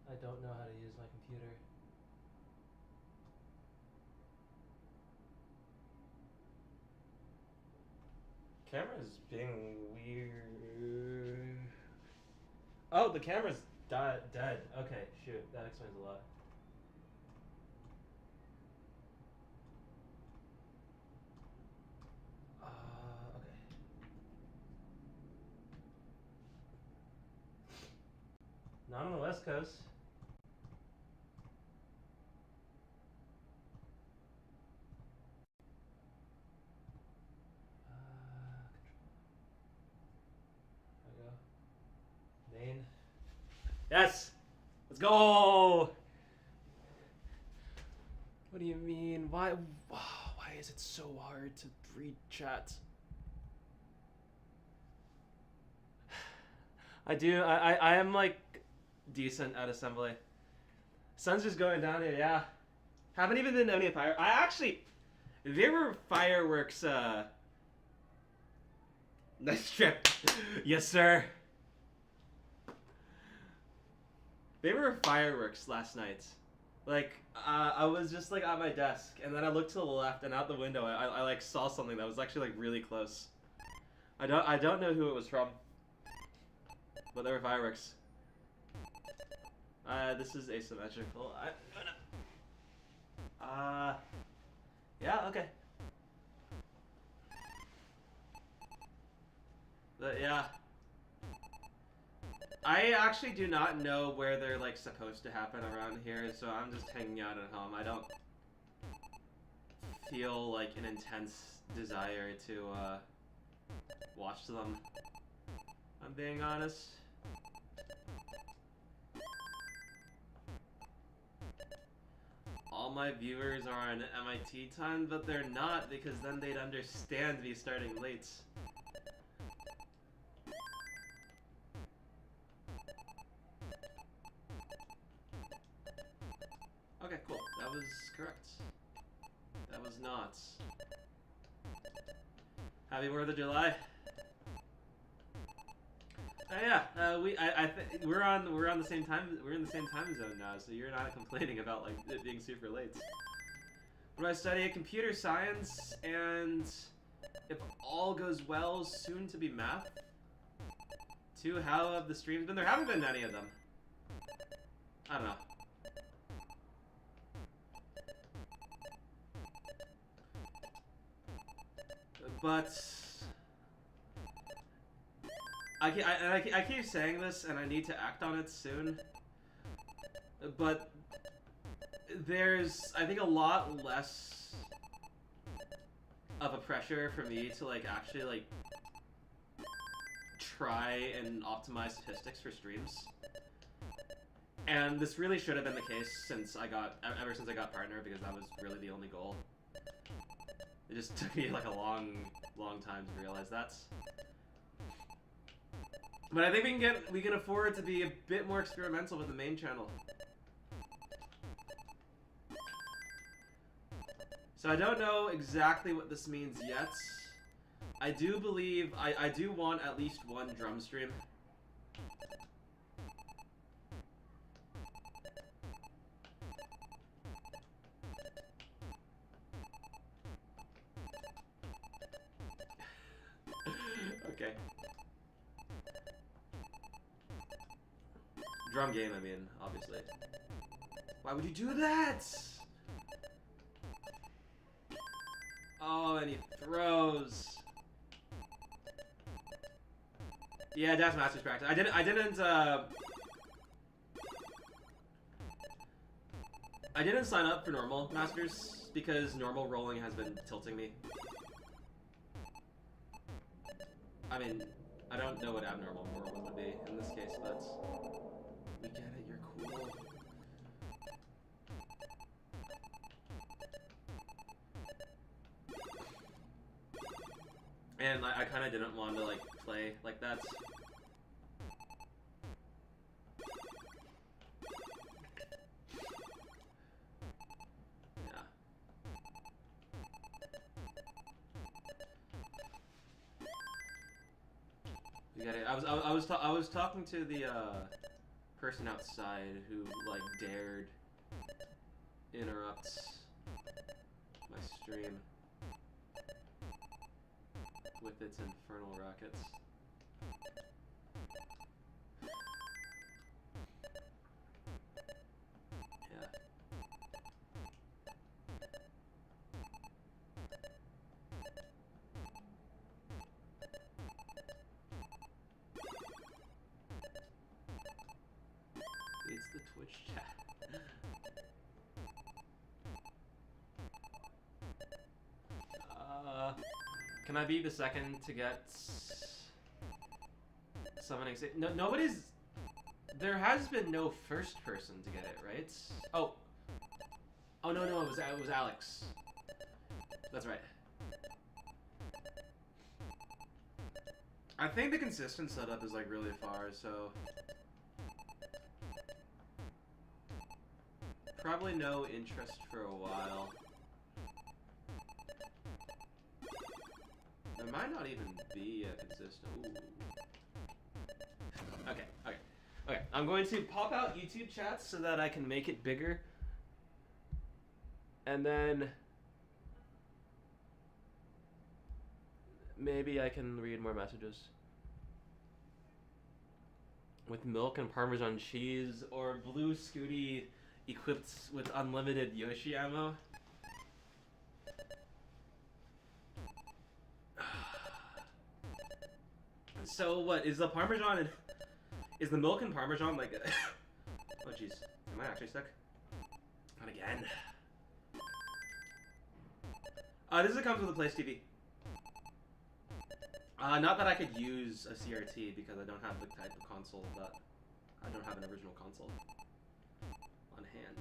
I don't know how to use my computer. Camera's being weird. Oh, the camera's dead. Okay, shoot, that explains a lot. Okay. Not on the West Coast. There we go. Main. Yes! Let's go! What do you mean? Why is it so hard to read chat? I am like decent at assembly. Sun's just going down here, yeah. Haven't even been any fire. There were fireworks, nice trip. Yes, sir. There were fireworks last night. Like, I was just like at my desk, and then I looked to the left, and out the window, I like saw something that was actually like really close. I don't know who it was from, but there were fireworks. This is asymmetrical. Yeah, okay. But yeah. I actually do not know where they're like supposed to happen around here, so I'm just hanging out at home. I don't feel like an intense desire to watch them. I'm being honest. All my viewers are on MIT time, but they're not, because then they'd understand me starting late. Okay, cool. That was correct. That was not. Happy 4th of July. We're on the same time. We're in the same time zone now, so you're not complaining about like it being super late. But I study computer science, and if all goes well, soon to be math. 2, how have the streams been? There haven't been any of them. I don't know. But I keep saying this, and I need to act on it soon. But there's, I think, a lot less of a pressure for me to like actually like try and optimize statistics for streams. And this really should have been the case ever since I got partner, because that was really the only goal. It just took me like a long time to realize that. But I think we can afford to be a bit more experimental with the main channel. So I don't know exactly what this means yet. I do believe I do want at least one drum stream. Okay. Drum game, I mean, obviously. Why would you do that? Oh, and he throws. Yeah, that's Masters practice. I didn't sign up for normal Masters because normal rolling has been tilting me. I mean, I don't know what abnormal rolling would be in this case, but we get it, you're cool. And I kind of didn't want to like play like that. Yeah. We got it. I was talking to the person outside who like dared interrupt my stream with its infernal rockets. Yeah. It's the Twitch chat. Can I be the second to get summoning? No, nobody's. There has been no first person to get it, right? Oh. Oh no, it was Alex. That's right. I think the consistent setup is like really far, so probably no interest for a while. There might not even be a consistent. Ooh. Okay. I'm going to pop out YouTube chats so that I can make it bigger. And then maybe I can read more messages. With milk and Parmesan cheese, or Blue Scooty equipped with unlimited Yoshi ammo. So what is the Parmesan? Is the milk and Parmesan like? Oh jeez, am I actually stuck? Not again. This comes with a Place TV. Not that I could use a CRT because I don't have the type of console that I don't have an original console on hand.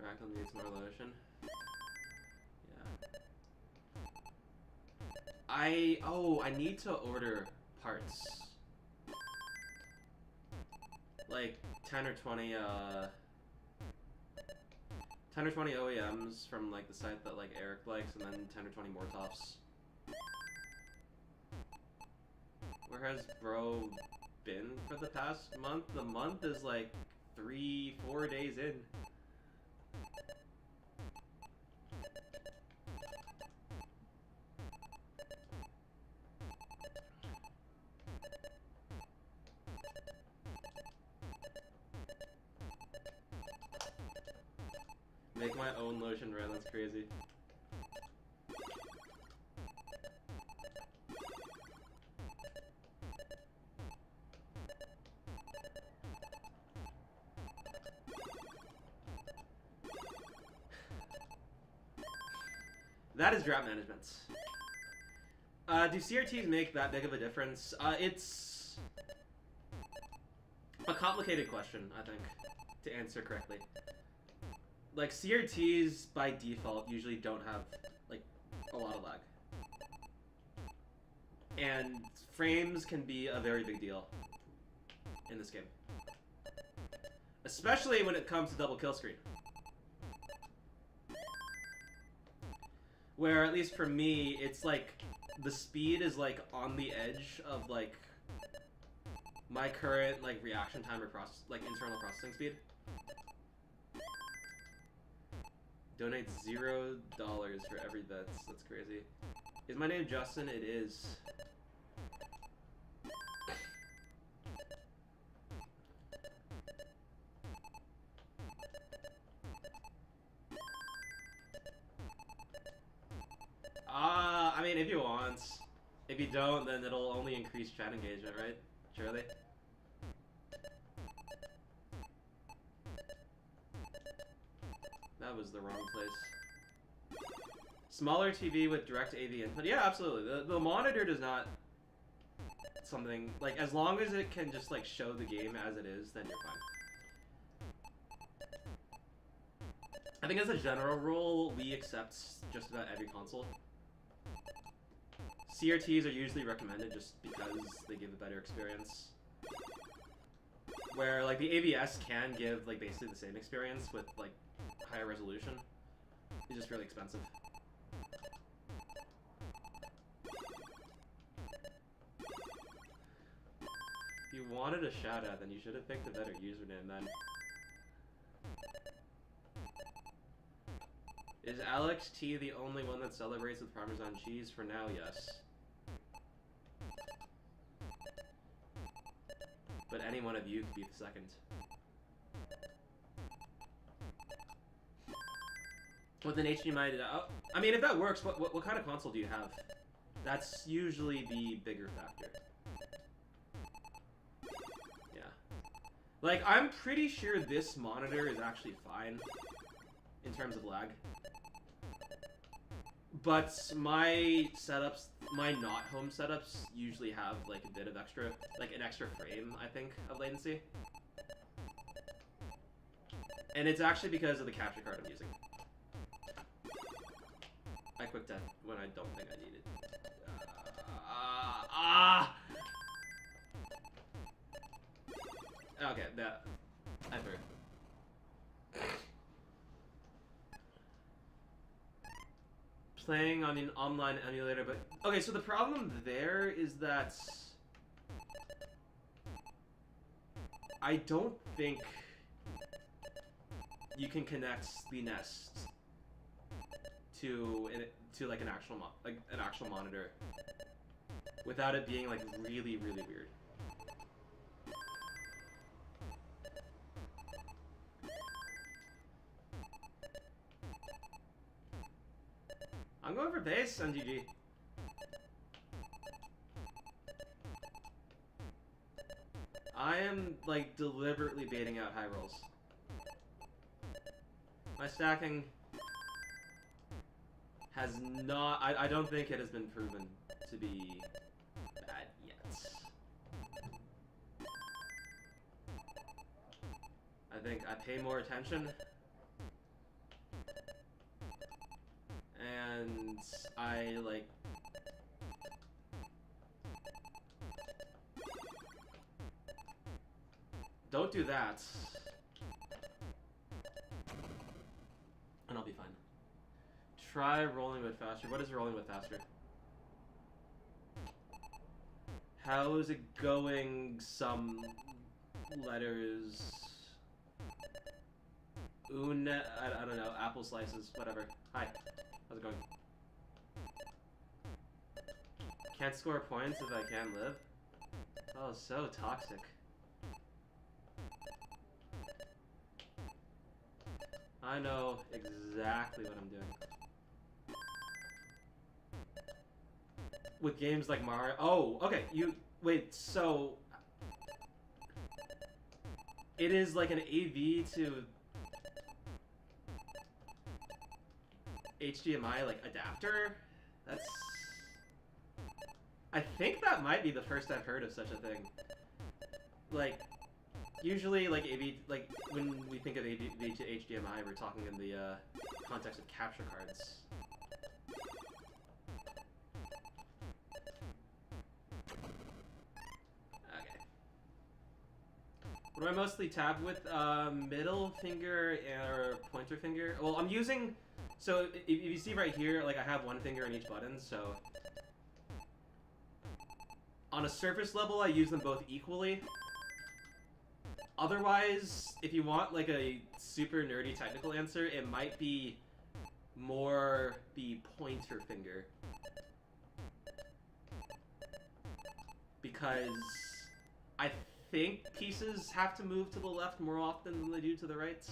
Fractal needs more lotion. Yeah. I need to order parts. Like 10 or 20 OEMs from like the site that like Eric likes, and then 10 or 20 more tops. Where has bro been for the past month? The month is like 3-4 days in. Make my own lotion red, that's crazy. That is drought management. Do CRTs make that big of a difference? It's a complicated question, I think, to answer correctly. Like, CRTs, by default, usually don't have, like, a lot of lag. And frames can be a very big deal in this game. Especially when it comes to double kill screen. Where, at least for me, it's like, the speed is, like, on the edge of, like, my current, like, reaction time or internal processing speed. Donate $0 for every bet. That's crazy. Is my name Justin? It is. I mean, if you want. If you don't, then it'll only increase chat engagement, right? Surely? That was the wrong place. Smaller TV with direct AV input. Yeah, absolutely. The monitor does not something like, as long as it can just like show the game as it is, then you're fine. I think as a general rule, we accept just about every console. CRTs are usually recommended just because they give a better experience. Where like the AVS can give like basically the same experience with like higher resolution. It's just really expensive. If you wanted a shout out, then you should have picked a better username then. Is Alex T the only one that celebrates with Parmesan cheese? For now, yes. But any one of you could be the second. With an HDMI, I mean, if that works, what kind of console do you have? That's usually the bigger factor. Yeah. Like, I'm pretty sure this monitor is actually fine in terms of lag. But my setups, my not home setups, usually have like a bit of extra, like an extra frame, I think, of latency. And it's actually because of the capture card I'm using. I quick death when I don't think I need it. Okay, that I threw. Playing on an online emulator, but okay. So the problem there is that I don't think you can connect the Nest to like an actual monitor without it being like really weird. I'm going for base on GG. I am like deliberately baiting out high rolls. My stacking has not, I don't think it has been proven to be bad yet. I think I pay more attention. And I, like... Don't do that. And I'll be fine. Try rolling with faster. What is rolling with faster? How is it going? Some letters... I don't know. Apple slices. Whatever. Hi. How's it going? Can't score points if I can live? Oh, so toxic. I know exactly what I'm doing. With games like Mario... Oh, okay, wait, so... It is like an AV to... HDMI, like, adapter? That's... I think that might be the first I've heard of such a thing. Like, usually, like, AV, like, when we think of AV to HDMI, we're talking in the, context of capture cards. Okay. What do I mostly tab with? Middle finger or pointer finger? Well, I'm using... So, if you see right here, like, I have one finger on each button, so... On a surface level, I use them both equally. Otherwise, if you want, like, a super nerdy technical answer, it might be more the pointer finger. Because I think pieces have to move to the left more often than they do to the right.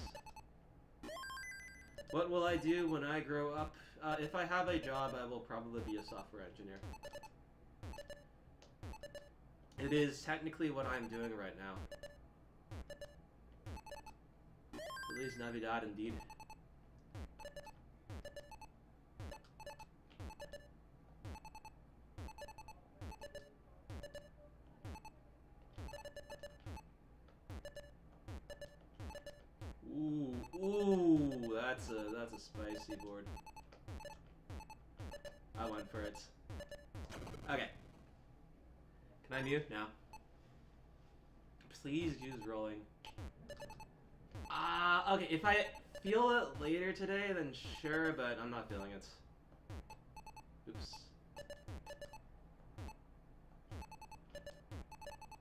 What will I do when I grow up? If I have a job, I will probably be a software engineer. It is technically what I'm doing right now. Feliz Navidad, indeed. Ooh, that's a spicy board. I went for it. Okay. Can I mute now? Please use rolling. Okay, if I feel it later today, then sure, but I'm not feeling it. Oops.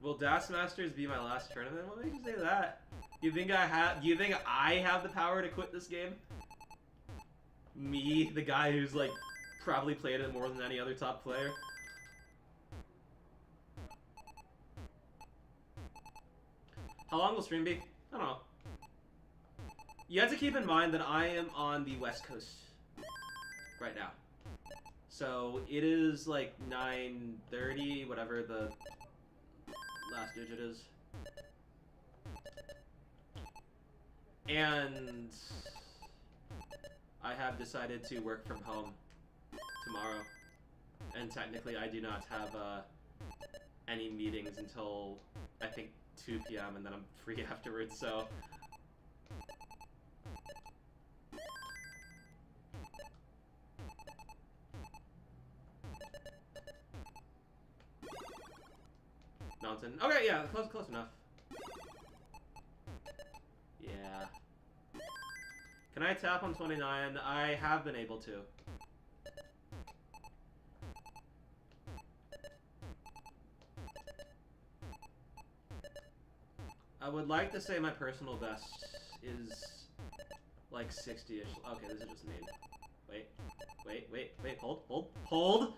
Will Das Masters be my last tournament? What makes you say that? You think I have the power to quit this game? Me, the guy who's like probably played it more than any other top player. How long will stream be? I don't know. You have to keep in mind that I am on the West Coast right now. So it is like 9:30, whatever the last digit is. And I have decided to work from home tomorrow. And technically I do not have any meetings until, I think, 2 p.m. and then I'm free afterwards, so... Mountain. Okay, yeah, close enough. Yeah. Can I tap on 29? I have been able to. I would like to say my personal best is like 60-ish. Okay, this is just mean. Wait, hold!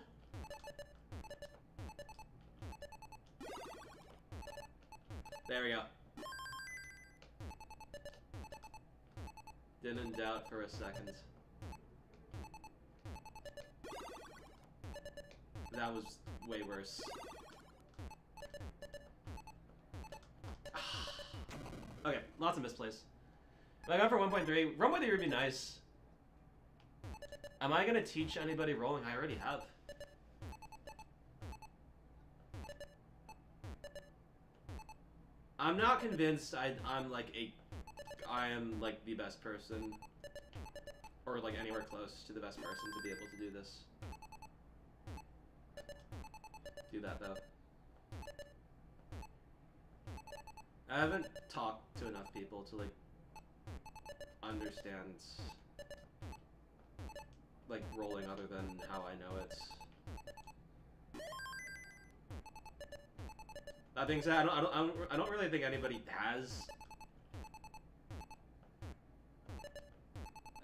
There we go. Didn't doubt for a second. That was way worse. Okay, lots of misplays. But I got for 1.3. 1.3 would be nice. Am I gonna teach anybody rolling? I already have. I'm not convinced I am like the best person, or like anywhere close to the best person to be able to do this. Do that though. I haven't talked to enough people to like understand like rolling other than how I know it. That being said, I don't really think anybody has.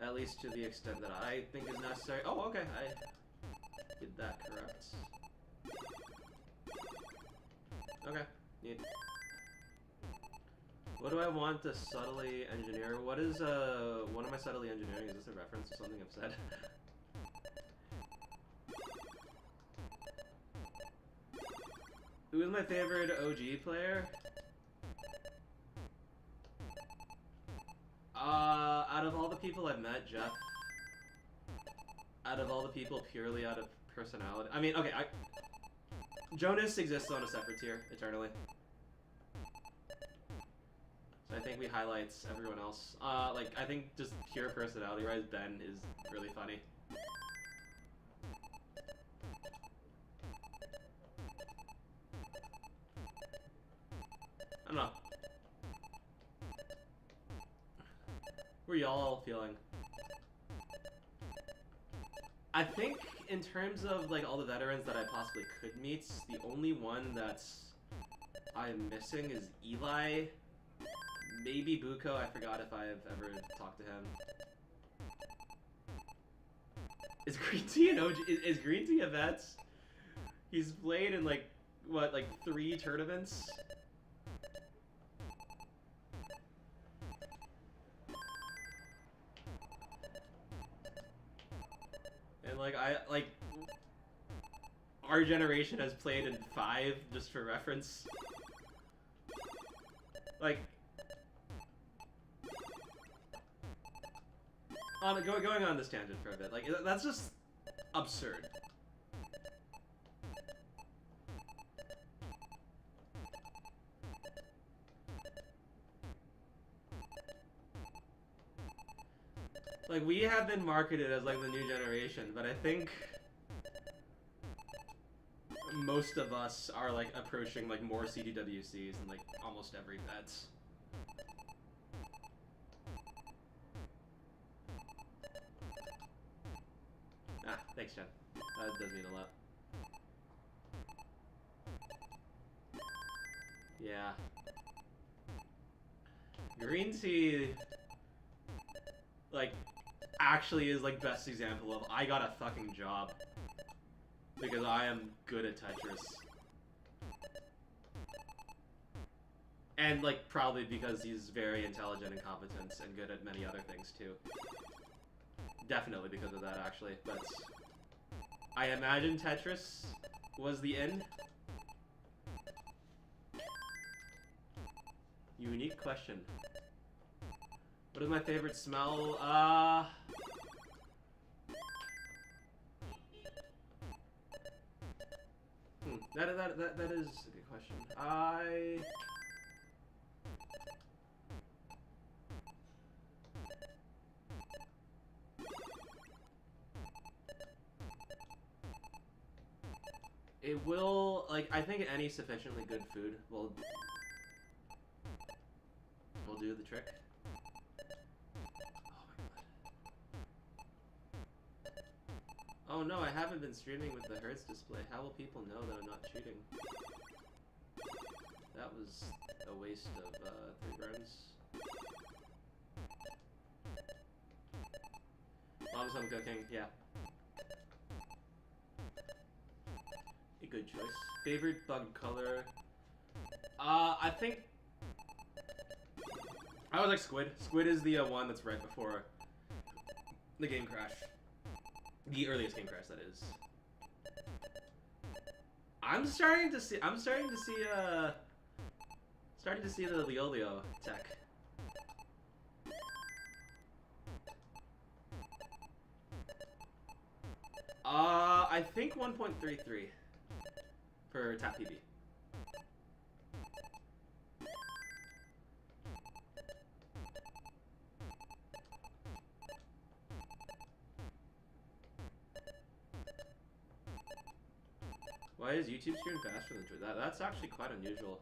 At least to the extent that I think is necessary. Oh, okay, I did that correct. Okay, neat. What do I want to subtly engineer? What am I subtly engineering? Is this a reference to something I've said? Who is my favorite OG player? Out of all the people I've met, Jeff. Out of all the people purely out of personality. I mean, okay, Jonas exists on a separate tier, eternally. So I think we highlight everyone else. Like, I think just pure personality-wise, Ben is really funny. I don't know. Who are y'all feeling? I think in terms of like all the veterans that I possibly could meet, the only one that's I'm missing is Eli. Maybe Buko. I forgot if I've ever talked to him. Is Green Tea an OG? Is Green Tea a vet? He's played in like what, like 3 tournaments? And like our generation has played in 5, just for reference. Like, going on this tangent for a bit, like, that's just absurd. Like, we have been marketed as, like, the new generation, but I think most of us are, like, approaching, like, more CDWCs in, like, almost every vet. Thanks, Jen. That does mean a lot. Yeah. Green tea, like, actually is, like, best example of I got a fucking job. Because I am good at Tetris. And, like, probably because he's very intelligent and competent and good at many other things, too. Definitely because of that, actually. But I imagine Tetris was the end. Unique question. What is my favorite smell? That is a good question. It will, like, I think any sufficiently good food will do the trick. Oh no, I haven't been streaming with the Hertz display. How will people know that I'm not cheating? That was a waste of 3 burns. Mom's home cooking, yeah. A good choice. Favorite bug color? I think I was like Squid. Squid is the one that's right before the game crash. The earliest game crash, that is. I'm starting to see the Leolio tech. I think 1.33 for tap PB. Why is YouTube stream faster than Twitch? That's actually quite unusual.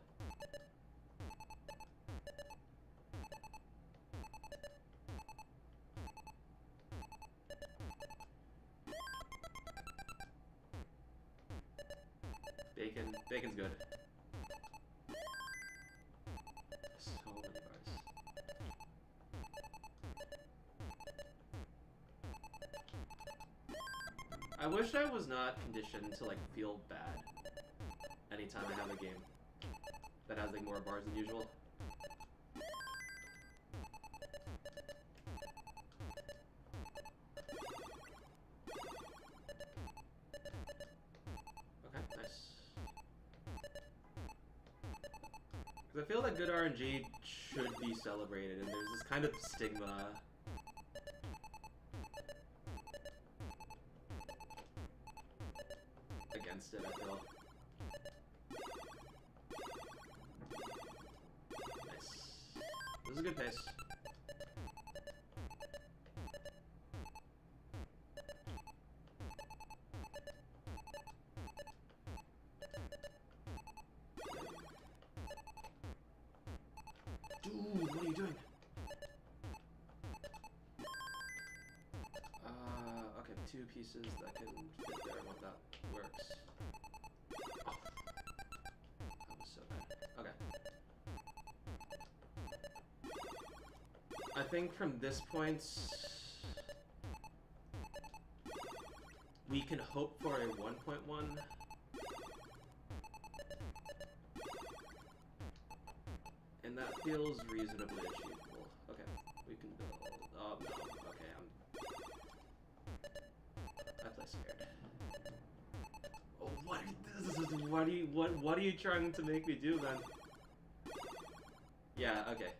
Bacon's good. So many bars. I wish I was not conditioned to, like, feel bad anytime I have a game that has, like, more bars than usual. Okay, nice. Because I feel that good RNG should be celebrated, and there's this kind of stigma against it, I feel. Nice. This is a good pace. Dude, what are you doing? Okay, 2 pieces that can fit there when that works. Oh. That was so bad. Okay. I think from this point, we can hope for a 1.1. And that feels reasonably achievable. Okay, we can build. Oh no. Okay, I play scared. Oh, what are you trying to make me do, man? Yeah. Okay.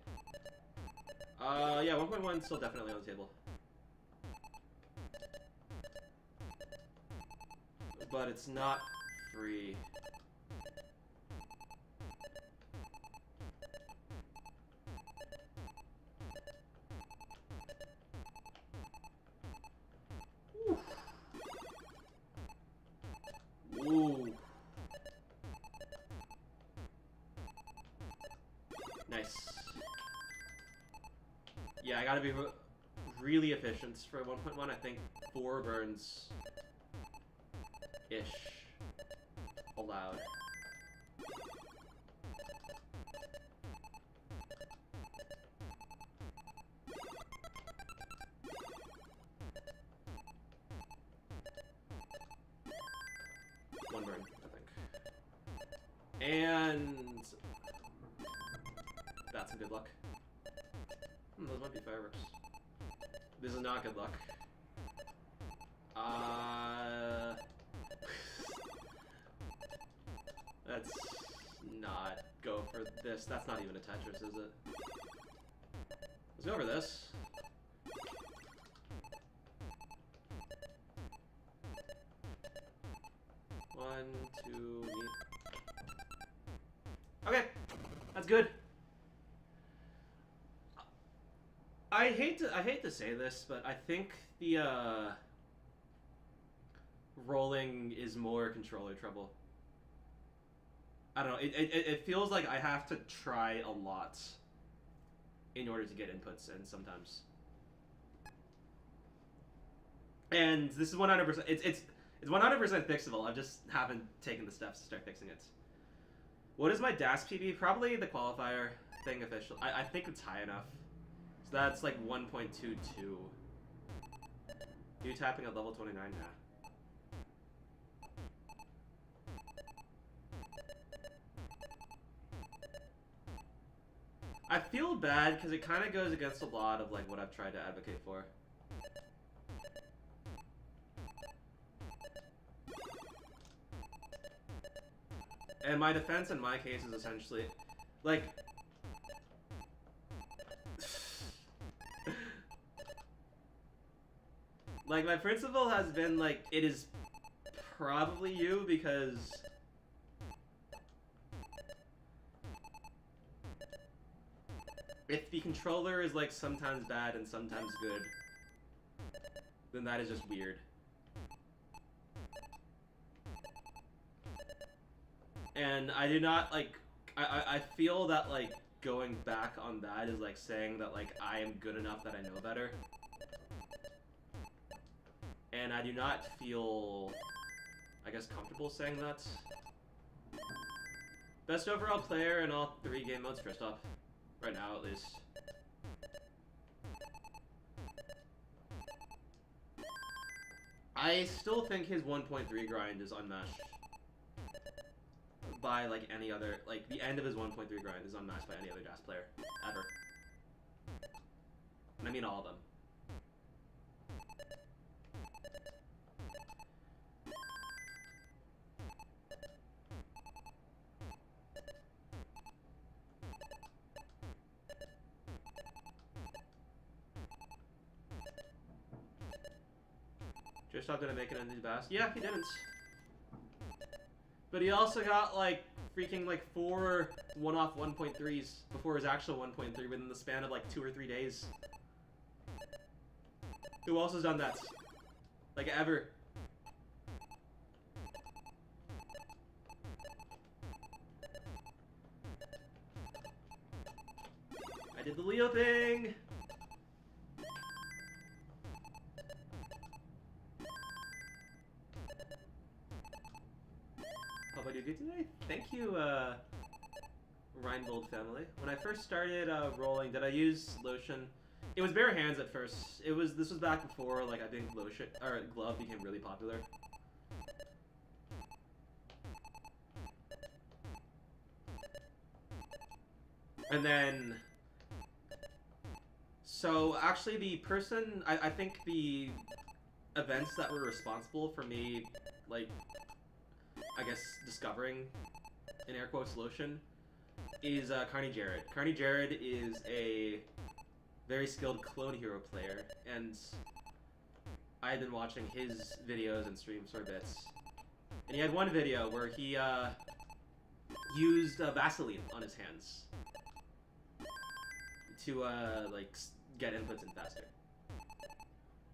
Yeah, 1.1 still definitely on the table. But it's not free. Ooh. Nice. Yeah, I gotta be really efficient for 1.1. I think 4 burns ish allowed. One burn, I think. And that's some good luck. Those might be fireworks. This is not good luck. Let's not go for this. That's not even a Tetris, is it? Let's go over this. One, two, meet. Okay, that's good. I hate to say this, but I think the rolling is more controller trouble. I don't know. It feels like I have to try a lot in order to get inputs, and sometimes. And this is 100%. It's 100% fixable. I just haven't taken the steps to start fixing it. What is my DAS PB? Probably the qualifier thing official. I think it's high enough. So that's like 1.22. You tapping at level 29 now? I feel bad because it kind of goes against a lot of like what I've tried to advocate for. And my defense in my case is essentially, like, like my principle has been like, it is probably you because if the controller is like sometimes bad and sometimes good, then that is just weird. And I do not, like, I feel that, like, going back on that is, like, saying that, like, I am good enough that I know better. And I do not feel, I guess, comfortable saying that. Best overall player in all 3 game modes, Kristoff. Right now, at least. I still think his 1.3 grind is unmatched by, like, any other, like, the end of his 1.3 grind is unmatched by any other DAS player, ever. And I mean all of them. Kristoff didn't make it into his BAS. Yeah, he didn't. But he also got, like, freaking, like, 4 one-off 1.3s before his actual 1.3 within the span of, like, 2 or 3 days. Who else has done that? Like, ever? I did the Leo thing! How about you good today? Thank you, Reinbold family. When I first started rolling, did I use lotion? It was bare hands at first. This was back before, like, I think lotion or glove became really popular. And then, so actually the person, I think the events that were responsible for me, like, I guess, discovering, in air quotes, lotion, is Carney Jared. Carney Jared is a very skilled clone hero player, and I had been watching his videos and streams for bits. And he had one video where he used Vaseline on his hands to like get inputs in faster.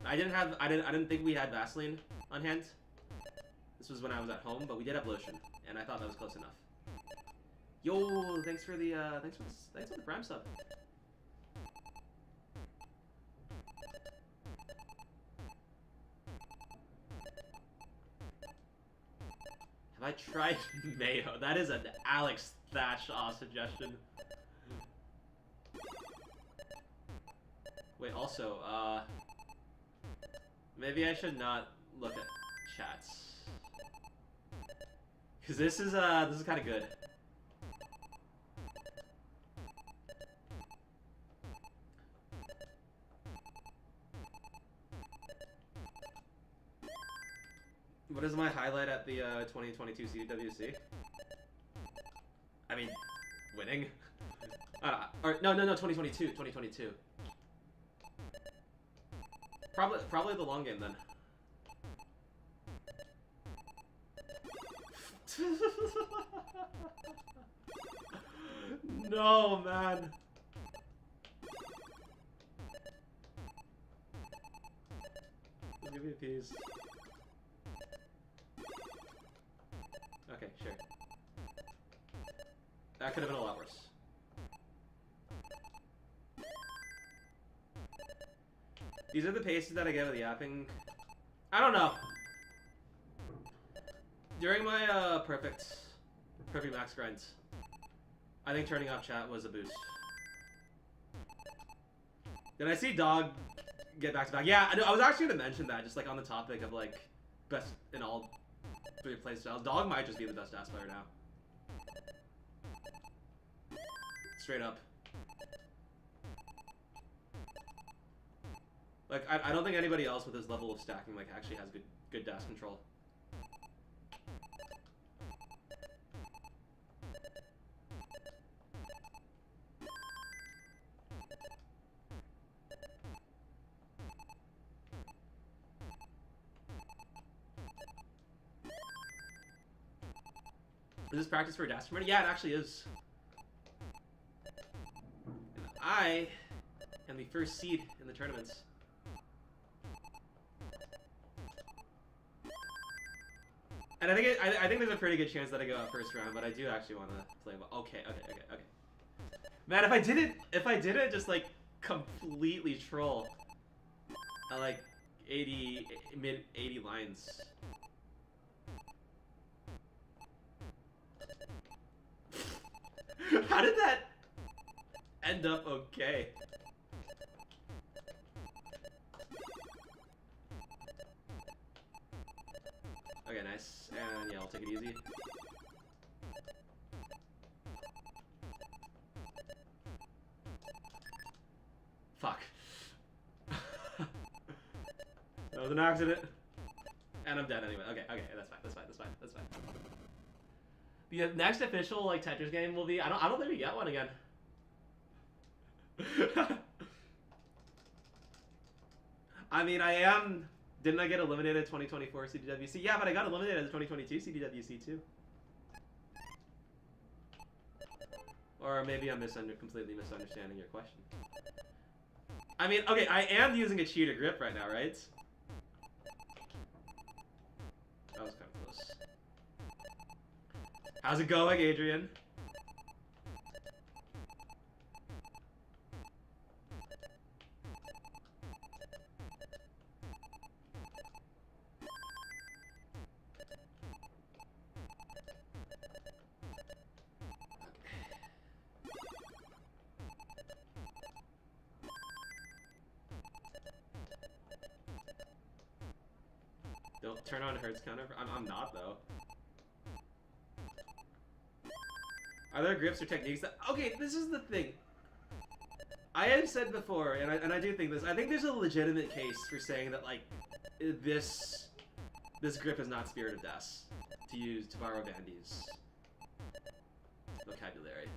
I didn't think we had Vaseline on hand. This was when I was at home, but we did have lotion, and I thought that was close enough. Yo, thanks for the Prime sub. I tried mayo? That is an Alex Thatch suggestion. Wait, also, maybe I should not look at chats. Cause this is kind of good. What is my highlight at the 2022 CWC? I mean, winning. Or no, 2022. Probably the long game then. No, man. Give me a piece. Okay, sure. That could have been a lot worse. These are the paces that I get with yapping. I don't know. During my perfect max grinds, I think turning off chat was a boost. Did I see Dog get back to back? Yeah, I was actually gonna mention that, just like on the topic of like best in all 3 playstyles. Dog might just be the best ass player now. Straight up. Like, I don't think anybody else with his level of stacking like actually has good dash control. Is this practice for a dash tournament? Yeah, it actually is. And I am the first seed in the tournaments. And I think there's a pretty good chance that I go out first round, but I do actually want to play well. Okay. Man, if I didn't just like completely troll at like mid 80 lines. How did that end up okay? Okay, nice. And yeah, I'll take it easy. Fuck. That was an accident. And I'm dead anyway. Okay, that's fine. The next official like Tetris game will be I don't think we get one again. I mean, didn't I get eliminated 2024 CDWC? Yeah, but I got eliminated in 2022 CDWC too. Or maybe I'm completely misunderstanding your question. I mean, okay, I am using a cheater grip right now, right? That was kind of close. How's it going, Adrian? Don't turn on Hertz counter. I'm not though. Are there grips or techniques that? Okay, this is the thing. I have said before, and I do think this. I think there's a legitimate case for saying that like this grip is not Spirit of Death, to borrow Vandy's vocabulary.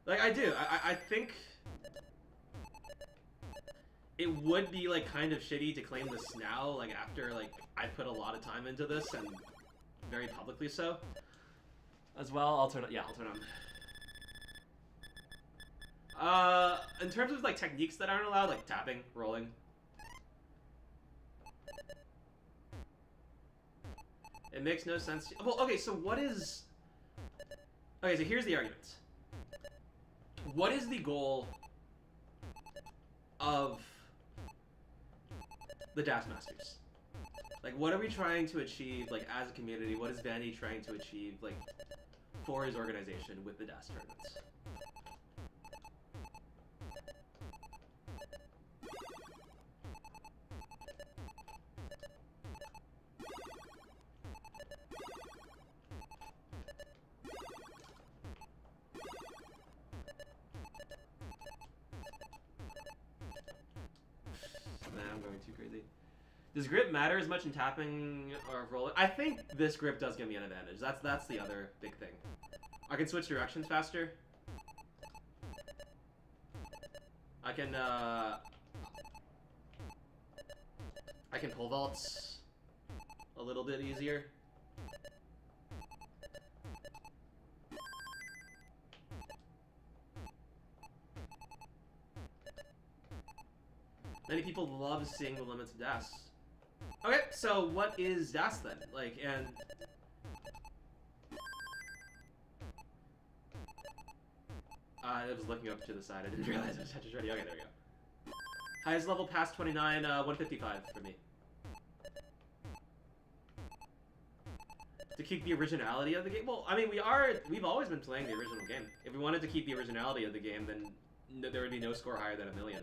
Like I do. I think it would be like kind of shitty to claim this now, like after like I put a lot of time into this and very publicly so. As well, I'll turn on. In terms of like techniques that aren't allowed, like tapping, rolling. It makes no sense. Well, okay, so what is? Okay, so here's the argument. What is the goal of the Dash Masters? Like, what are we trying to achieve, like, as a community? What is Vandy trying to achieve, like, for his organization with the DAS tournaments? Nah, I'm going too crazy. Does grip matter as much in tapping or rolling? I think this grip does give me an advantage. That's the other big thing. I can switch directions faster. I can pull vaults a little bit easier. Many people love seeing the limits of DAS. Okay, so what is DAS then? Like, and... I was looking up to the side, I didn't realize I was touch ready. Okay, there we go. Highest level past 29, 155 for me. To keep the originality of the game? Well, I mean, we've always been playing the original game. If we wanted to keep the originality of the game, then there would be no score higher than 1 million.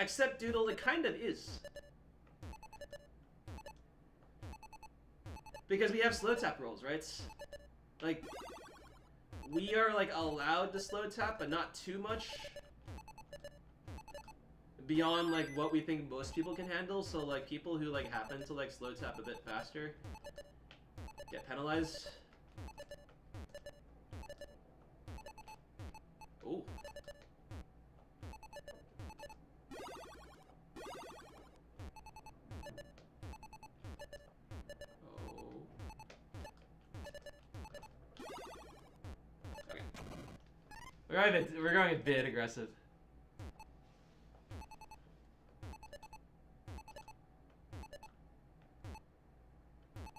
Except, Doodle, it kind of is. Because we have slow tap rolls, right? Like, we are, like, allowed to slow tap, but not too much. Beyond, like, what we think most people can handle, so, like, people who, like, happen to, like, slow tap a bit faster get penalized. Ooh. We're going a bit aggressive.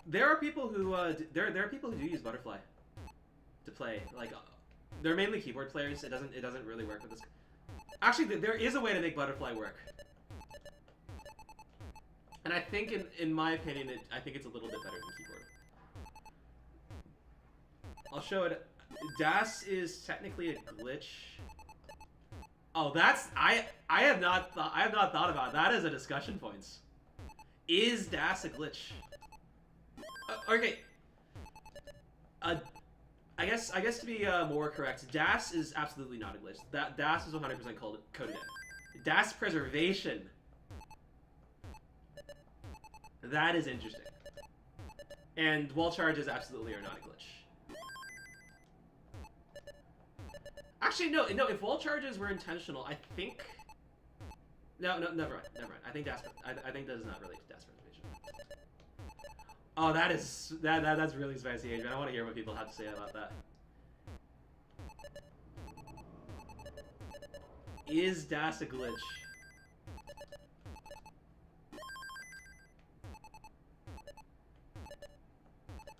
There are people who there are people who do use butterfly to play. Like, they're mainly keyboard players. It doesn't really work with this. Actually, there is a way to make butterfly work, and I think in my opinion, I think it's a little bit better than keyboard. I'll show it. DAS is technically a glitch. Oh, that's I have not thought about it. That as a discussion points. Is DAS a glitch? Okay. I guess to be more correct, DAS is absolutely not a glitch. DAS is 100% coded in. DAS preservation. That is interesting. And wall charges absolutely are not a glitch. Actually, no. If wall charges were intentional, I think. No, never mind. I think DAS. I think that is not related to DAS preservation. Oh, that's really spicy, Adrian. I want to hear what people have to say about that. Is DAS a glitch?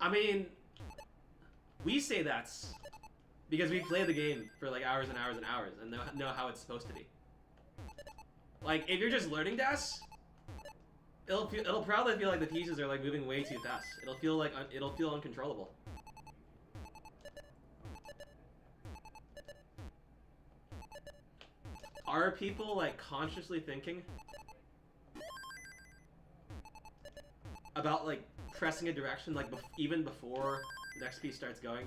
I mean, we say that's because we play the game for like hours and hours and hours and know how it's supposed to be. Like, if you're just learning DAS, it'll probably feel like the pieces are like moving way too fast. It'll feel uncontrollable. Are people like consciously thinking about like pressing a direction like even before the next piece starts going?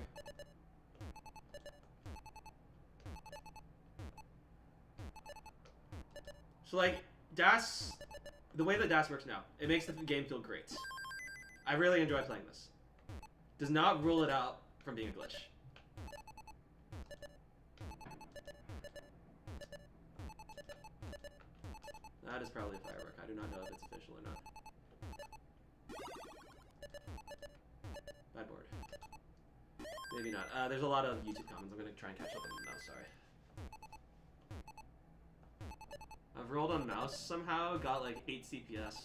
So like DAS, the way that DAS works now, it makes the game feel great. I really enjoy playing this. Does not rule it out from being a glitch. That is probably a firework. I do not know if it's official or not. Bad board. Maybe not. There's a lot of YouTube comments. I'm gonna try and catch up on them now. Sorry. I've rolled on mouse somehow, got like 8 CPS.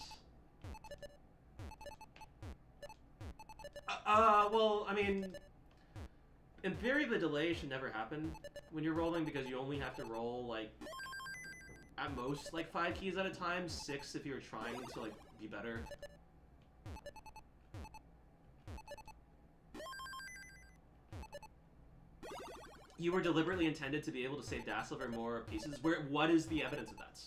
Well, I mean, in theory the delay should never happen when you're rolling because you only have to roll like, at most like 5 keys at a time, 6 if you're trying to like be better. You were deliberately intended to be able to save dash over more pieces. What is the evidence of that?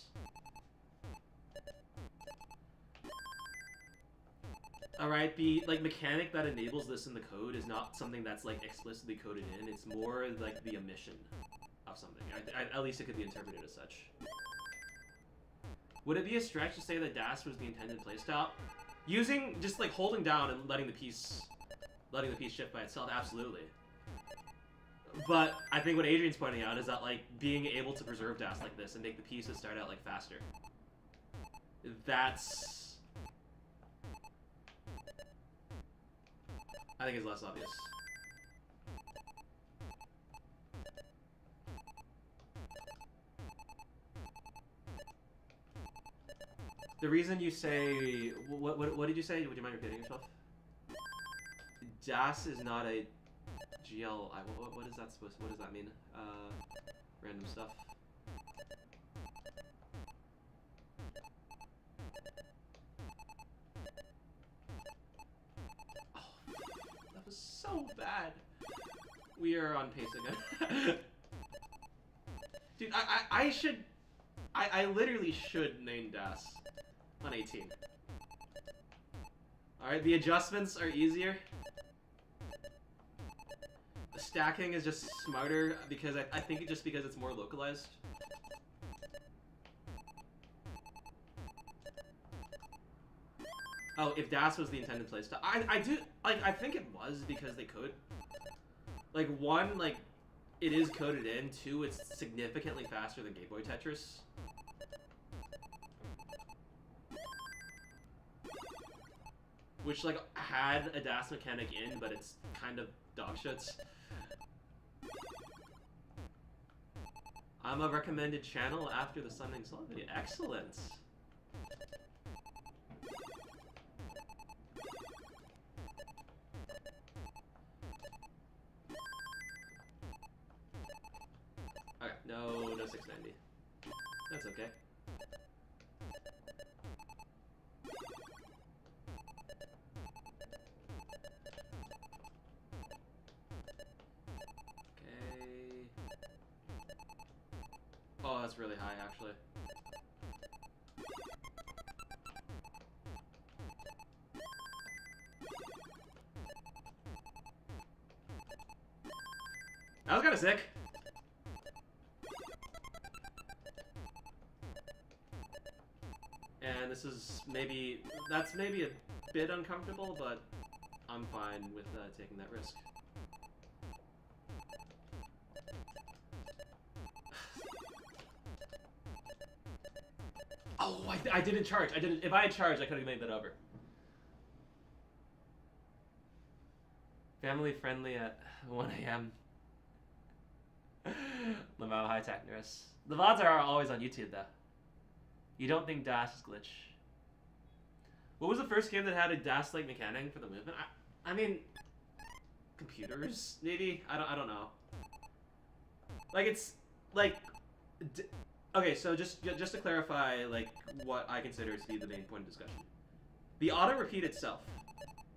Alright, the like mechanic that enables this in the code is not something that's like explicitly coded in. It's more like the omission of something. At least it could be interpreted as such. Would it be a stretch to say that dash was the intended playstyle? Using just like holding down and letting the piece shift by itself, absolutely. But I think what Adrian's pointing out is that like being able to preserve dash like this and make the pieces start out like faster. That's, I think, is less obvious. The reason you say what did you say? Would you mind repeating yourself? DAS is not a GLI. What is that supposed? What does that mean? Random stuff. Oh, that was so bad. We are on pace again. Dude, I literally should name DAS on 18. Alright, the adjustments are easier. The stacking is just smarter because I think it just because it's more localized. Oh, if DAS was the intended playstyle. I do, like, I think it was because they could. Like, 1, like, it is coded in. 2, it's significantly faster than Game Boy Tetris. Which, like, had a DAS mechanic in, but it's kind of dog shits. I'm a recommended channel after the Sunning Soul video. Excellent! Okay, no 690. That's okay. Oh, that's really high, actually. That was kind of sick. And this is maybe... That's maybe a bit uncomfortable, but I'm fine with taking that risk. Oh, I didn't charge. I didn't. If I had charged, I could have made that over. Family friendly at 1 a.m. Lamau, hi, Technerus. The VODs are always on YouTube, though. You don't think dash is glitch? What was the first game that had a dash-like mechanic for the movement? I mean, computers, maybe? I don't know. Like, it's, like... Okay, so just to clarify, like, what I consider to be the main point of discussion. The auto-repeat itself,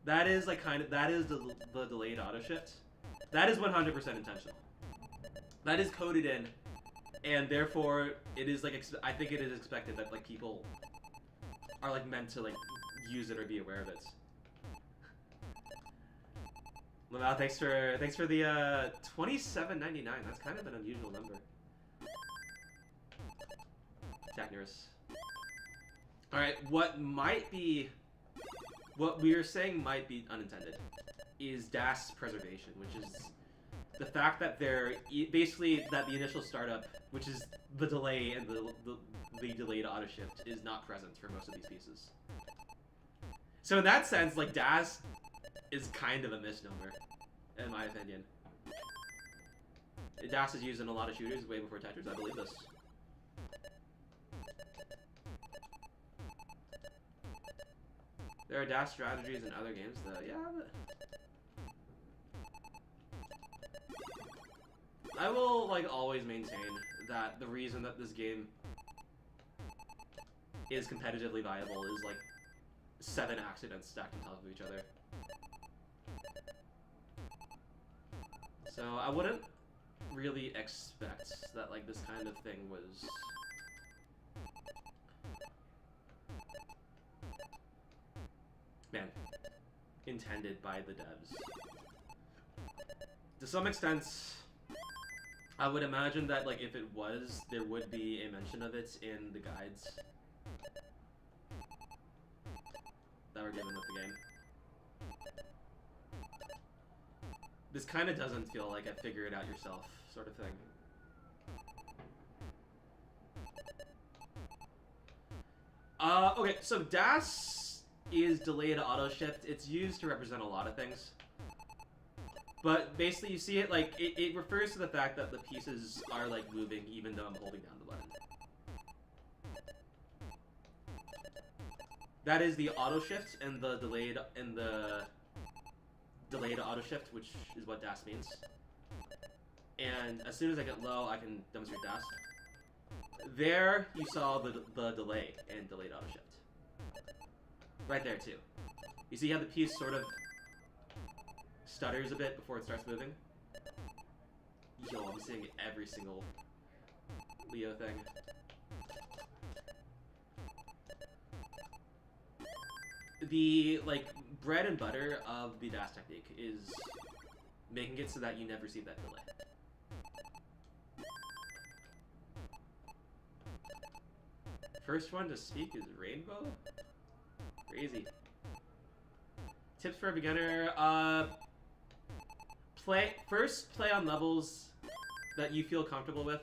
that is, like, that is the delayed auto-shift. That is 100% intentional. That is coded in, and therefore, it is, like, I think it is expected that, like, people are, like, meant to, like, use it or be aware of it. Lamau, thanks for the, $27.99. That's kind of an unusual number. Technerus. Alright, what we're saying might be unintended is DAS preservation, which is the fact that basically that the initial startup, which is the delay and the delayed auto shift, is not present for most of these pieces. So in that sense, like, DAS is kind of a misnomer, in my opinion. DAS is used in a lot of shooters way before Tetris, I believe this. There are dash strategies in other games, though. Yeah, but... I will, like, always maintain that the reason that this game is competitively viable is like 7 accidents stacked on top of each other. So I wouldn't really expect that like this kind of thing was intended by the devs. To some extent, I would imagine that like if it was, there would be a mention of it in the guides that were given with the game. This kind of doesn't feel like a figure it out yourself sort of thing. Okay, so DAS is delayed auto shift. It's used to represent a lot of things. But basically you see it like, it refers to the fact that the pieces are like moving even though I'm holding down the button. That is the auto shift and the delayed auto shift, which is what DAS means. And as soon as I get low, I can demonstrate DAS. There, you saw the delay and delayed auto shift. Right there, too. You see how the piece sort of stutters a bit before it starts moving? Yo, I'm seeing every single Leo thing. The, like, bread and butter of the DAS technique is making it so that you never see that delay. First one to speak is Rainbow? Crazy. Tips for a beginner, first play on levels that you feel comfortable with.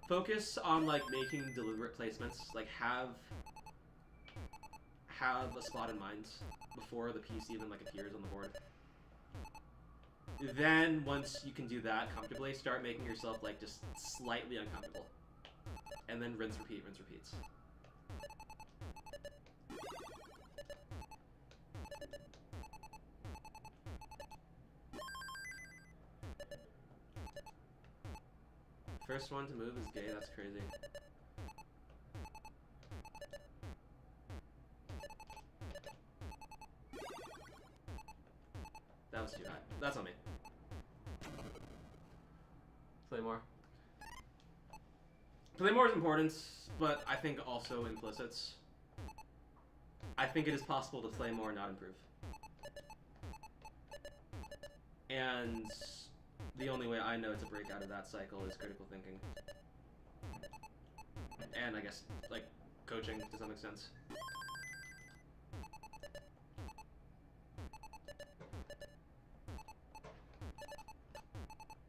Focus on, like, making deliberate placements, like, have a spot in mind before the piece even, like, appears on the board. Then, once you can do that comfortably, start making yourself, like, just slightly uncomfortable. And then rinse, repeat, rinse, repeats. First one to move is gay, that's crazy. That was too high. That's on me. Play more. Play more is important, but I think also implicit. I think it is possible to play more and not improve. And the only way I know to break out of that cycle is critical thinking. And I guess, like, coaching to some extent.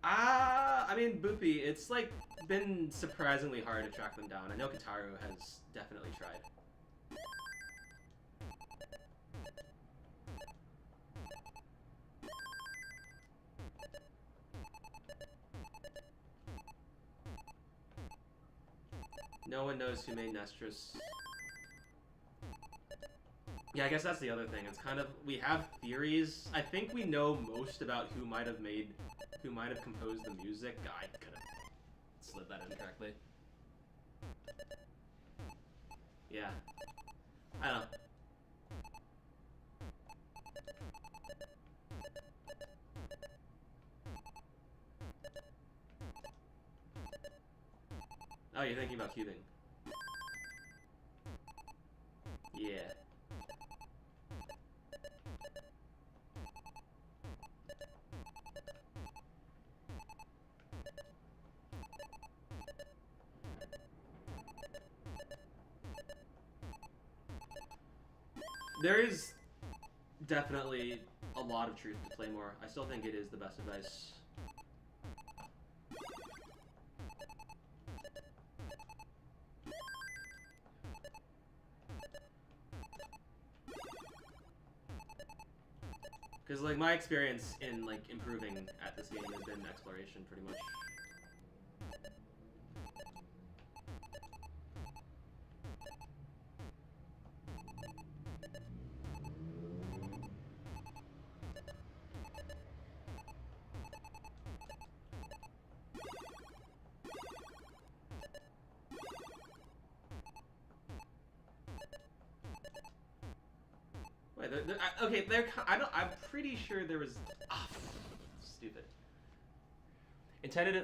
I mean, Boopy, it's, like, been surprisingly hard to track them down. I know Kataru has definitely tried. No one knows who made Nestris. Yeah, I guess that's the other thing. It's kind of, we have theories. I think we know most about who might have composed the music. I could have slid that in correctly. Yeah. I don't know. Oh, you're thinking about cubing. Yeah. There is definitely a lot of truth to play more. I still think it is the best advice. Because, like, my experience in, like, improving at this game has been exploration, pretty much. Wait, okay, I'm pretty sure there was. Ah, stupid.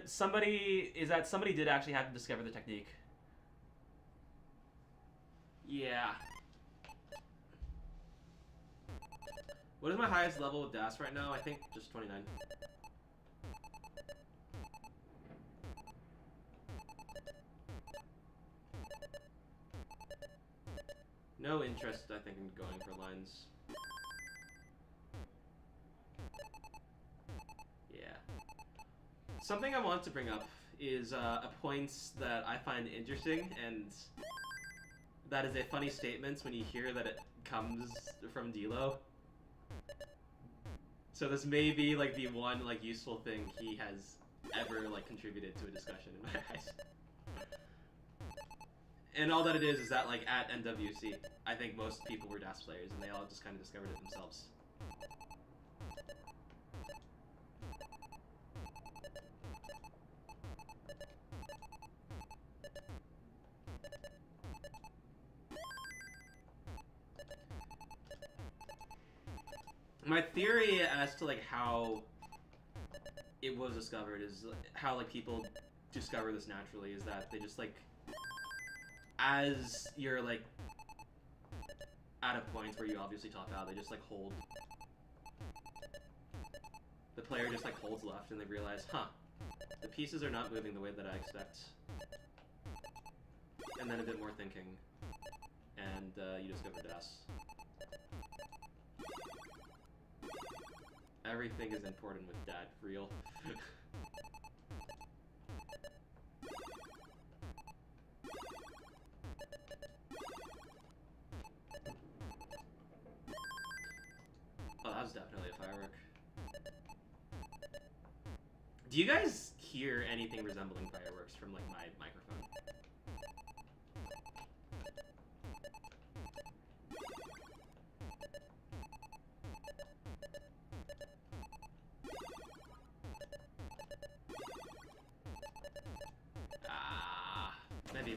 Somebody did actually have to discover the technique. Yeah. What is my highest level with DAS right now? I think just 29. No interest, I think, in going for lines. Yeah. Something I want to bring up is a point that I find interesting, and that is a funny statement when you hear that it comes from D'Lo. So this may be like the one like useful thing he has ever like contributed to a discussion in my eyes. And all that it is that like at NWC, I think most people were DAS players and they all just kind of discovered it themselves. My theory as to like how it was discovered is how like people discover this naturally is that they just like, as you're like at a point where you obviously top out, they just like hold. The player just like holds left and they realize, huh, the pieces are not moving the way that I expect. And then a bit more thinking, and you discover DAS. Everything is important with Dad, real. Oh, that was definitely a firework. Do you guys hear anything resembling fireworks from like my microphone?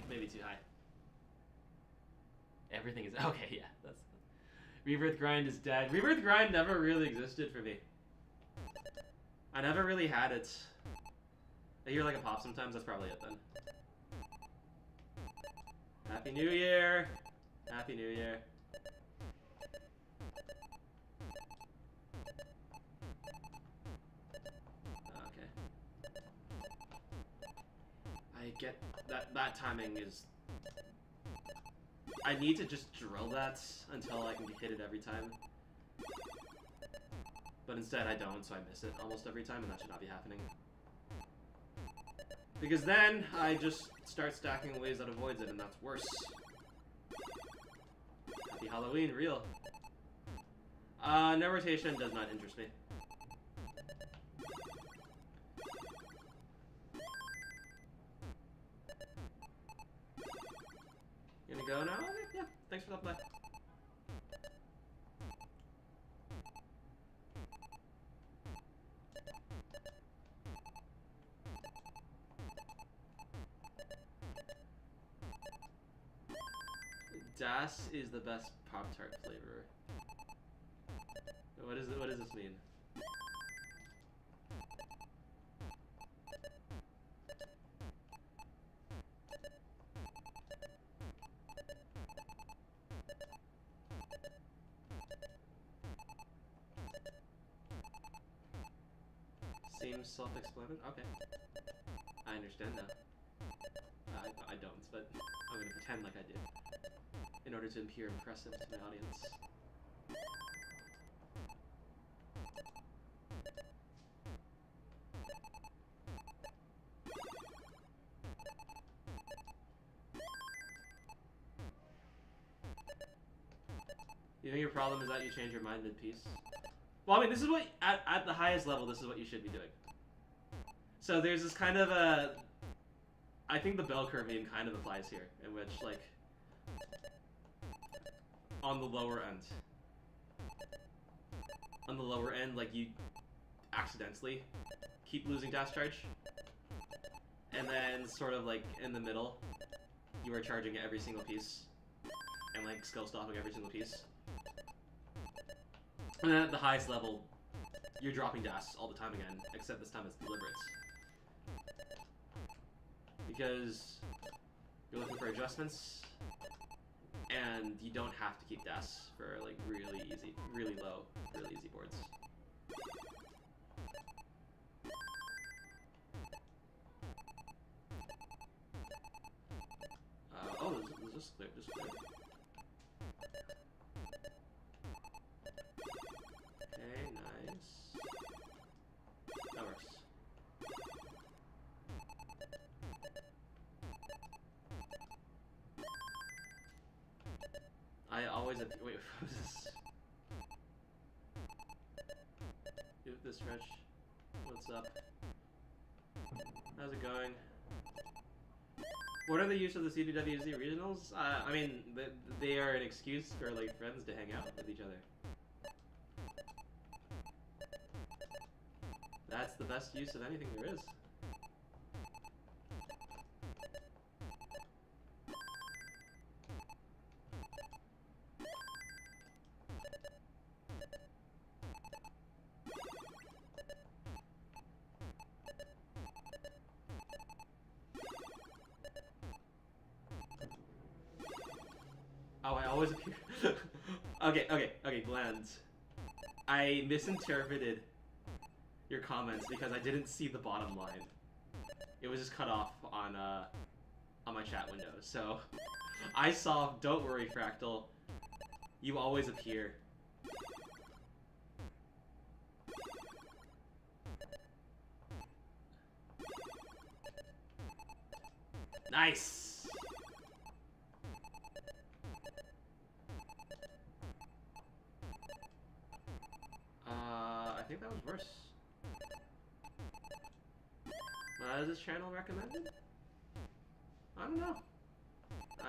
Maybe too high. Everything is okay. Yeah, that's. Rebirth Grind is dead. Rebirth Grind never really existed for me. I never really had it. I hear like a pop sometimes. That's probably it then. Happy New Year. Happy New Year. Okay. I get that timing is. I need to just drill that until I can hit it every time. But instead I don't, so I miss it almost every time, and that should not be happening. Because then I just start stacking ways that avoids it, and that's worse. Happy Halloween, real. No rotation does not interest me. Gonna go now? Okay, yeah, thanks for that play. Das is the best Pop-Tart flavor. What does this mean? Seems self-explanatory. Okay. I understand now. I don't, but I'm gonna pretend like I do. In order to appear impressive to my audience. You think your problem is that you change your mind mid-piece? Well, I mean, this is what, at the highest level, this is what you should be doing. So there's this kind of a, I think the bell curve meme kind of applies here, in which, like, on the lower end, like, you accidentally keep losing dash charge. And then, sort of, like, in the middle, you are charging every single piece. And, like, skill stopping every single piece. And then at the highest level, you're dropping DAS all the time again, except this time it's deliberate. Because you're looking for adjustments, and you don't have to keep DAS for like really easy, really low, really easy boards. Oh, there's just clear, just clear. Okay, nice. That works. I always have wait, what was this? Give this stretch. What's up? How's it going? What are the use of the CDWZ regionals? I mean, they are an excuse for like friends to hang out with each other. That's the best use of anything there is. Oh, I always appear. Okay, Bland. I misinterpreted your comments because I didn't see the bottom line. It was just cut off on my chat window. So I saw, don't worry, Fractal. You always appear. Nice! I think that was worse. Is this channel recommended? I don't know.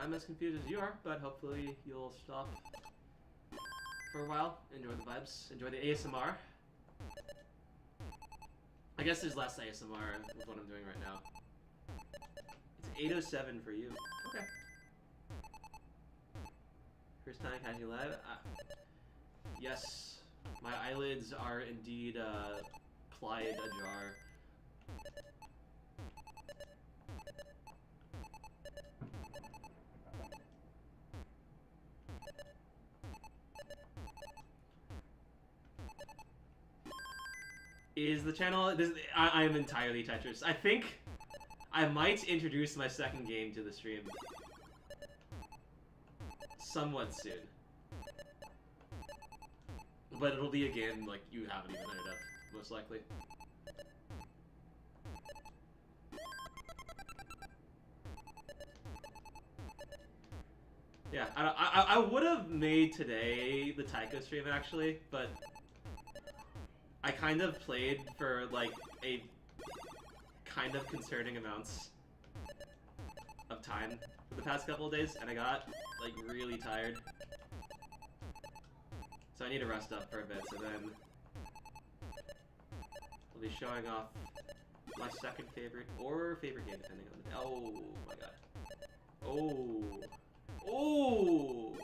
I'm as confused as you are, but hopefully you'll stop for a while. Enjoy the vibes. Enjoy the ASMR. I guess there's less ASMR with what I'm doing right now. It's 8:07 for you. Okay. First time catching live? Yes. My eyelids are indeed plied ajar. Is the channel... I am entirely Tetris. I think I might introduce my second game to the stream somewhat soon. But it'll be a game like you haven't even heard of, most likely. Yeah, I would have made today the Taiko stream actually, but I kind of played for like a kind of concerning amounts of time for the past couple of days, and I got like really tired. So I need to rest up for a bit, so then I'll be showing off my second favorite, or favorite game, depending on the day. Oh my god. Oh. Oh!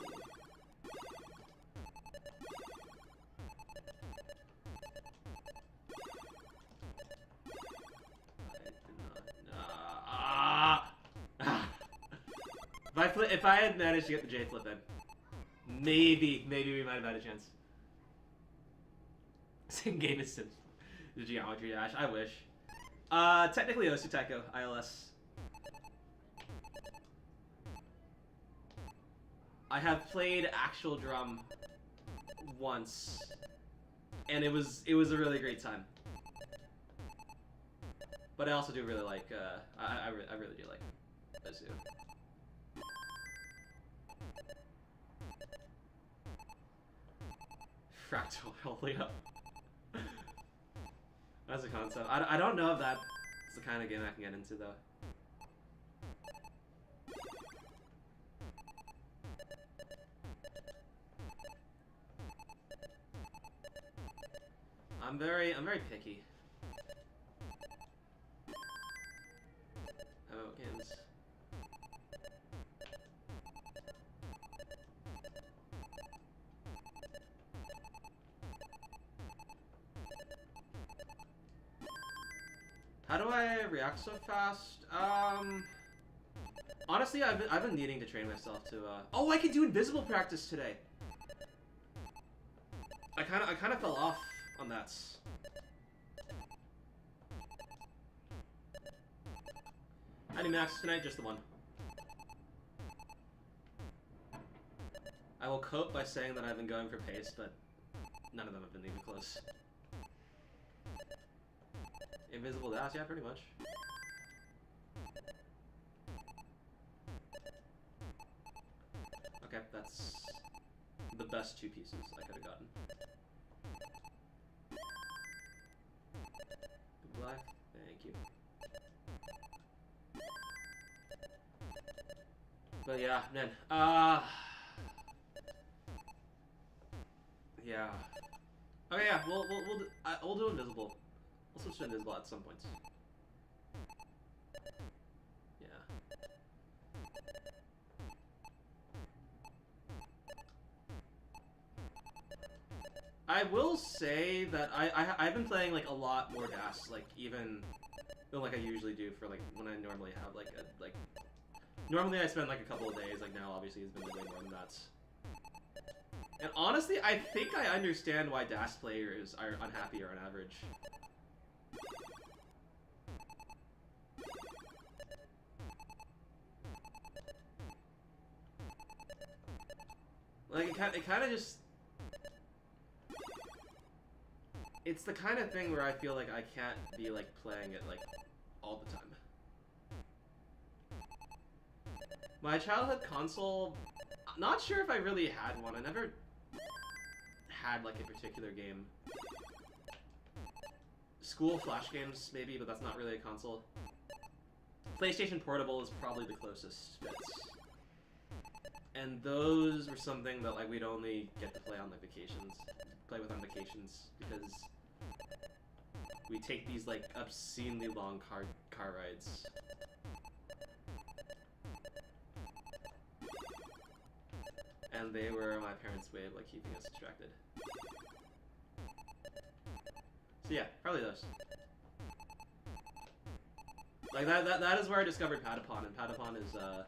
If I had managed to get the J flip in, maybe we might have had a chance. Same game as Sims. The Geometry Dash. I wish. Technically Osu Taiko, ILS. I have played actual drum once, and it was a really great time. But I also do really like I really do like Osu. Fractal Rollia. That's a concept. I don't know if that's the kind of game I can get into though. I'm very picky. Oh, games. How do I react so fast? Honestly, I've been needing to train myself to, Oh, I can do invisible practice today! I kinda fell off on that. Any maxes tonight? Just the one. I will cope by saying that I've been going for pace, but none of them have been even close. Invisible dash? Yeah, pretty much. Okay, that's the best two pieces I could have gotten. Black, thank you. But yeah, man, yeah. Okay, yeah, we'll do invisible. We'll switch to invisible at some points. Yeah. I will say that I've been playing like a lot more DAS, like even than like I usually do for like when I normally have like a normally I spend like a couple of days, like now obviously it's been like way more than that. And honestly, I think I understand why DAS players are unhappier on average. Like it kind of just. It's the kind of thing where I feel like I can't be like playing it like all the time. My childhood console, not sure if I really had one. I never had like a particular game. School flash games maybe, but that's not really a console. PlayStation Portable is probably the closest fits. And those were something that like we'd only get to play on like vacations. Play with on vacations because we take these like obscenely long car rides. And they were my parents' way of like keeping us distracted. So yeah, probably those. Like that is where I discovered Patapon, and Patapon is the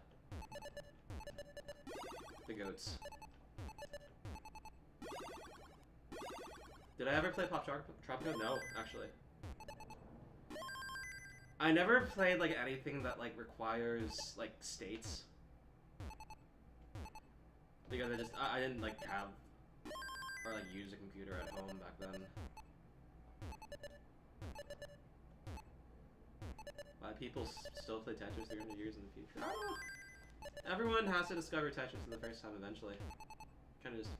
goats. Did I ever play Pop Tropico? No, actually. I never played like anything that like requires like states. Because I didn't like have or like use a computer at home back then. Why people still play Tetris 300 years in the future? I don't know. Everyone has to discover Tetris for the first time eventually. Kind of just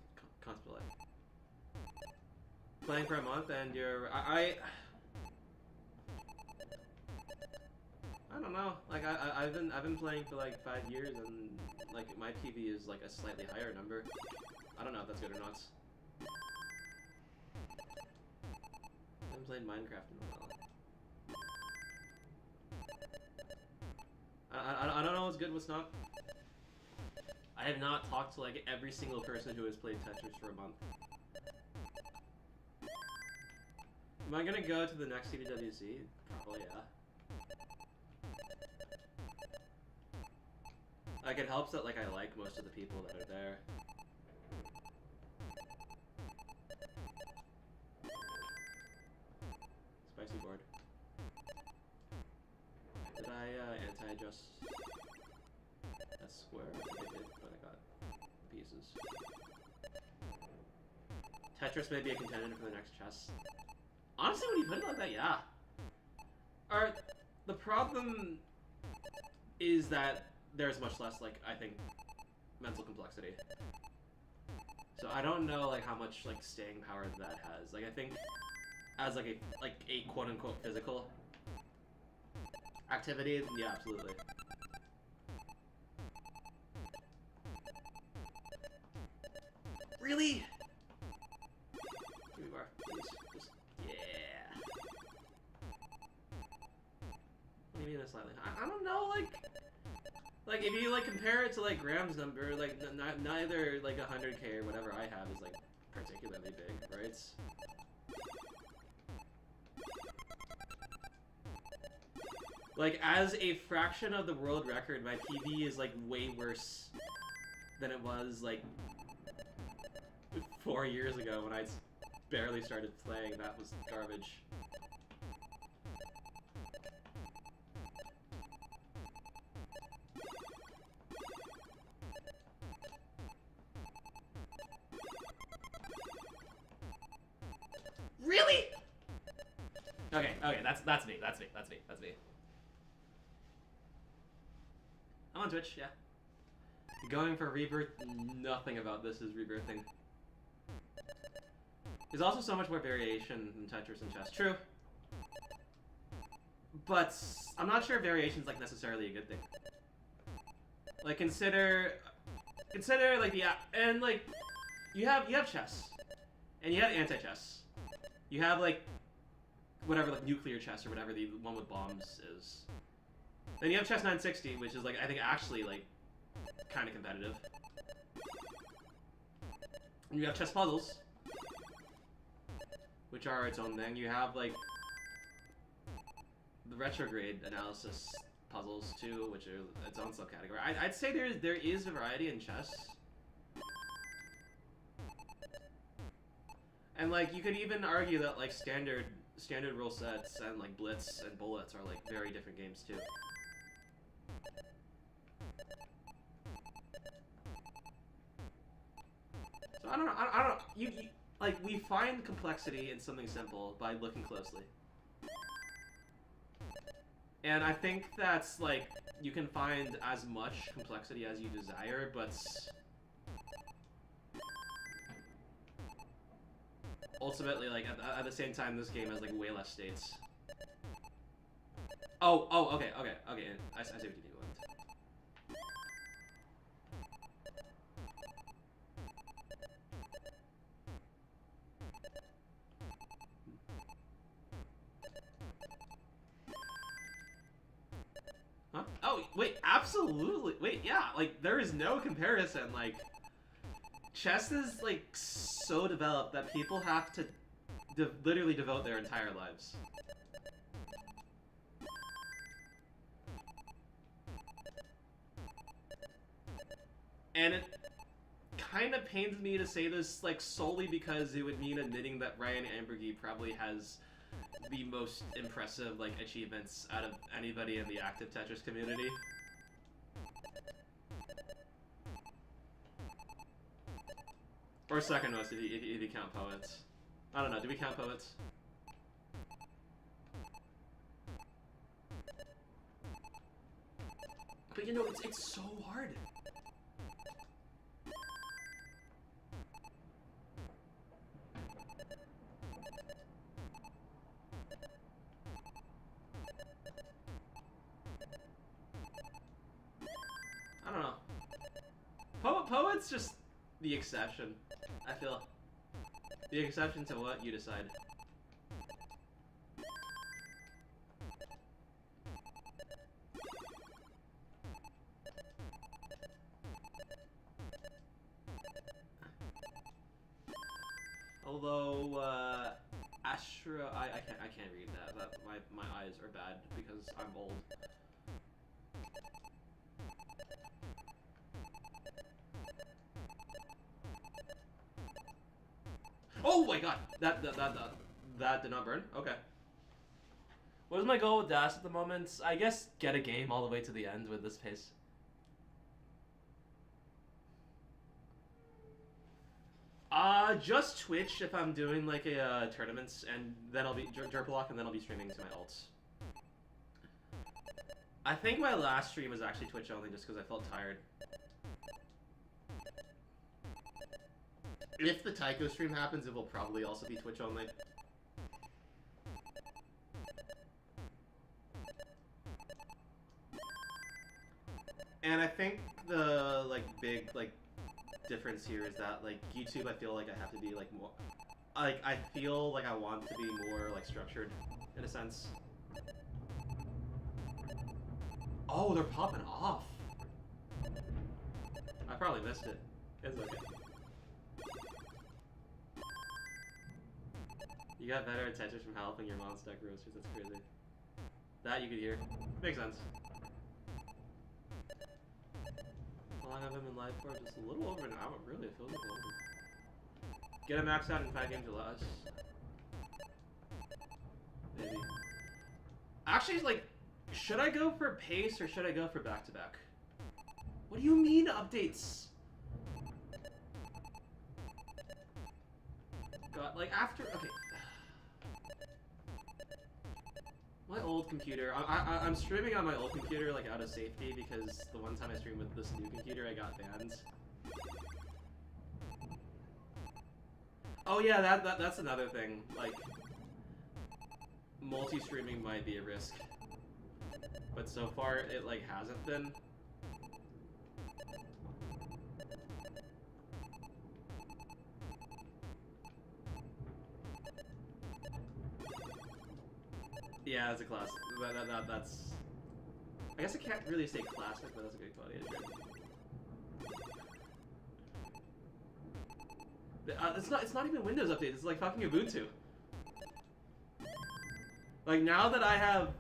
constantly. Playing for a month and you're I don't know. Like I've been playing for like 5 years and like my PV is like a slightly higher number. I don't know if that's good or not. I haven't played Minecraft in a while. I don't know what's good, what's not. I have not talked to like every single person who has played Tetris for a month. Am I gonna go to the next CDWC? Probably, yeah. Like, it helps that, like, I like most of the people that are there. Spicy board. Did I, anti-adjust that square? I did, but I got pieces. Tetris may be a contender for the next chess. Honestly, when you put it like that, yeah. Alright, the problem is that there's much less, like, I think, mental complexity. So I don't know, like, how much, like, staying power that has. Like, I think as, like, a quote-unquote physical activity, yeah, absolutely. Really? Give me more, please. Just, yeah. What do you mean that's slightly? I don't know, like if you like compare it to like Graham's number, like neither like 100k or whatever I have is like particularly big, right? Like, as a fraction of the world record, my PB is, like, way worse than it was, like, 4 years ago when I barely started playing. That was garbage. Really? Okay, that's me. I'm on Twitch, yeah. Going for Rebirth, nothing about this is rebirthing. There's also so much more variation in Tetris and chess. True. But I'm not sure variation's like necessarily a good thing. Like consider like and like you have chess. And you have anti-chess. You have like whatever like nuclear chess or whatever the one with bombs is. Then you have chess 960, which is like I think actually like kind of competitive. And you have chess puzzles, which are its own thing. You have like the retrograde analysis puzzles too, which are its own subcategory. I'd say there is a variety in chess. And like you could even argue that like standard rule sets and like blitz and bullets are like very different games too. So I don't know. You like we find complexity in something simple by looking closely. And I think that's like you can find as much complexity as you desire, but ultimately, like at the same time, this game has like way less states. Oh, okay. I see what you mean. Huh? Oh, wait, absolutely. Wait, yeah, like, there is no comparison. Like, chess is, like, so developed that people have to literally devote their entire lives. And it kind of pains me to say this, like, solely because it would mean admitting that Ryan Ambergy probably has the most impressive, like, achievements out of anybody in the active Tetris community. Or second most, if you count Poets. I don't know, do we count Poets? But you know, it's so hard. I don't know. Poet's just the exception, I feel. The exception to what? You decide. Although, Astra, I can't read that. My eyes are bad because I'm old. Oh my god! That did not burn? Okay. What is my goal with Das at the moment? I guess get a game all the way to the end with this pace. Just Twitch if I'm doing like a tournaments, and then I'll be Derpalock, and then I'll be streaming to my alts. I think my last stream was actually Twitch only, just because I felt tired. If the Tycho stream happens, it will probably also be Twitch only. And I think the like big like difference here is that like YouTube, I feel like I have to be like more like I feel like I want to be more like structured in a sense. Oh, they're popping off. I probably missed it. It's okay. You got better at Tetris from helping your mom's deck roasters. That's crazy. That you could hear. Makes sense. How long have I been live for? Just a little over an hour, really. It feels like longer. Get a max out in 5 games or less. Maybe. Actually, like, should I go for pace or should I go for back-to-back? What do you mean updates? God, like after, okay. My old computer, I'm streaming on my old computer like out of safety because the one time I streamed with this new computer I got banned. Oh yeah, that's another thing, like, multi-streaming might be a risk. But so far, it, like, hasn't been. Yeah, it's a classic. That's... I guess I can't really say classic, but that's a good quality. It's not even Windows updates, it's like fucking Ubuntu. Like, now that I have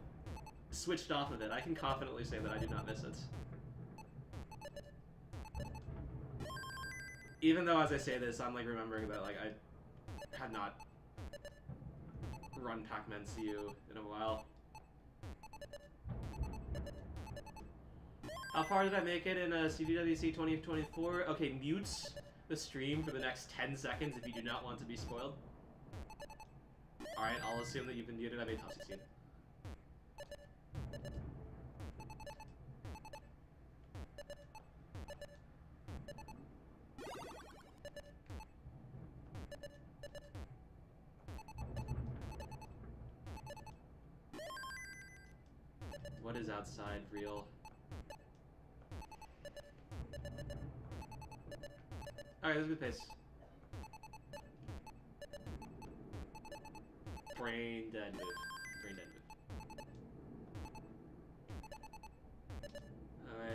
switched off of it, I can confidently say that I do not miss it. Even though, as I say this, I'm like remembering that like I have not run Pac-Man CU in a while. How far did I make it in CDWC 2024? Okay, mute the stream for the next 10 seconds if you do not want to be spoiled. Alright, I'll assume that you've been muted. I made top 16. What is outside real? Alright, let's go pace. Brain dead move. Brain dead move.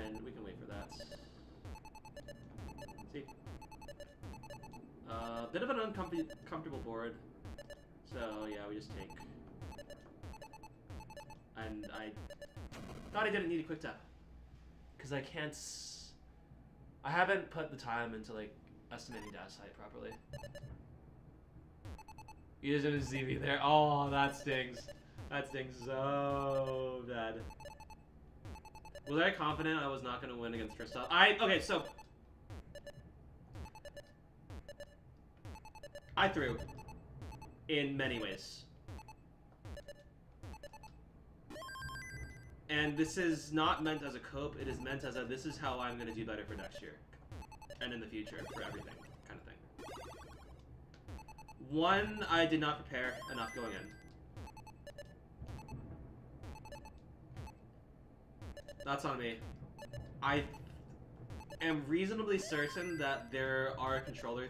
And we can wait for that. See? Bit of an uncomfortable board. So yeah, we just take. And I thought I didn't need a quick tap. Because I can't... I haven't put the time into like estimating dash height properly. You just didn't see me there. Oh, that stings. That stings so bad. Was I confident I was not going to win against Kristoff? Okay, so... I threw. In many ways. And this is not meant as a cope, it is meant as a this is how I'm going to do better for next year. And in the future, for everything, kind of thing. One, I did not prepare enough going in. That's on me. I am reasonably certain that there are controller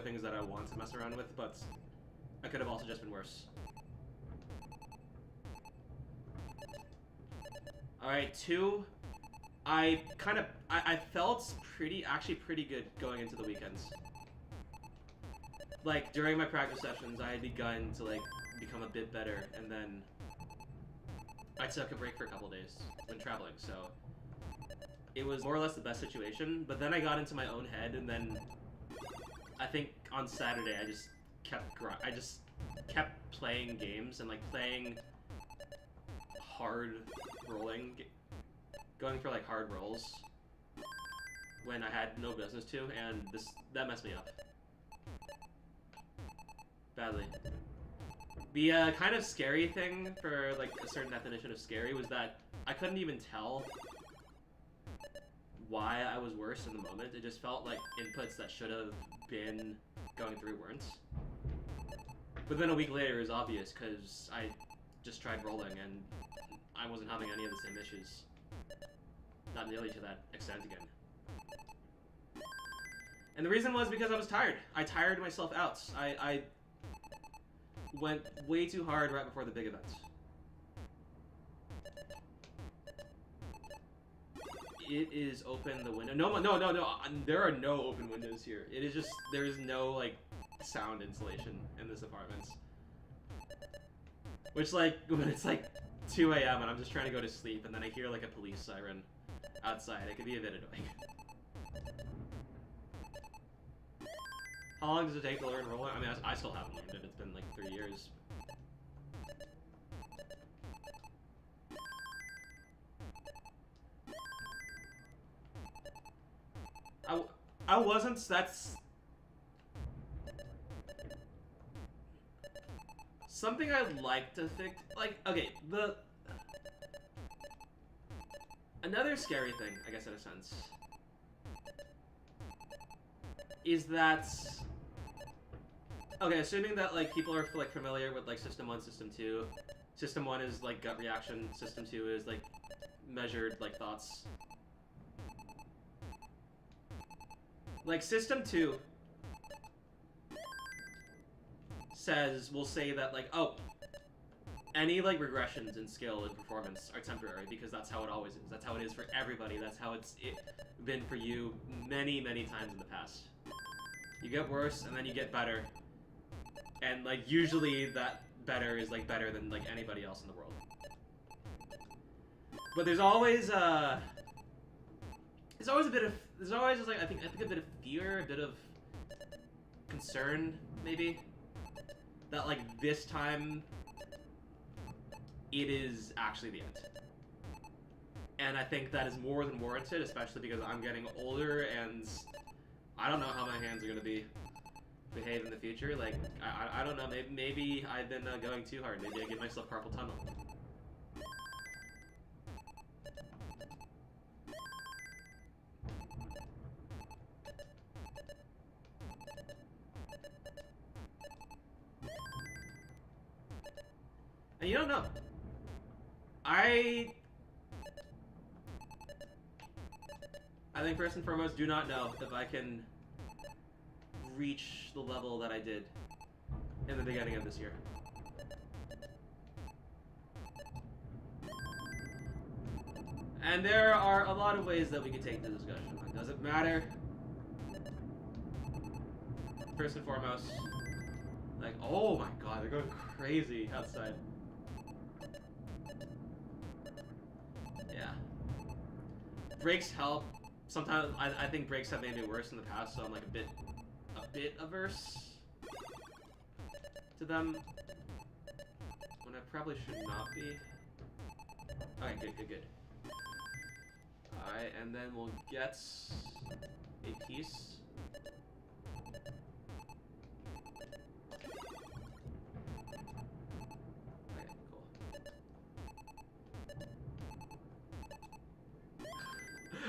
things that I want to mess around with, but I could have also just been worse. Alright, 2, I felt actually pretty good going into the weekends. Like, during my practice sessions, I had begun to, like, become a bit better, and then I took a break for a couple days when traveling, so it was more or less the best situation, but then I got into my own head, and then I think on Saturday I just kept playing games, and, like, playing hard rolling, going for, like, hard rolls when I had no business to, and that messed me up. Badly. The kind of scary thing for, like, a certain definition of scary was that I couldn't even tell why I was worse in the moment. It just felt like inputs that should have been going through weren't. But then a week later it was obvious, because I just tried rolling and I wasn't having any of the same issues. Not nearly to that extent again. And the reason was because I was tired. I tired myself out. I went way too hard right before the big event. It is open the window. No, there are no open windows here. It is just, there is no, like, sound insulation in this apartment. Which, like, when it's, like, 2 a.m. and I'm just trying to go to sleep, and then I hear like a police siren outside. It could be a bit annoying. How long does it take to learn roller? I mean, I still haven't learned it. It's been like 3 years. I wasn't. That's something I'd like to fix. Like, okay, another scary thing, I guess, in a sense, is that, okay, assuming that, like, people are, like, familiar with, like, System 1, System 2. System 1 is, like, gut reaction. System 2 is, like, measured, like, thoughts. Like, System 2 will say that, like, oh, any, like, regressions in skill and performance are temporary, because that's how it always is. That's how it is for everybody. That's how it's been for you many, many times in the past. You get worse, and then you get better. And, like, usually that better is, like, better than, like, anybody else in the world. But there's always a bit of, like, I think a bit of fear, a bit of concern, maybe, that, like, this time it is actually the end. And I think that is more than warranted, especially because I'm getting older and I don't know how my hands are gonna behave in the future. Like, I don't know, maybe I've been going too hard. Maybe I give myself carpal tunnel. And you don't know. I think first and foremost, do not know if I can reach the level that I did in the beginning of this year. And there are a lot of ways that we could take the discussion. It doesn't matter. First and foremost, like, oh my god, they're going crazy outside. Yeah. Breaks help. Sometimes I think breaks have made me worse in the past, so I'm like a bit averse to them when I probably should not be. Okay, good. Alright, and then we'll get a piece. Okay, cool.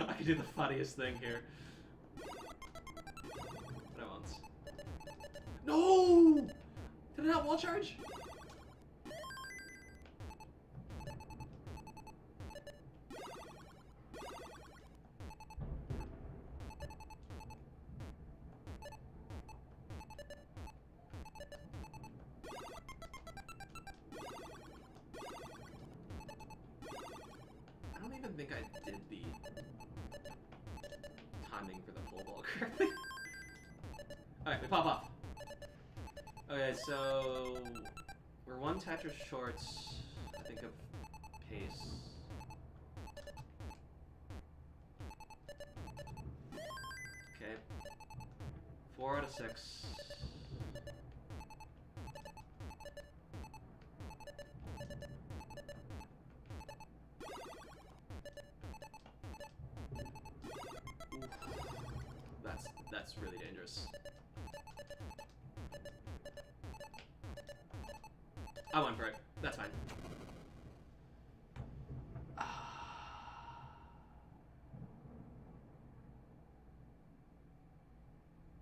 I can do the funniest thing here. What I want. No! Did it not wall charge? I don't even think I did the timing for the full ball correctly. Alright, we pop off. Okay, so we're one Tetris short, I think, of pace. Okay. 4 out of 6. That's really dangerous. I went for it. That's fine.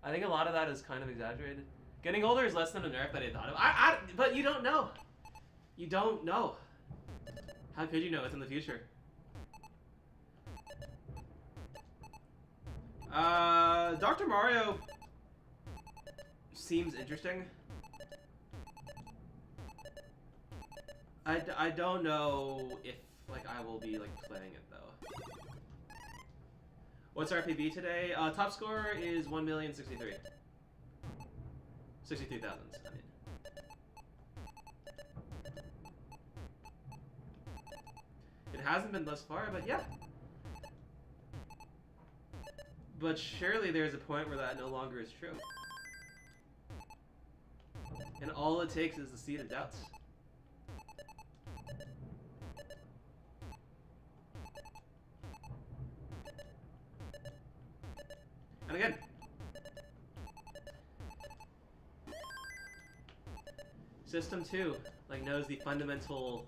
I think a lot of that is kind of exaggerated. Getting older is less than a nerf that I thought of. But you don't know. You don't know. How could you know? It's in the future. Dr. Mario seems interesting. I don't know if, like, I will be, like, playing it, though. What's RPB today? Top score is 1,063,000, I mean. hasn't been thus far, but yeah. But surely there's a point where that no longer is true. And all it takes is the seed of doubts. And again, System 2 like knows the fundamental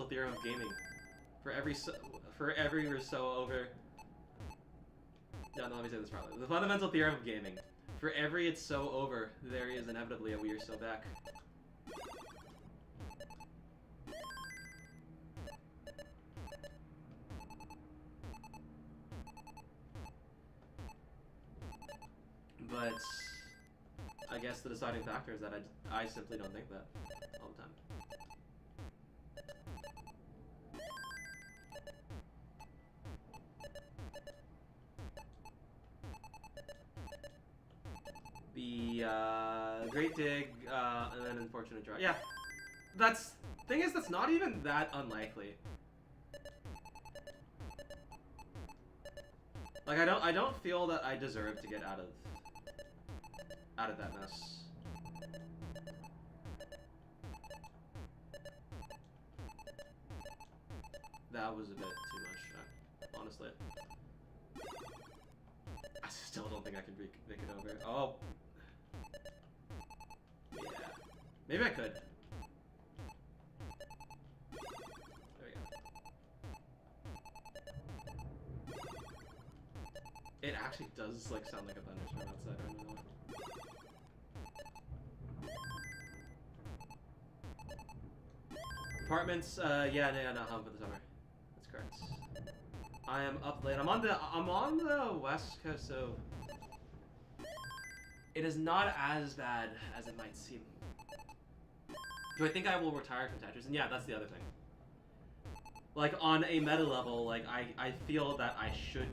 theorem of gaming. For every or so over. No, let me say this properly. The fundamental theorem of gaming. For every it's so over, there is inevitably a we are so back. But I guess the deciding factor is that I simply don't think that all the time. The Great Dig, and then Unfortunate Draw. Yeah, thing is that's not even that unlikely. Like I don't feel that I deserve to get out of that mess. That was a bit too much, honestly. I still don't think I can make it over. Oh. Yeah. Maybe I could. There we go. It actually does like sound like a thunderstorm outside right now. Apartments, yeah, not home for the summer. That's correct. I am up late. I'm on the west coast, so it is not as bad as it might seem. Do I think I will retire from Tetris? And yeah, that's the other thing. Like on a meta level, like I feel that I should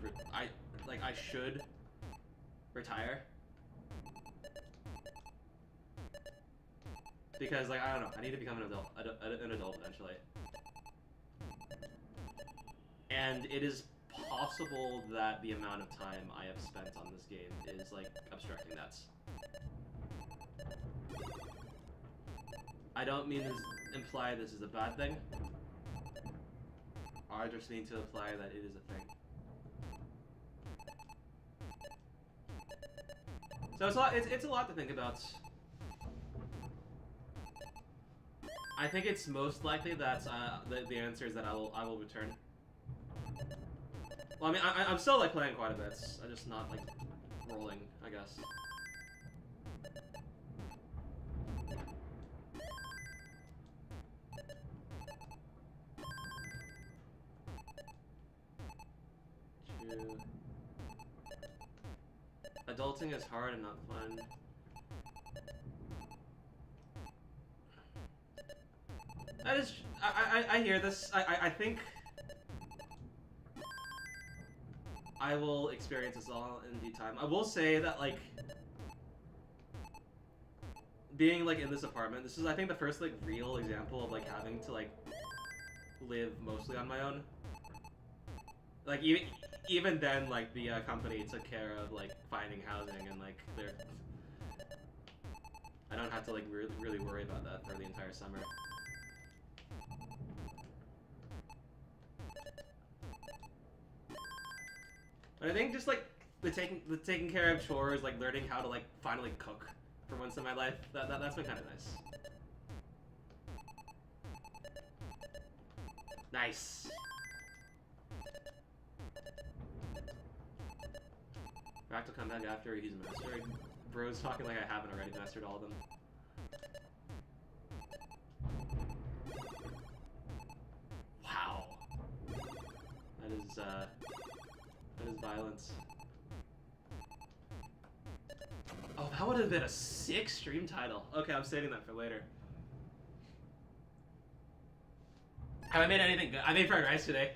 retire. Because like I don't know, I need to become an adult eventually. And it is possible that the amount of time I have spent on this game is like obstructing that. I don't mean to imply this is a bad thing. I just need to imply that it is a thing. So it's a lot to think about. I think it's most likely that the answer is that I will return. Well, I mean, I'm still like playing quite a bit. I'm just not like rolling, I guess. True. Adulting is hard and not fun. That is, I hear this. I think I will experience this all in due time. I will say that like being like in this apartment, this is I think the first like real example of like having to like live mostly on my own. Like even then, like the company took care of like finding housing and like I don't have to like really worry about that for the entire summer. But I think just like the taking care of chores, like learning how to like finally cook for once in my life, that's been kind of nice. Nice. Rack will come back after he's mastered. Bro's talking like I haven't already mastered all of them. Wow. That is violence. Oh, that would have been a sick stream title. Okay, I'm saving that for later. Have I made anything good? I made fried rice today.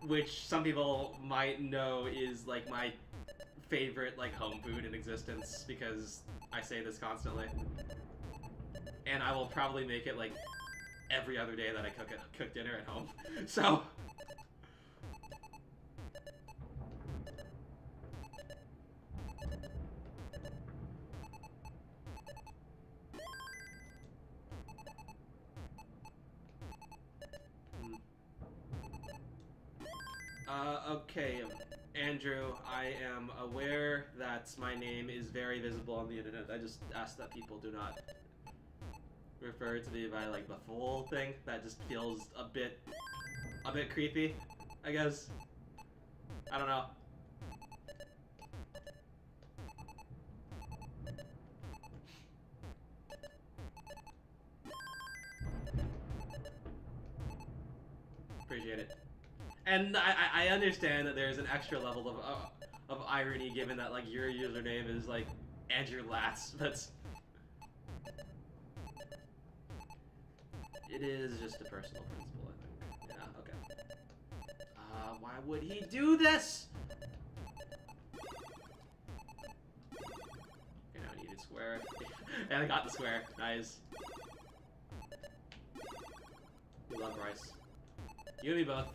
Which some people might know is like my favorite like home food in existence because I say this constantly. And I will probably make it like every other day that I cook dinner at home. So. Okay, Andrew, I am aware that my name is very visible on the internet. I just ask that people do not refer to me by, like, the full thing. That just feels a bit creepy, I guess. I don't know. Appreciate it. And I understand that there's an extra level of irony given that, like, your username is, like, Andrew Latz, but it is just a personal principle, I think. Yeah, okay. Why would he do this? Okay, now I needed square. And I got the square. Nice. We love rice. You and me both.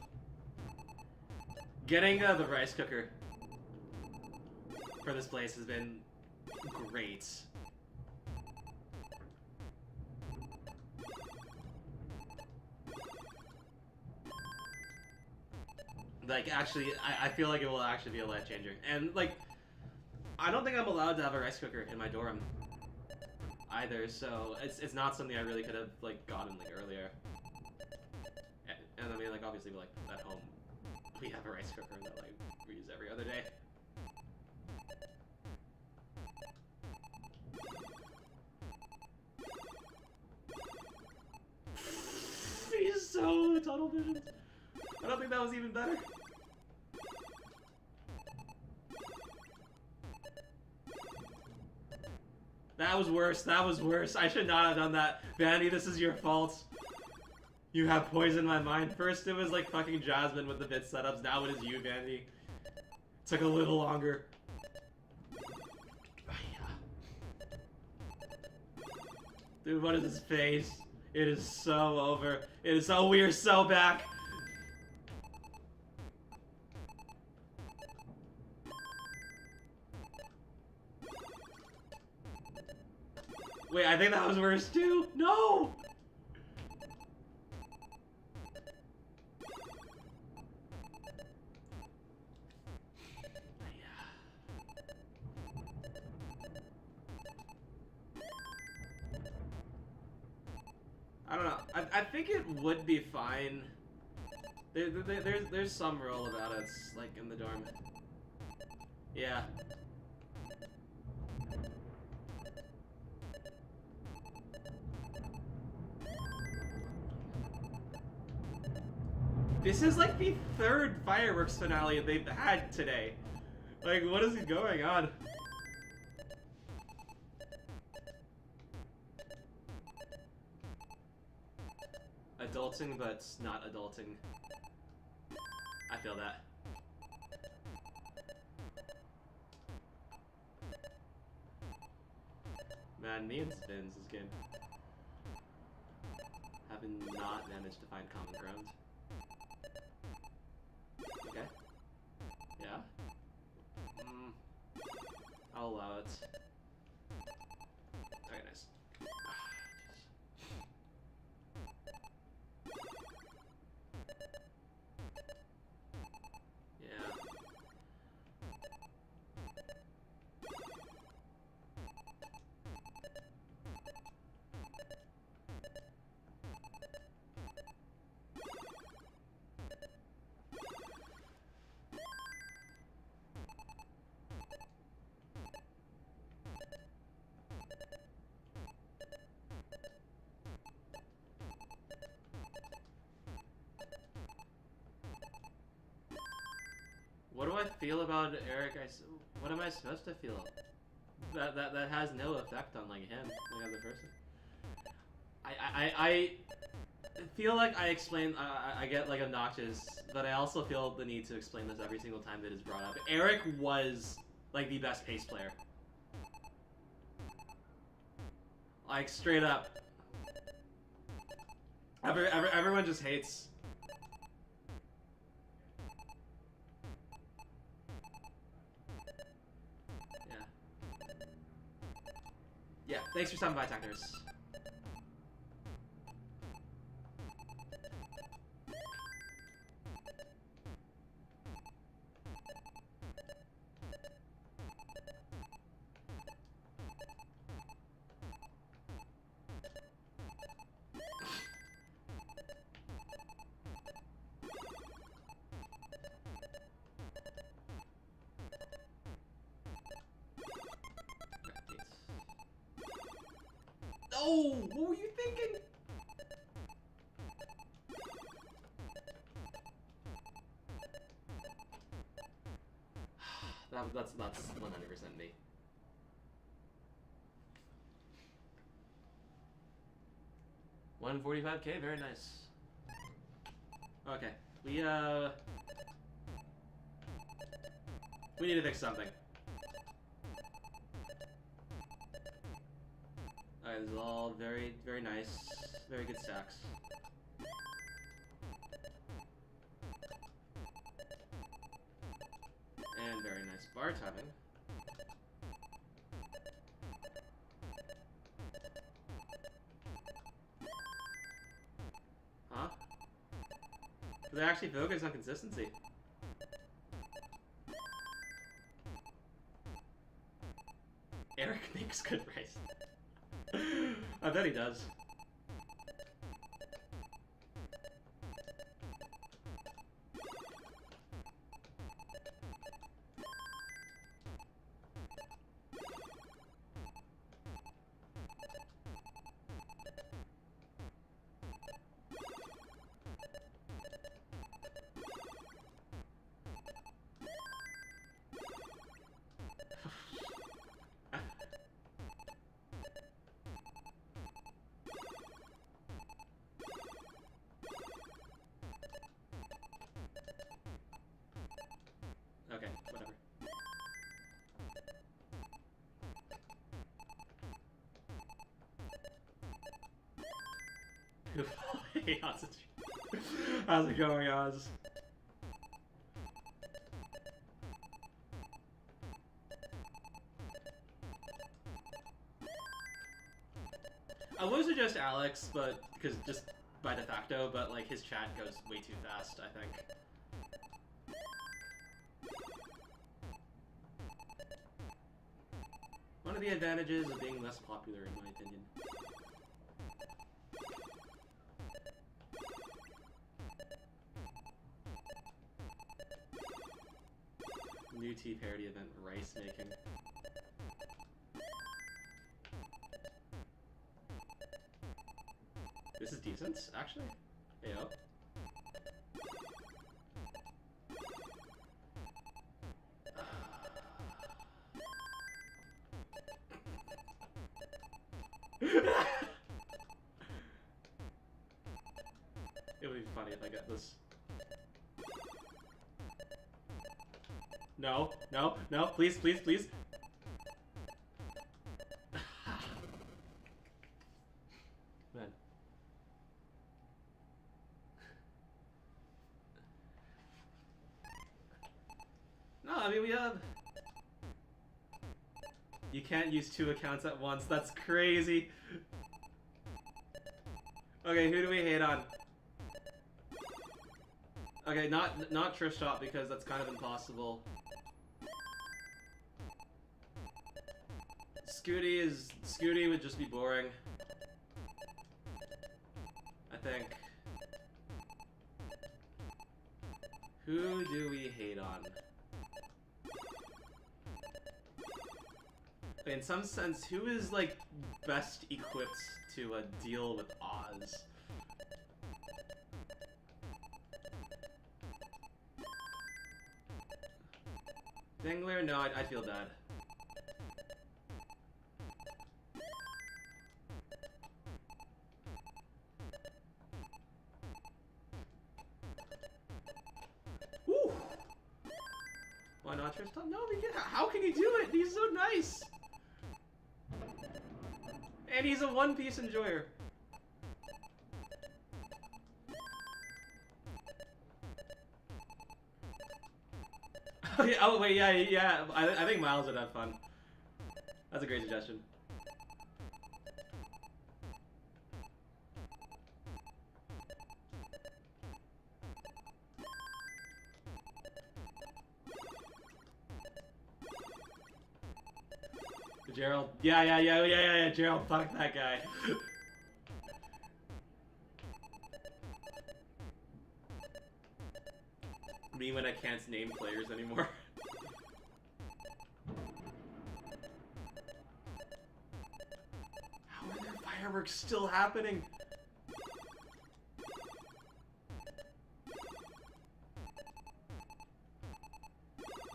Getting the rice cooker for this place has been great. Like, actually, I feel like it will actually be a life changer. And, like, I don't think I'm allowed to have a rice cooker in my dorm either, so it's not something I really could have, like, gotten, like, earlier. And I mean, like, obviously, like, at home, we have a rice cooker that, like, we use every other day. He's so tunnel vision. I don't think that was even better. That was worse. That was worse. I should not have done that. Vandy, this is your fault. You have poisoned my mind. First it was like fucking Jasmine with the bit setups. Now it is you, Vandy. Took a little longer. Dude, what is his face? It is so over. It is so. We are so back. Wait, I think that was worse too. No. I don't know. I think it would be fine. There's some rule about it, like in the dorm. Yeah. This is like the third fireworks finale they've had today. Like, what is going on? Adulting, but not adulting. I feel that. Man, me and Spins this game have not managed to find common ground. Okay. Yeah. I'll allow it. Okay, nice. Yeah. What do I feel about Eric? What am I supposed to feel? That has no effect on like him, like as a person. I feel like I explain. I get like obnoxious, but I also feel the need to explain this every single time that is brought up. Eric was like the best pace player. Like straight up. Everyone just hates. Yeah. Yeah, thanks for stopping by, Tech Nurse. Oh, what were you thinking? That's 100% me. $145K, very nice. Okay, we need to fix something. Alright, this is all very, very nice. Very good stacks. And very nice bar timing. Huh? They actually focus on consistency. Eric makes good rice. I bet he does. Okay, whatever. Hey, how's it going, Oz? I would suggest Alex, but because just by de facto, but like his chat goes way too fast, I think. One of the advantages of being less popular, in my opinion. New tea parody event, rice making. This is decent, actually. Ayo. It would be funny if I get this. No, no, no, please, please, please. Man. No, I mean, we have... You can't use 2 accounts at once, that's crazy. Okay, who do we hate on? Okay, not Trishop because that's kind of impossible. Scooty would just be boring. I think. Who do we hate on? In some sense, who is like best equipped to deal with Oz? Dangler? No, I'd feel bad. Woo! Why not Tristan? No, how can he do it? He's so nice! And he's a One Piece enjoyer. Okay, oh wait, yeah. I think Miles would have fun. That's a great suggestion. Gerald. Yeah. Gerald, fuck that guy. Me when I can't name players anymore. How are there fireworks still happening?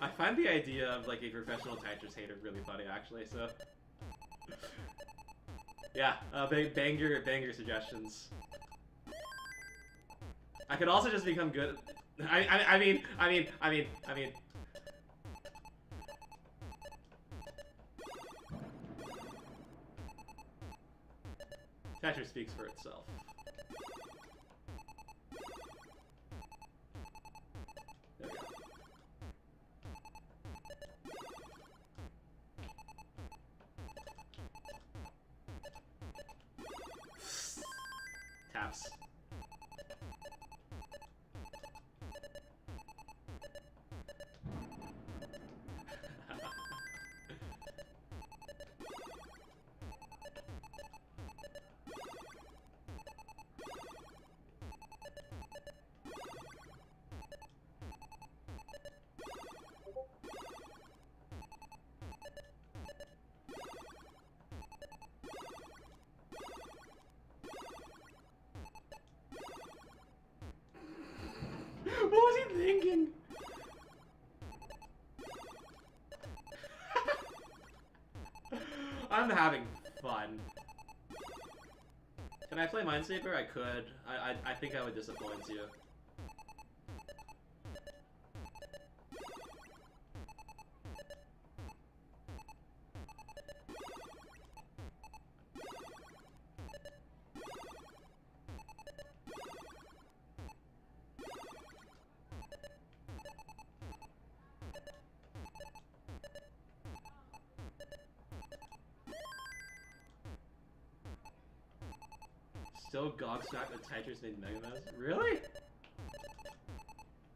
I find the idea of like a professional Tetris hater really funny, actually. So, yeah, banger suggestions. I could also just become good. I mean. Tetris speaks for itself. There we go. Taps. What was he thinking? I'm having fun. Can I play Minesweeper? I could. I think I would disappoint you. Still gobsmacked with Tetris named Megamez? Really?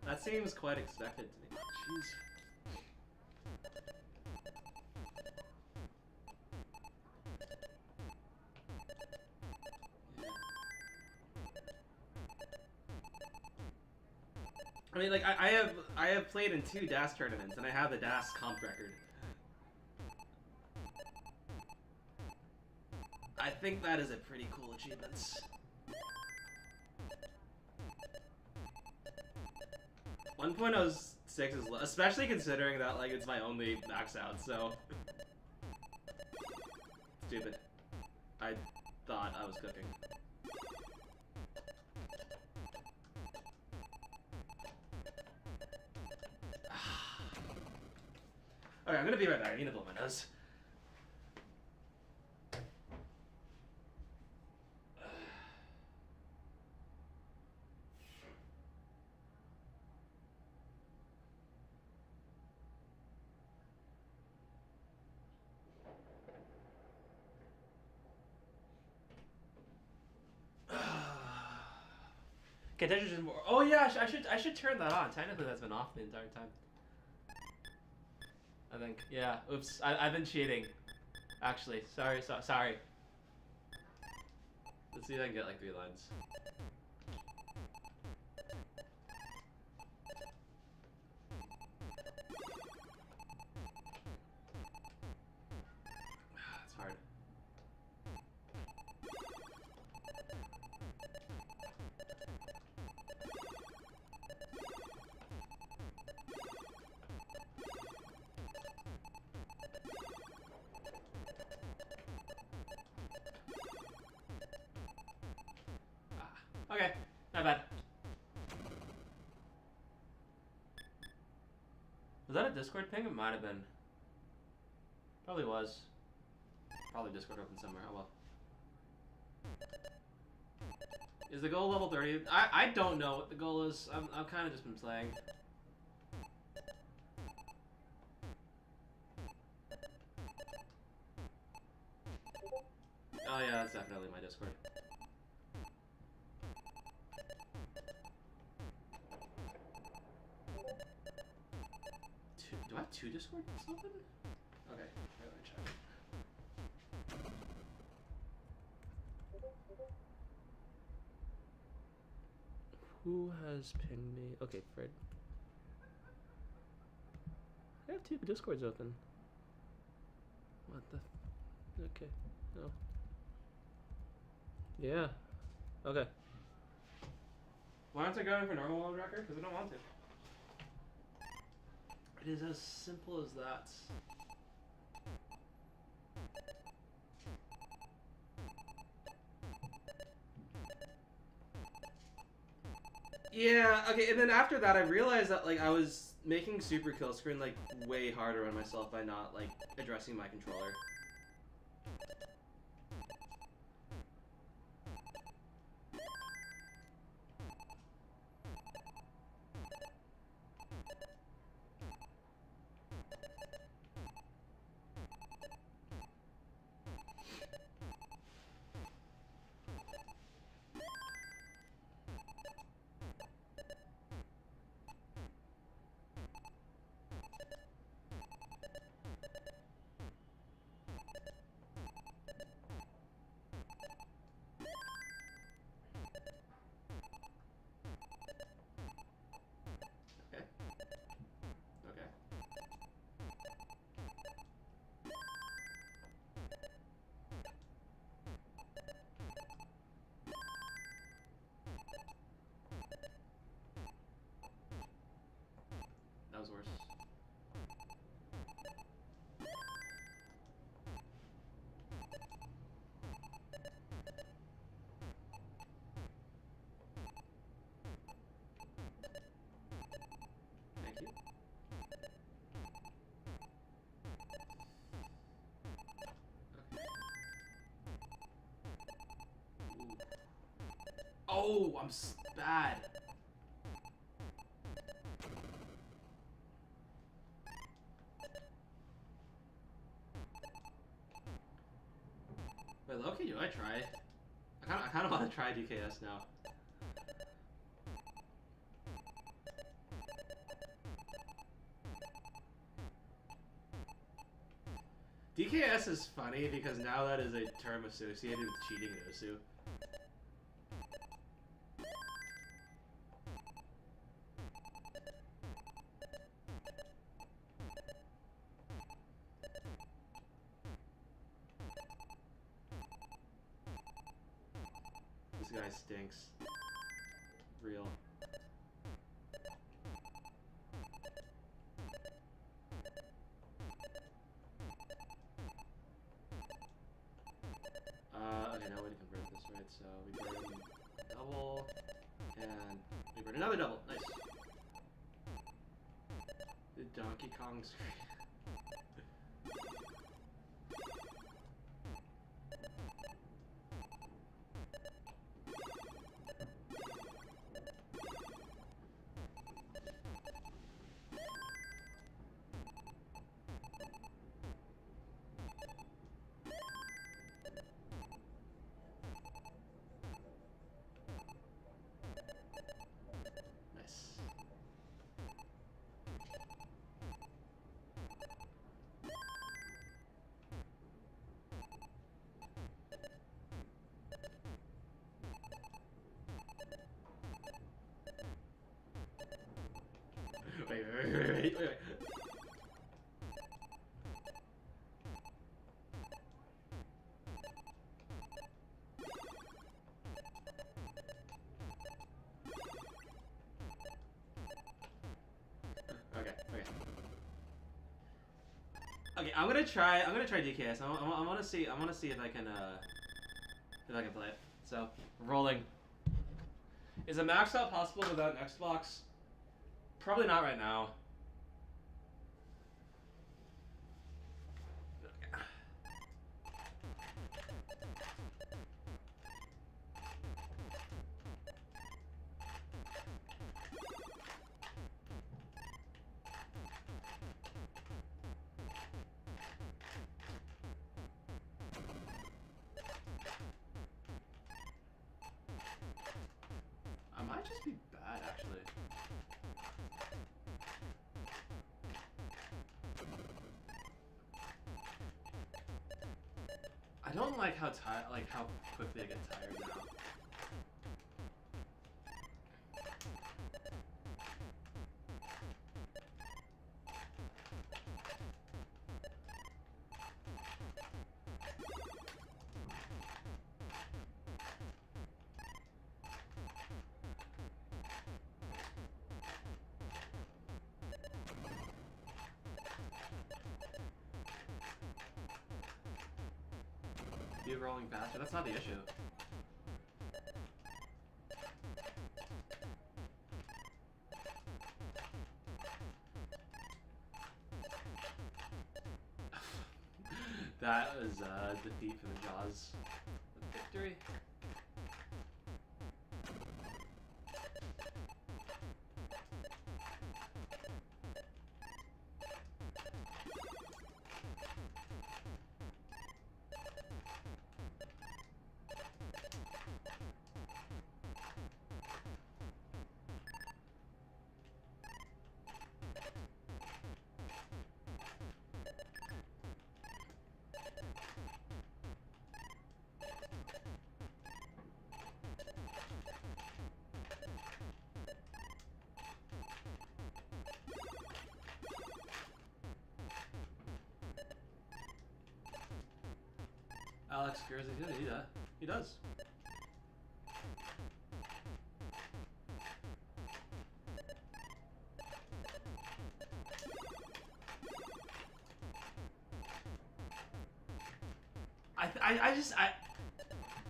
That seems quite expected to me. Jeez. Yeah. I mean, like, I have played in 2 DAS tournaments, and I have the DAS comp record. I think that is a pretty cool achievement. 1.06 is low, especially considering that like it's my only max out, so stupid. I thought I was cooking. Okay, I'm gonna be right back. I need to blow my nose. Okay, Tetris is more. Oh yeah, I should turn that on. Technically, that's been off the entire time. I think. Yeah. Oops. I've been cheating. Actually, sorry. Sorry. Let's see if I can get like 3 lines. It's hard. Okay, not bad. Was that a Discord ping? It might have been. Probably was. Probably Discord open somewhere. Oh well. Is the goal level 30? I don't know what the goal is. I'm kind of just been playing. Oh yeah, that's definitely my Discord. Do I have two Discords open? Okay, let me check. Who has pinged me? Okay, Fred. I have two Discords open. What the? Okay, no. Yeah. Okay. Why don't I go in for normal world record? Because I don't want to. It is as simple as that. Yeah, okay, and then after that I realized that like I was making Super Kill Screen like way harder on myself by not like addressing my controller. Okay. Okay. That was worse. Thank you. Okay. Oh, I'm bad. Wait, Loki, do I try? I kind of want to try DKS now. DKS is funny because now that is a term associated with cheating in Osu. This guy stinks. Real. Okay, now we convert this, right? So we burn double, and we burn another double. Nice. The Donkey Kong screen. Nice. Wait. Okay, I'm gonna try DKS. I wanna see if I can play it. So, rolling. Is a max out possible without an Xbox? Probably not right now. I don't like how how quickly I get tired now. You rolling faster? That's not the issue. That was a defeat for the Jaws. Victory? Alex Garza, he does.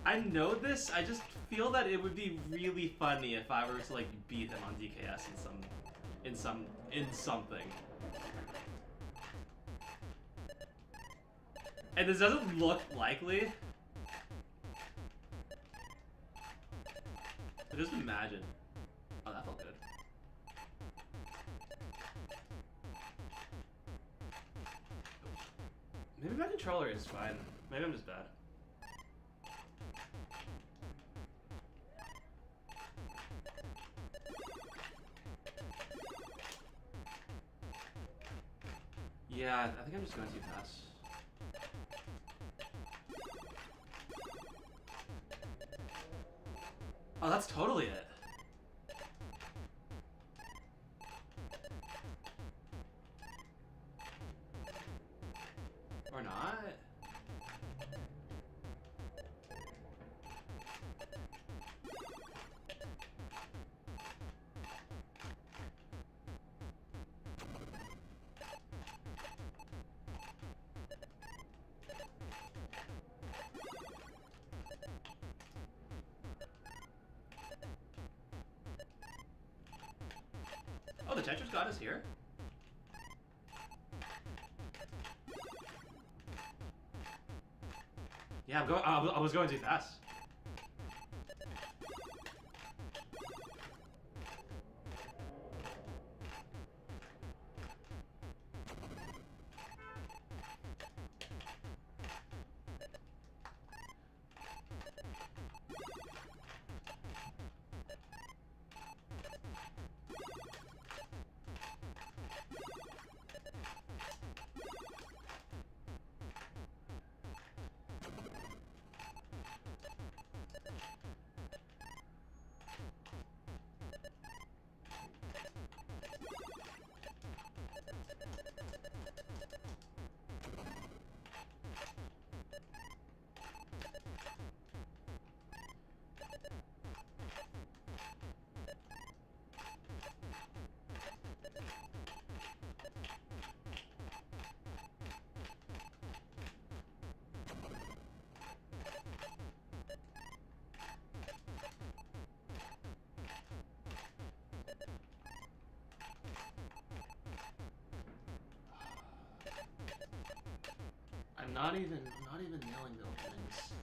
I know this. I just feel that it would be really funny if I were to like beat him on DKS in something. And this doesn't look likely. But just imagine. Oh, that felt good. Maybe my controller is fine. Maybe I'm just bad. Yeah, I think I'm just going too fast. Oh, that's totally it. Or not. Oh, the Tetris God is here? Yeah, I was going too fast. I'm not even nailing the openings.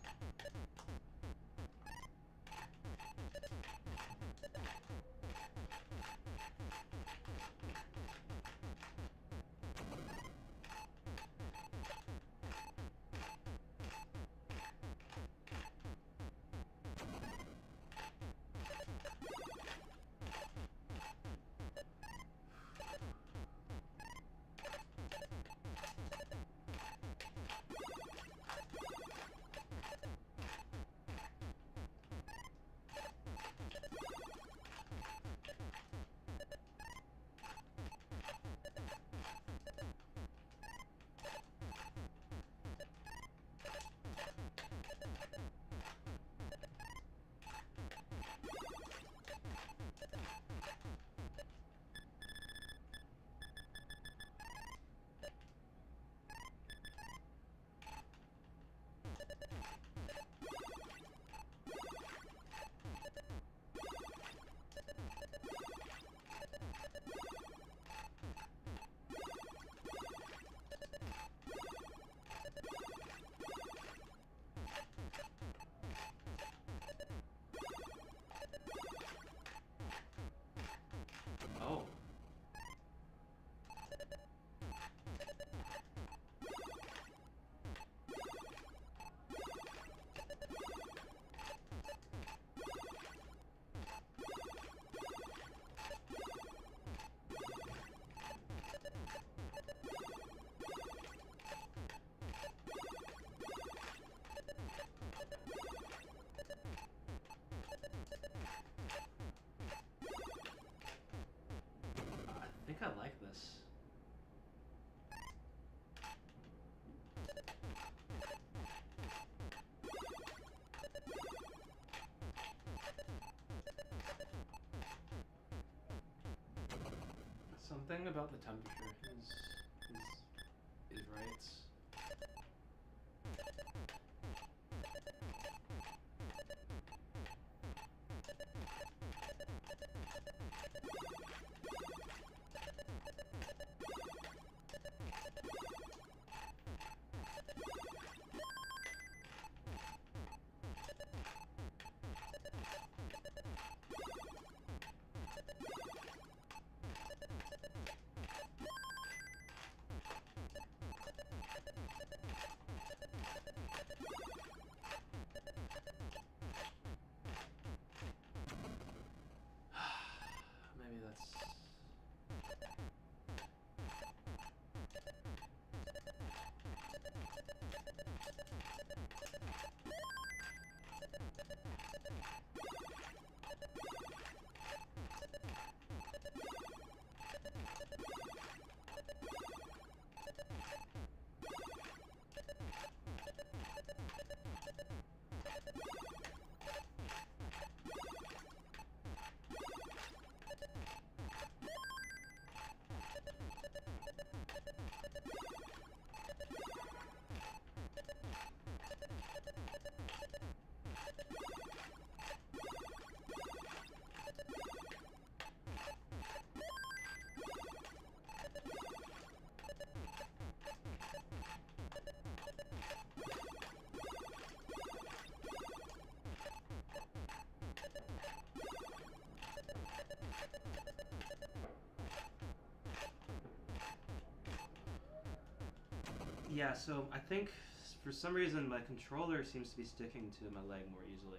Something about the temperature is right. Maybe that's... Yeah, so I think for some reason my controller seems to be sticking to my leg more easily.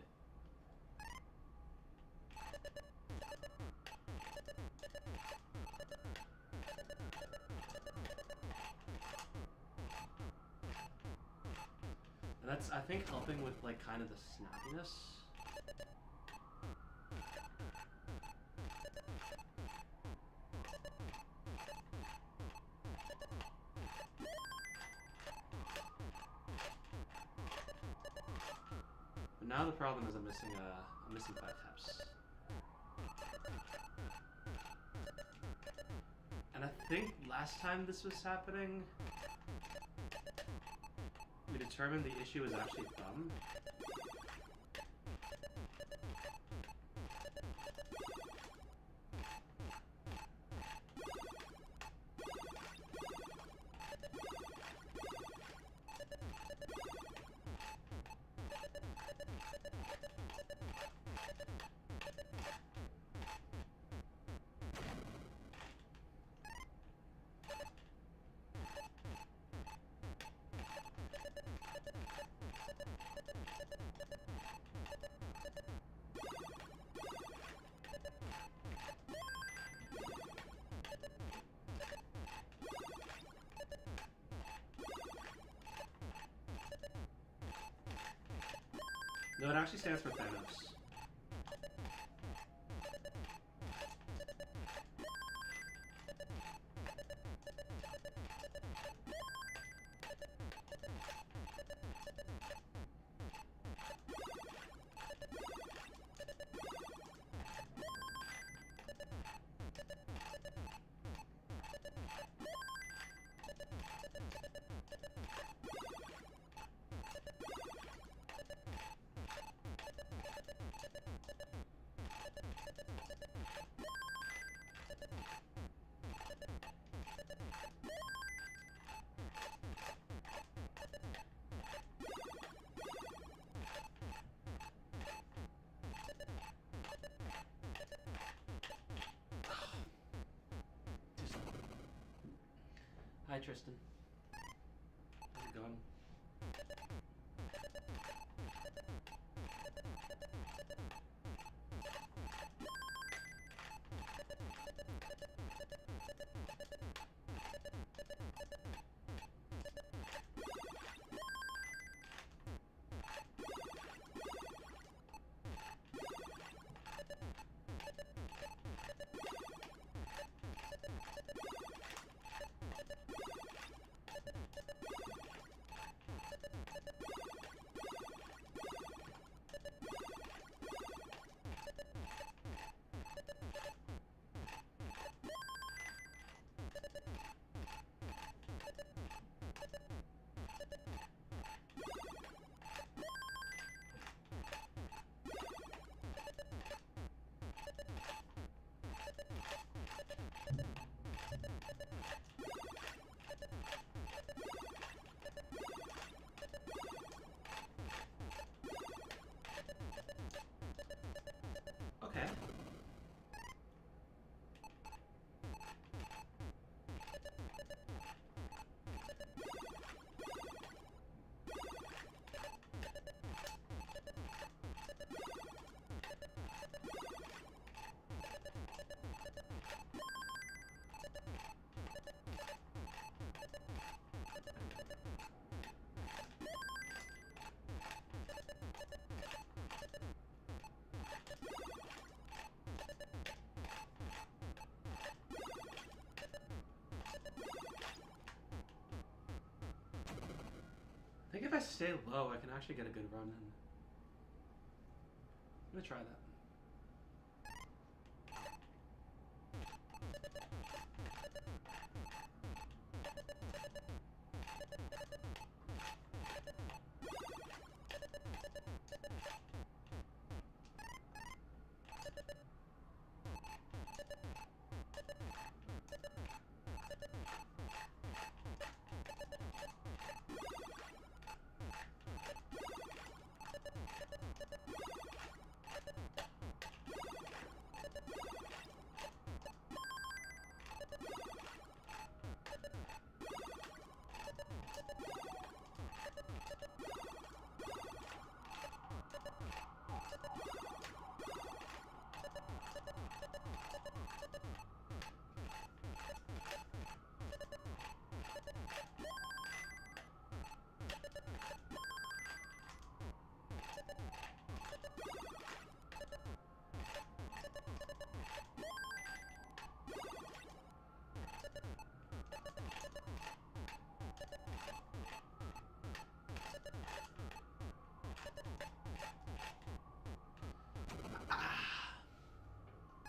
And that's, I think, helping with like kind of the snappiness. But now the problem is I'm missing 5 taps. And I think last time this was happening, we determined the issue was actually thumb. No, it actually stands for Thanos. Hi, Tristan. How's it going? I think if I stay low, I can actually get a good run in. I'm gonna try that.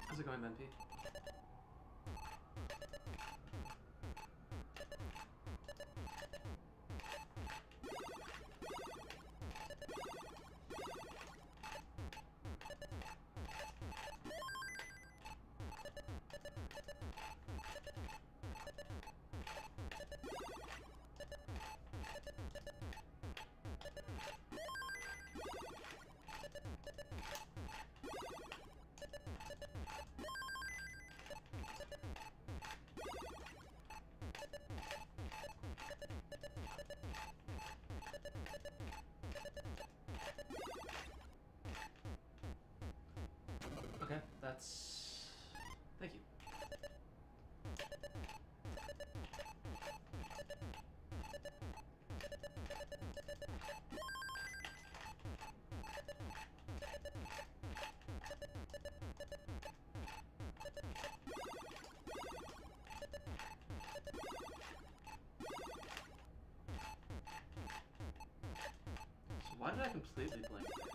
How's it going, Ben P? Okay, that's... Thank you. So why did I completely blank there?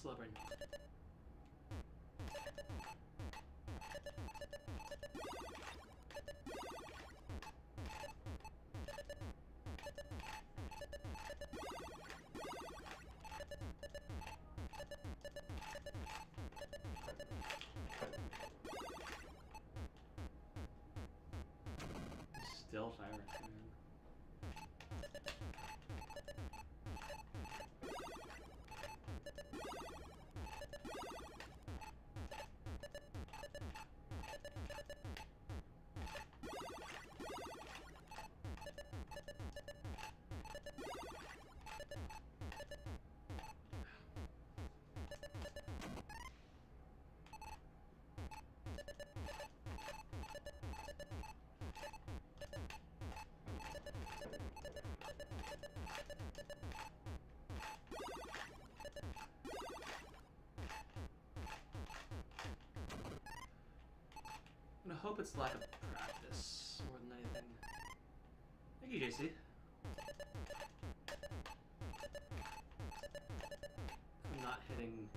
Slow brain. Still firing. I hope it's lack of practice more than anything. Thank you, JC. I'm not hitting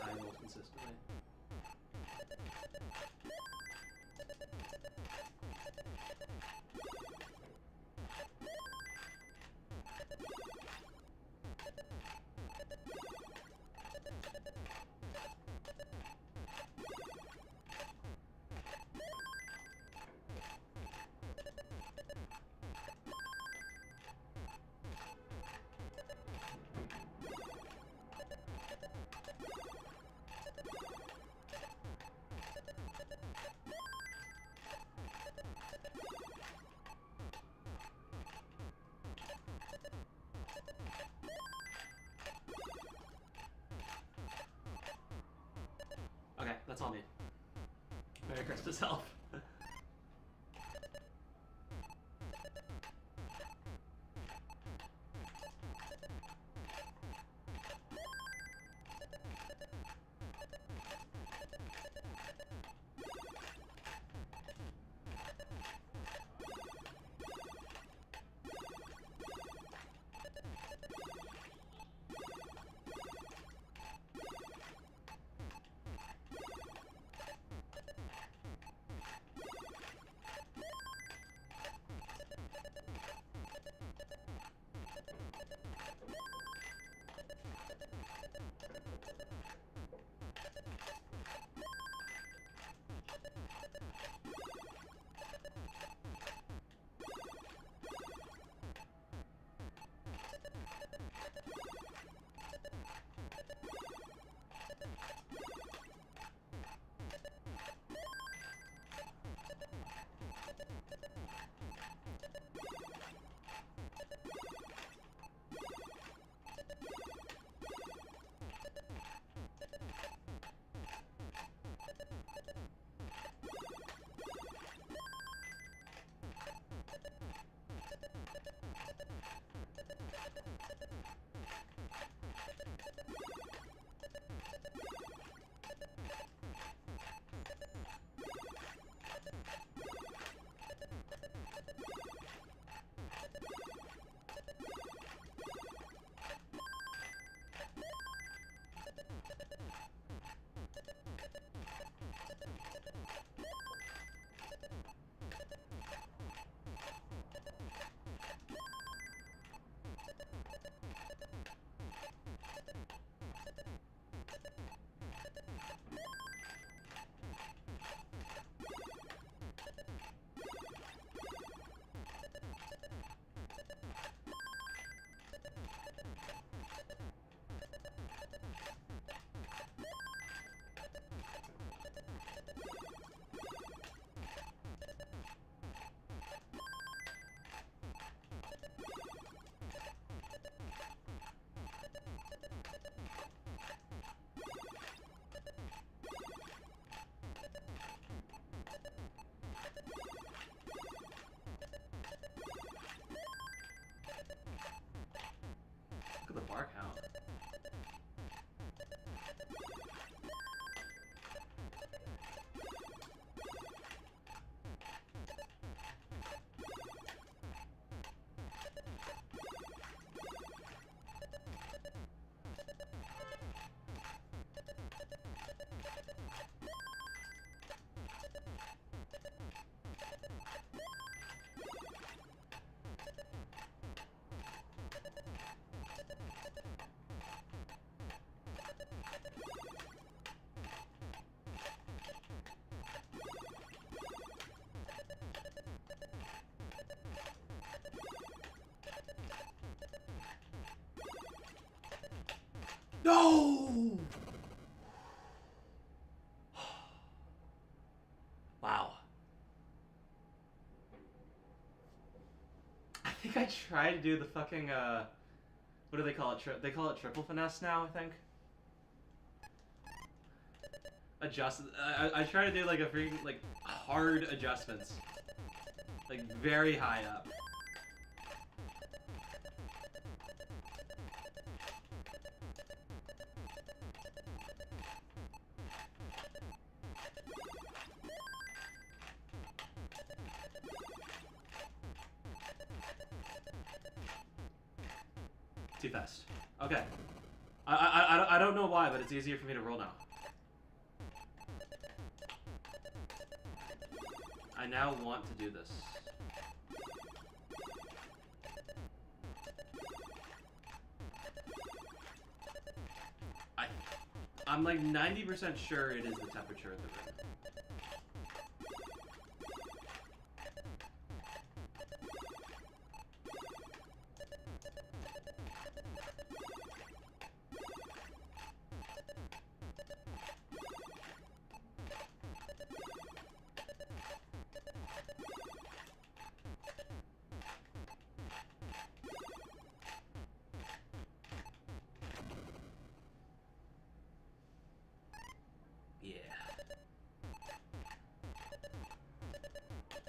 high rolls consistently. That's all me. Merry Christmas, Elf. Look at the bar count. No! Wow. I think I tried to do the fucking, what do they call it? They call it triple finesse now, I think. Adjust. I try to do like a freaking, like, hard adjustments. Like, very high up. Too fast. Okay. I don't know why, but it's easier for me to roll now. I now want to do this. I'm like 90% sure it is the temperature of the room. Yeah.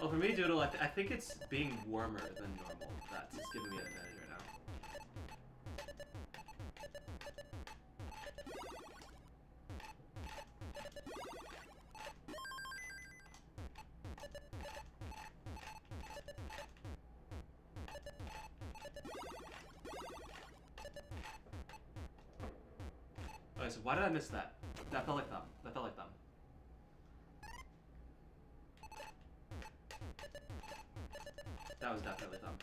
Well, for me, Doodle, I think it's being warmer than normal. That's just giving me an advantage right now. Okay, so why did I miss that? That felt like thumb. That felt like thumb. That was definitely thumb.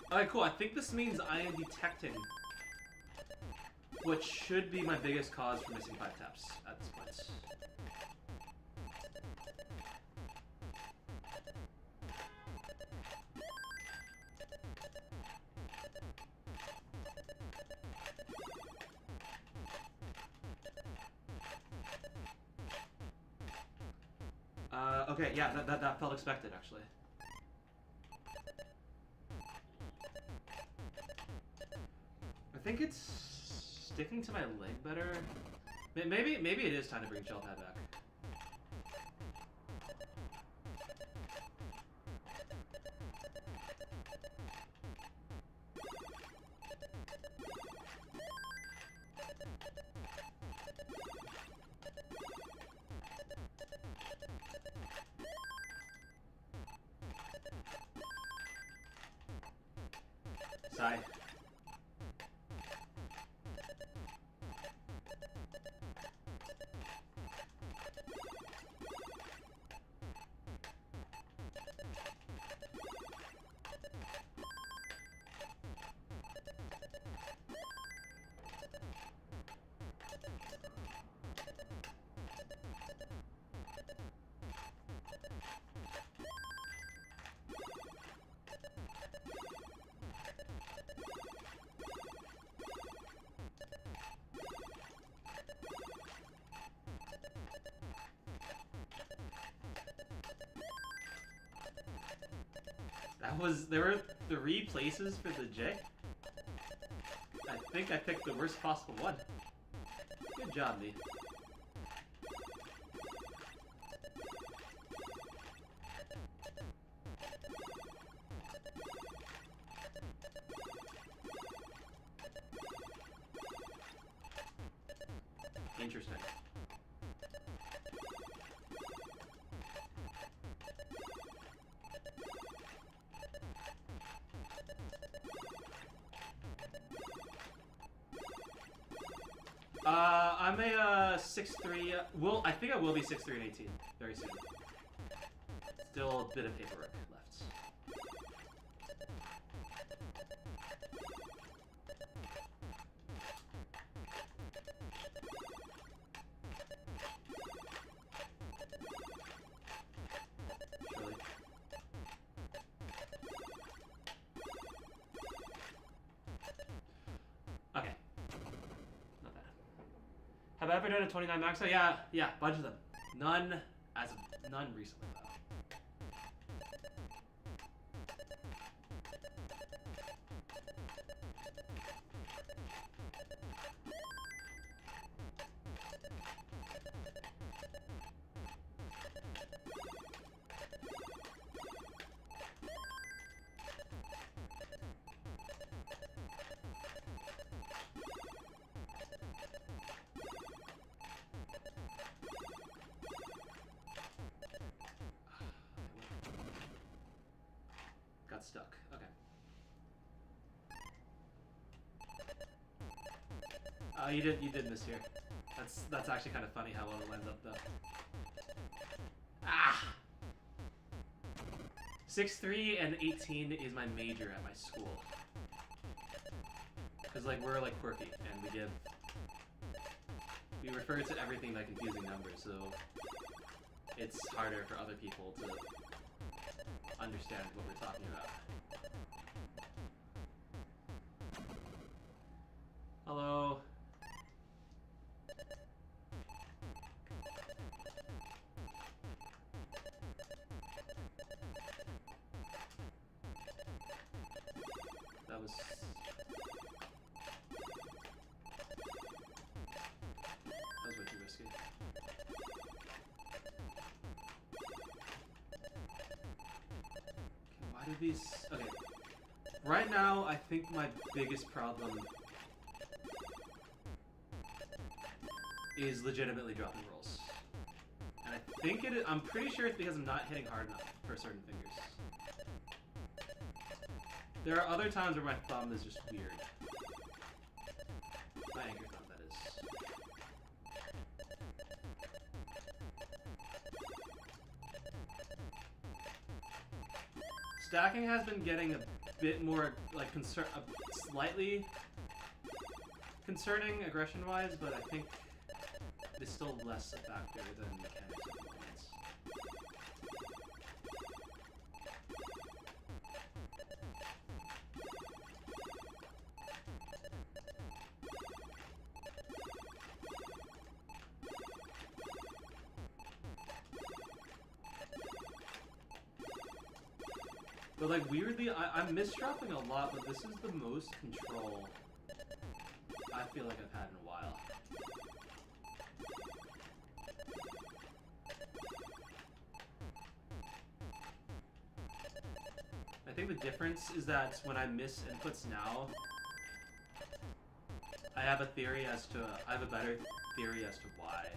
Alright, cool. I think this means I am detecting what should be my biggest cause for missing 5 taps at this point. Okay, yeah, that felt expected, actually. I think it's sticking to my leg better. Maybe it is time to bring Gel Pad back. Sigh. There were 3 places for the J. I think I picked the worst possible one. Good job, me. Interesting. I'm a 6'3". I think I will be 6'3" and 18 very soon. Still a bit of paperwork left. Surely. Okay. Not bad. Have I ever done a 29 max? Oh, yeah, bunch of them. None recently though. Got stuck. Okay. You did miss here. That's actually kind of funny how well it lines up though. Ah! 6'3" and 18 is my major at my school. Cause like we're like quirky and we refer to everything by confusing numbers, so it's harder for other people to understand what we're talking about. Hello. That was... That was way too risky. Okay, why do these... Okay. Right now, I think my biggest problem is legitimately dropping rolls. And I think I'm pretty sure it's because I'm not hitting hard enough for certain fingers. There are other times where my thumb is just weird. My anchor thumb, that is. Stacking has been getting a bit more, like, slightly concerning aggression-wise, but I think it's still less a factor than mechanics at the moment. But, like, weirdly, I'm misdropping a lot, but this is the most control I feel like I've had in a while. I think the difference is that when I miss inputs now, I have a better theory as to why.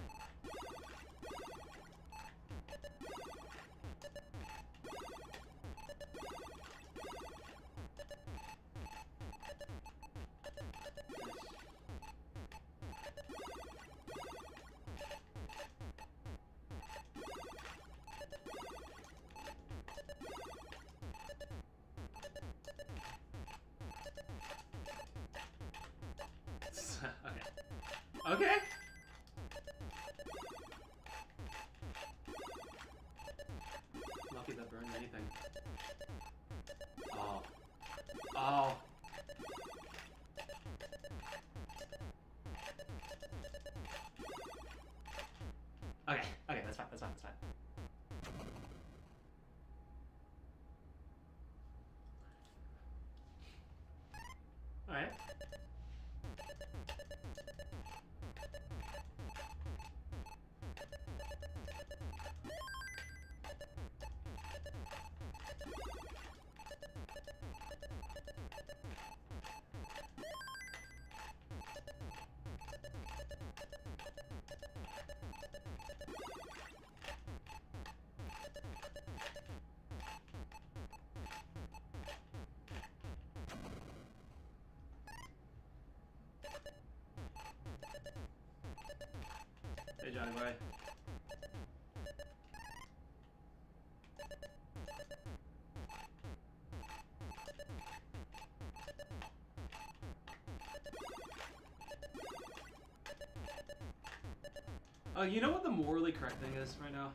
Okay. Okay. Lucky that burned anything. Oh. Oh. Okay. Okay, that's fine. That's fine. That's fine. All right. Hey, Johnny boy. Oh, you know what the morally correct thing is right now?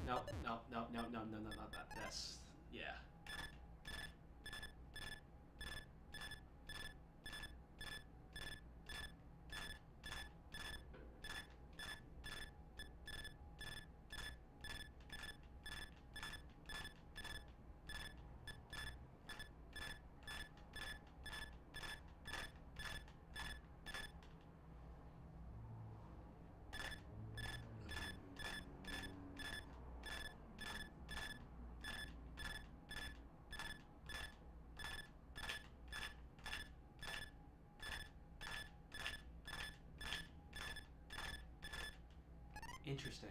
No, no, no, no, no, no, no, not that. This. Yeah. Interesting.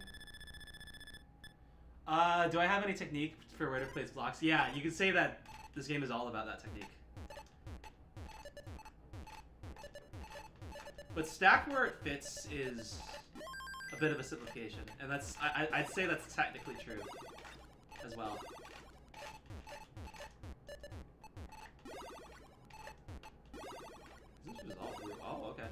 Do I have any technique for where to place blocks? Yeah, you could say that this game is all about that technique. But stack where it fits is a bit of a simplification, and that's I'd say that's technically true as well. This was all through. Oh, okay.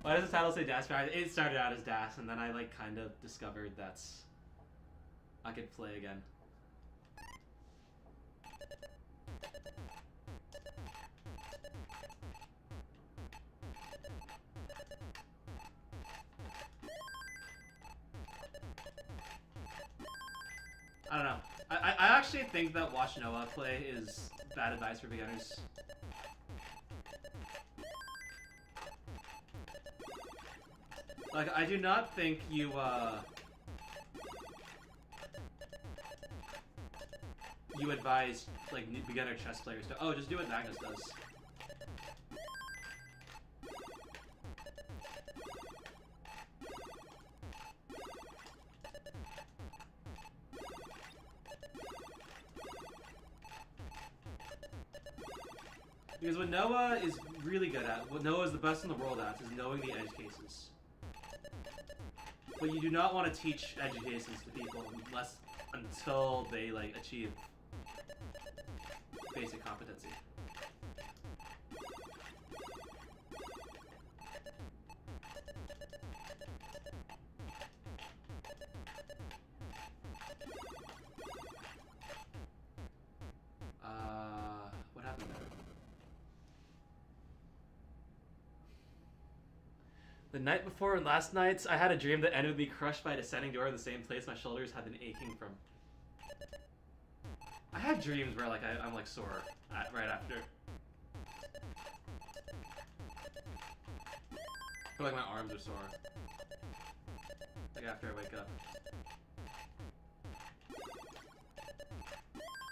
Why does the title say Das Fire? It started out as Das, and then I like kind of discovered that I could play again. I don't know. I actually think that watch Noah play is bad advice for beginners. Like, I do not think you, you advise, like, beginner chess players to, oh, just do what Magnus does. Because what Noah is really good at, what Noah is the best in the world at, is knowing the edge cases. But you do not want to teach edge cases to people until they, like, achieve basic competency. What happened there? The night before and last nights, I had a dream that ended with me crushed by a descending door in the same place my shoulders had been aching from. I have dreams where, like, I'm like, sore right after. I feel like my arms are sore. Like, after I wake up.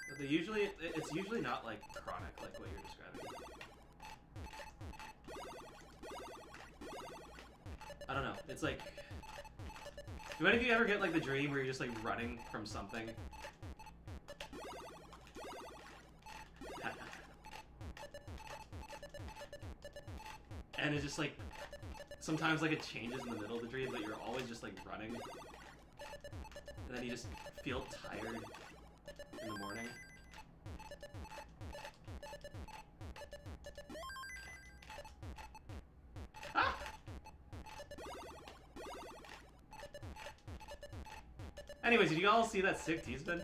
But it's usually not, like, chronic, like what you're describing. I don't know. It's like... Do any of you ever get, like, the dream where you're just, like, running from something? And it's just, like... Sometimes, like, it changes in the middle of the dream, but you're always just, like, running. And then you just feel tired in the morning. Ah! Anyways, did you all see that sick T-spin?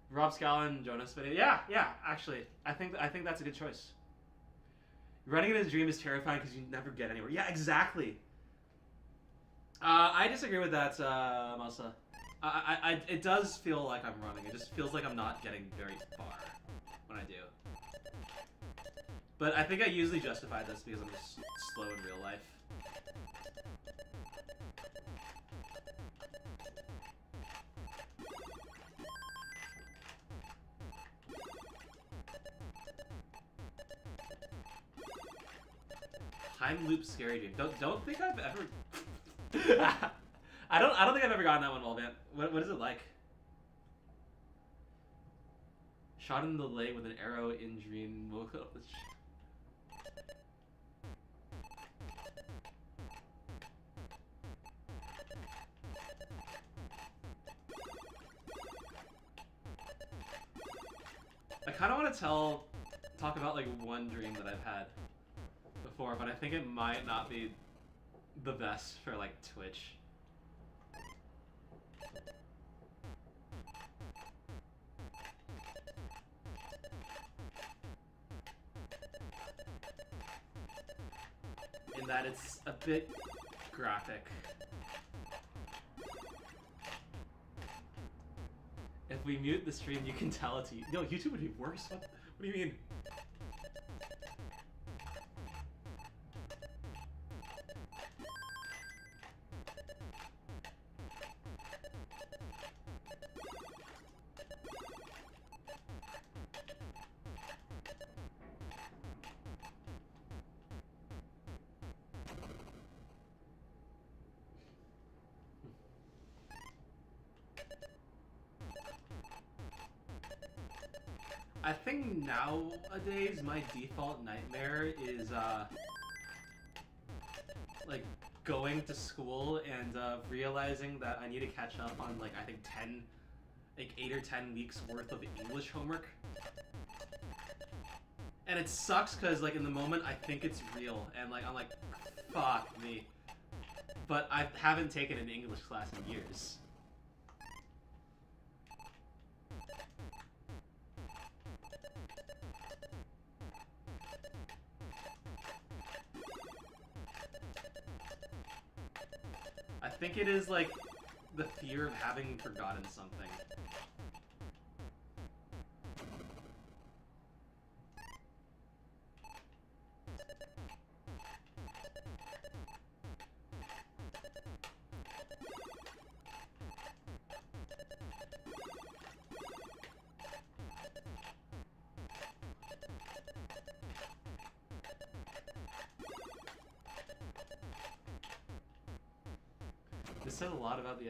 Rob Scallon, Jonas video. Yeah, actually. I think that's a good choice. Running in his dream is terrifying because you never get anywhere. Yeah, exactly. I disagree with that, Masa. It does feel like I'm running. It just feels like I'm not getting very far when I do. But I think I usually justify this because I'm just slow in real life. Time loop scary dream. Don't think I've ever. I don't think I've ever gotten that one, Wallvan. What is it like? Shot in the leg with an arrow in dream. Woke up with. I kind of want to talk about like one dream that I've had before, but I think it might not be the best for like Twitch. In that it's a bit graphic. If we mute the stream, you can tell it to you. No, YouTube would be worse. What do you mean? I think nowadays my default nightmare is like going to school and realizing that I need to catch up on like I think 8 or 10 weeks worth of English homework. And it sucks because like in the moment I think it's real and like I'm like, fuck me. But I haven't taken an English class in years. I think it is like the fear of having forgotten something. This said a lot about the...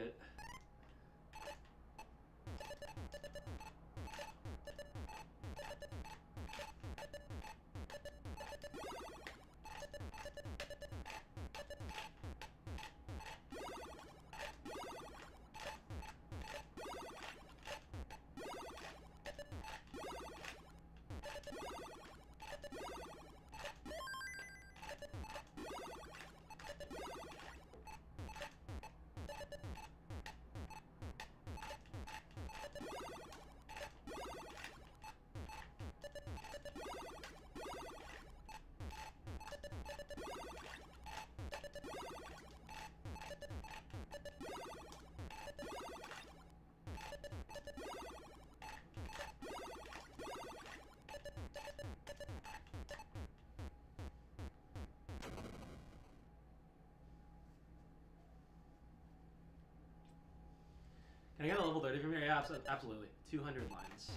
Can I get a level 30 from here? Yeah, absolutely. 200 lines.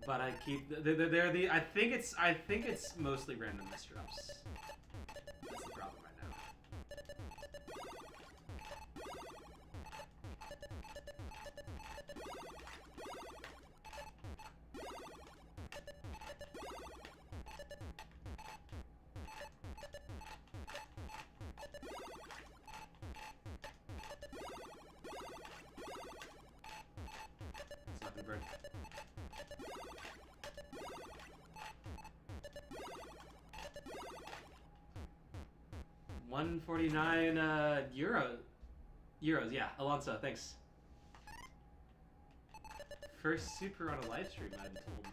But I keep they're the I think it's mostly random misdrops. That's the problem right now. It's not gonna burn. 149 euros, yeah. Alonso, thanks. First super on a live stream, I'm told.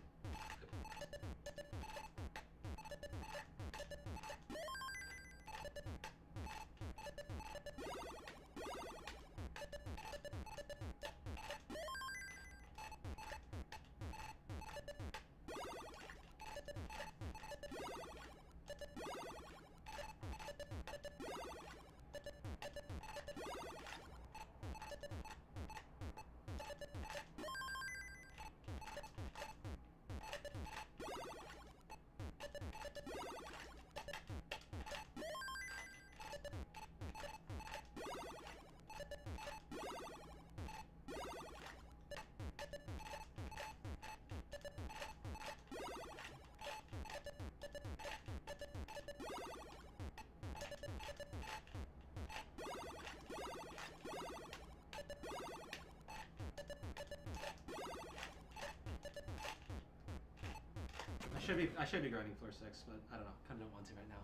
I should be grinding floor 6, but I don't know. Kind of don't want to right now.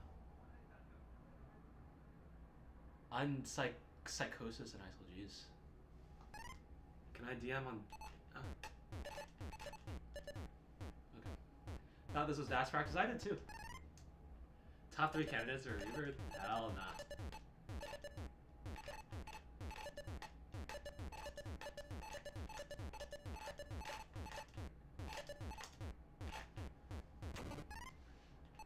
I'm psychosis and ISIL G's. Can I DM on? Oh. Okay. Thought this was dance practice. I did too. Top 3 candidates or Reaver? Hell nah.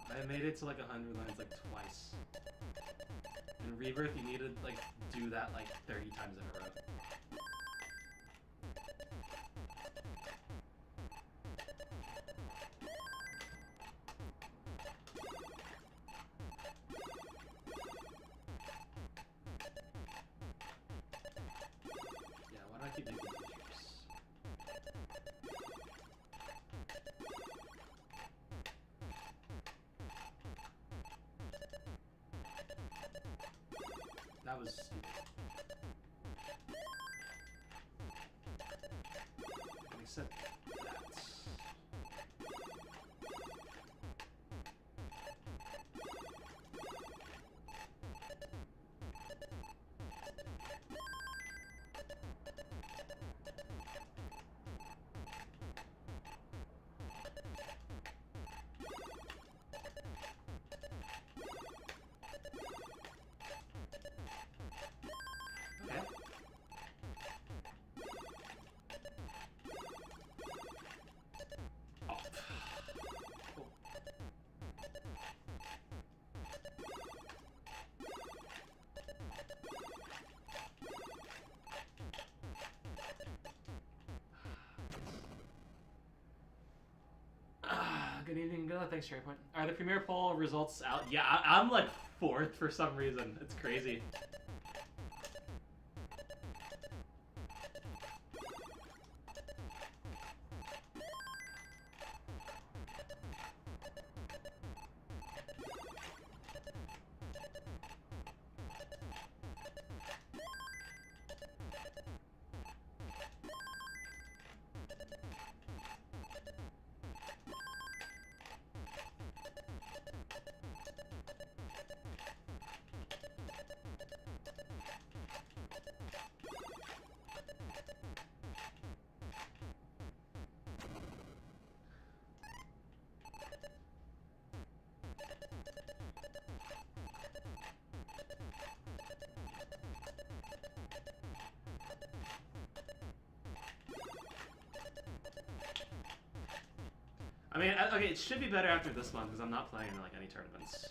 I made it to like 100 lines like twice. In Rebirth, you need to like do that like 30 times in a row. Yeah, why do I keep making pictures? That was stupid. Except that. Okay. Oh. Cool. Good evening, good luck. Thanks, Cherry Point. Are the premiere poll results out? Yeah, I'm like 4th for some reason. It's crazy. I mean, okay, it should be better after this one because I'm not playing in like any tournaments.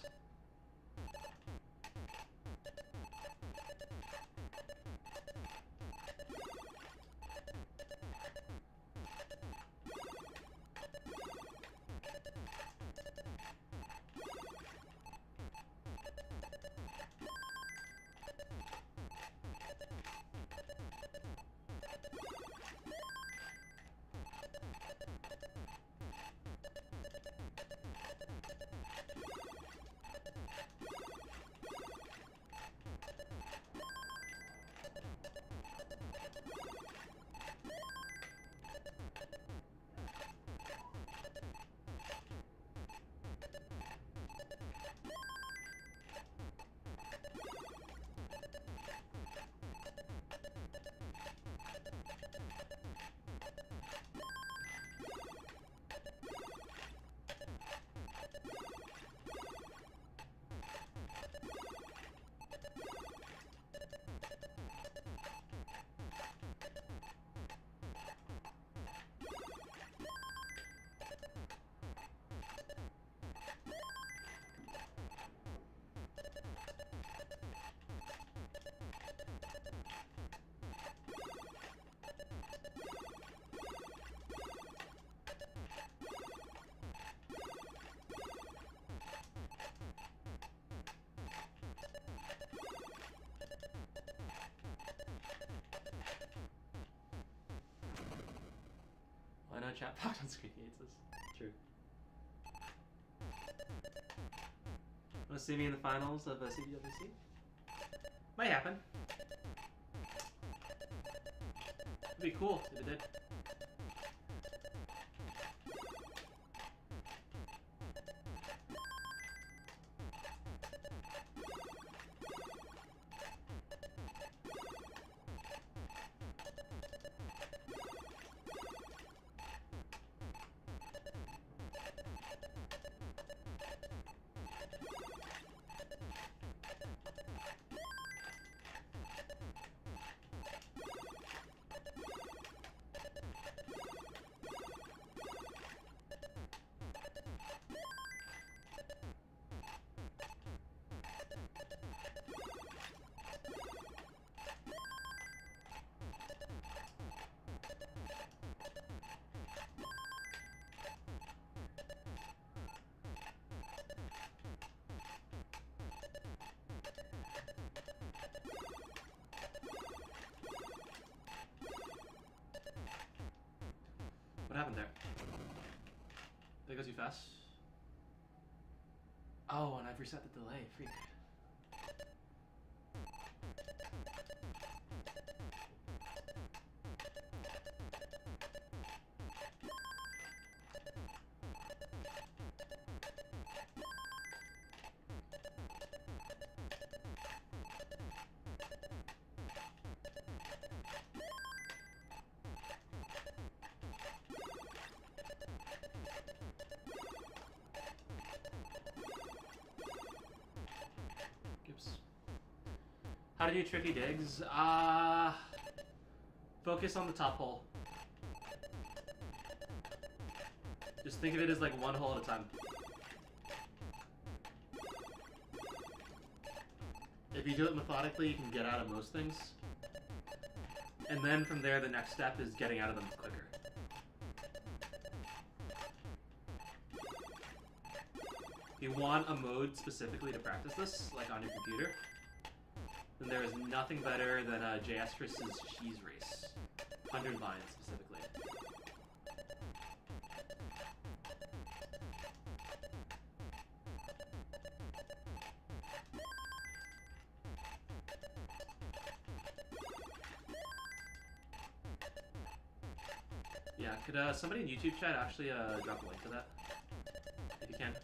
I know chat popped on screen hates this. True. Want to see me in the finals of CBWC? Might happen. It'd be cool if it did. What happened there? Did it go too fast? Oh, and I've reset the delay. Freak. How to do tricky digs? Focus on the top hole. Just think of it as like one hole at a time. If you do it methodically, you can get out of most things. And then from there, the next step is getting out of them quicker. If you want a mode specifically to practice this, like on your computer, then there is nothing better than JS Chris's Cheese Race. 100 lines, specifically. Yeah, could somebody in YouTube chat actually drop a link to that? If you can.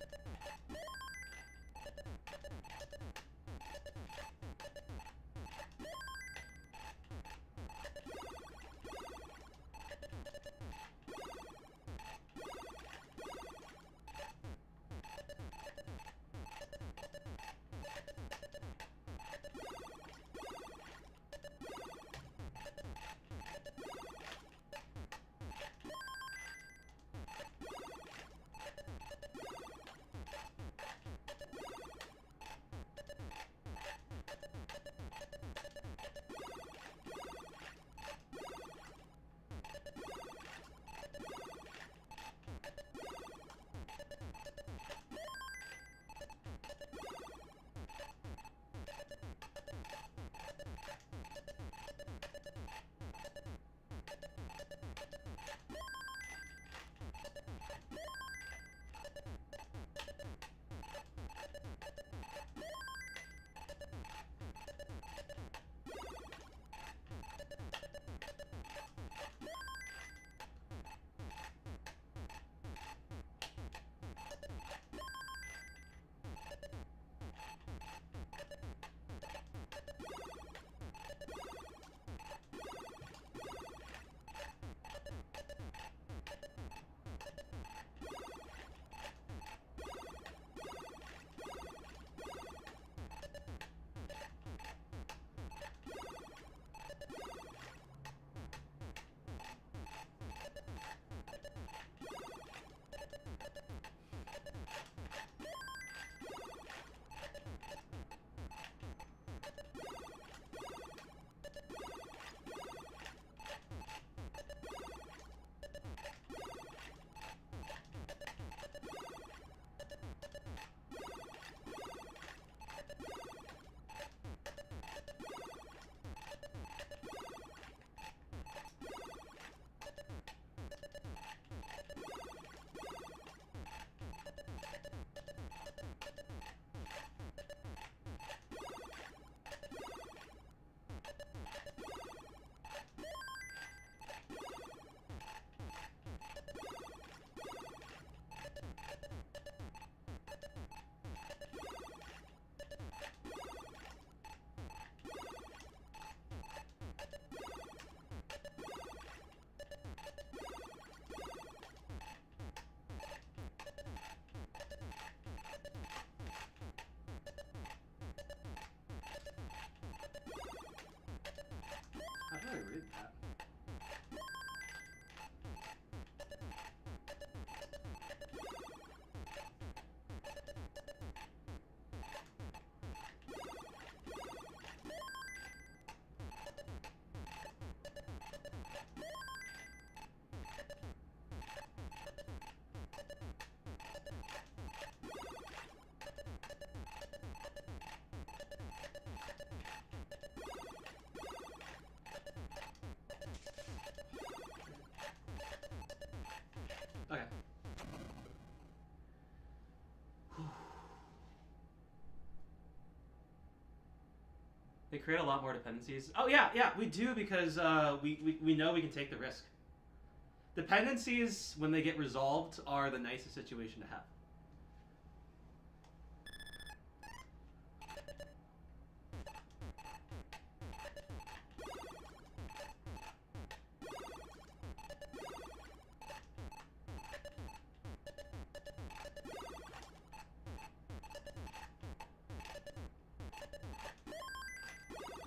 How do I read that? Okay. They create a lot more dependencies. Oh yeah, we do because we know we can take the risk. Dependencies, when they get resolved, are the nicest situation to have.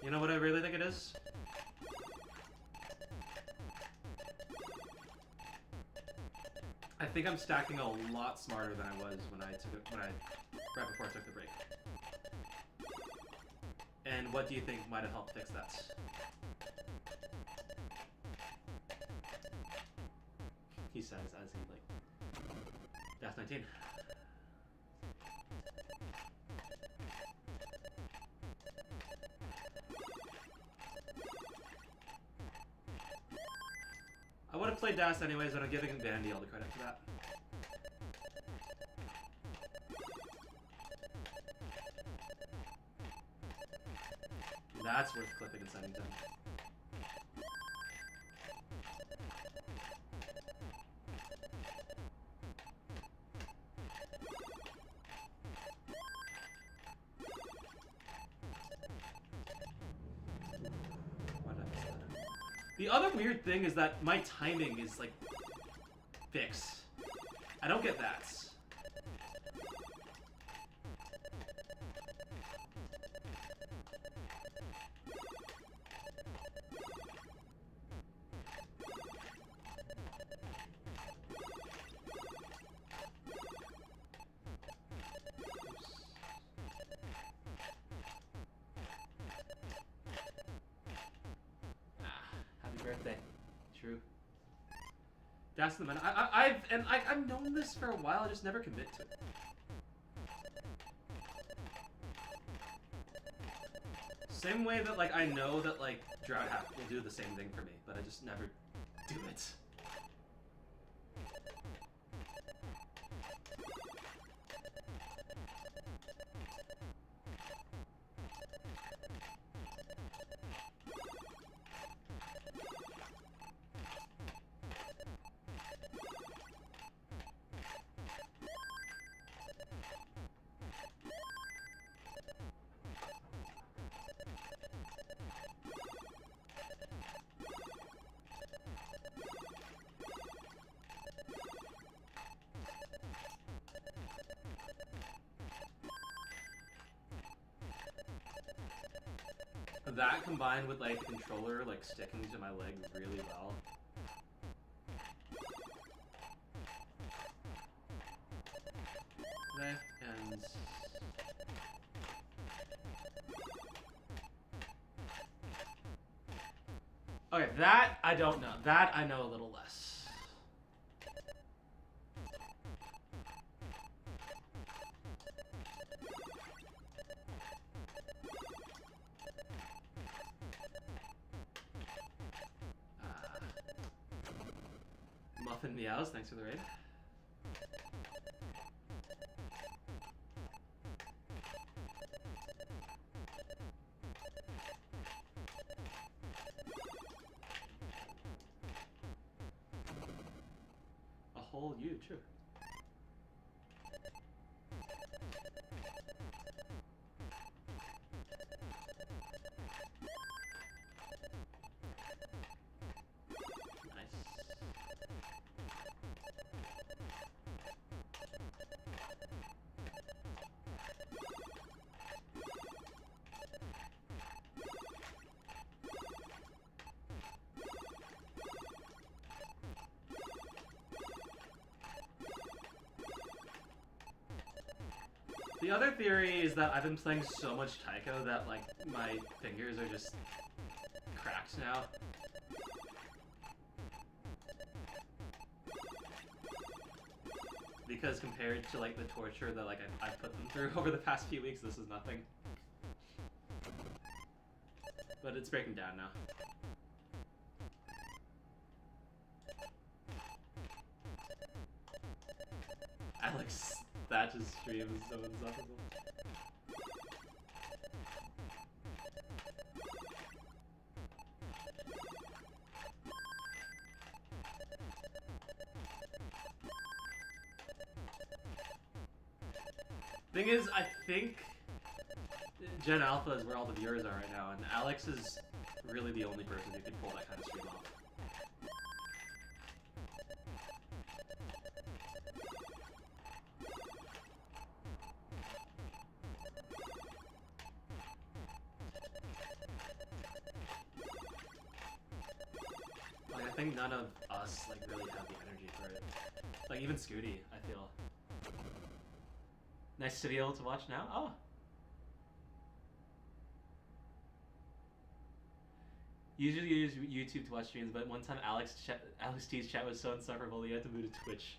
You know what I really think it is? I think I'm stacking a lot smarter than I was right before I took the break. And what do you think might have helped fix that? He says as he Death 19. I would have played Das anyways, but I'm giving Vandy all the credit for that. That's worth clipping and sending to him. The other weird thing is that my timing is, like, fixed. I don't get that. Birthday. True. That's the man. I've known this for a while. I just never commit to it. Same way that I know that Drought Hat will do the same thing for me, but I just never do it. That combined with the controller sticking to my leg really well. Okay, and okay, that I don't know. That I know a little less. Muffin Meows, thanks for the raid. A whole you, true. The other theory is that I've been playing so much Taiko that, my fingers are just cracked now. Because compared to, the torture that, I've put them through over the past few weeks, this is nothing. But it's breaking down now. Alex Thatch's stream is so insufferable. Thing is, I think Gen Alpha is where all the viewers are right now, and Alex is really the only person who can pull that kind of stream off. think none of us like really have the energy for it. Like even Scooty, I feel. Nice to be able to watch now. Oh. Usually use YouTube to watch streams, but one time Alex T's chat was so insufferable he had to move to Twitch.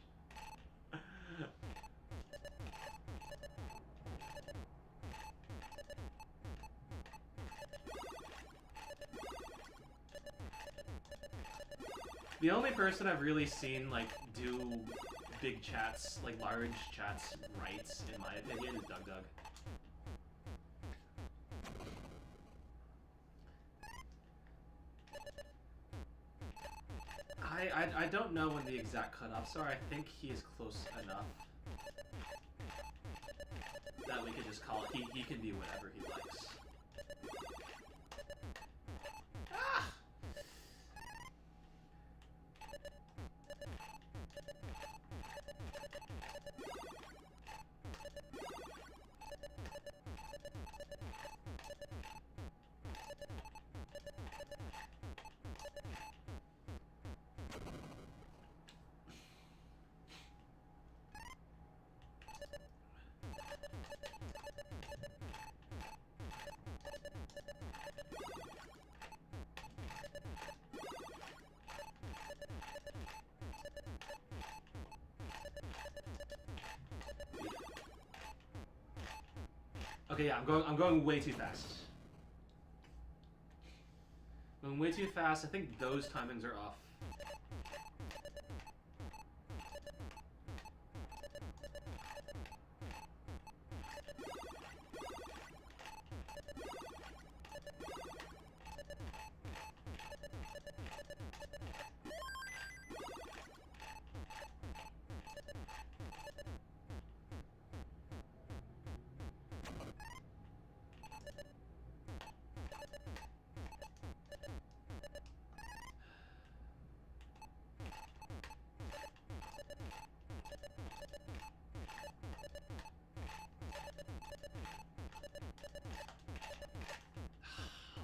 The only person I've really seen like do big chats, like large chats, right, in my opinion, is DougDoug. I don't know when the exact cutoffs are. I think he is close enough that we could just call it. He can be whatever he likes. Ah! Okay, yeah, I'm going way too fast. Going way too fast. I think those timings are off.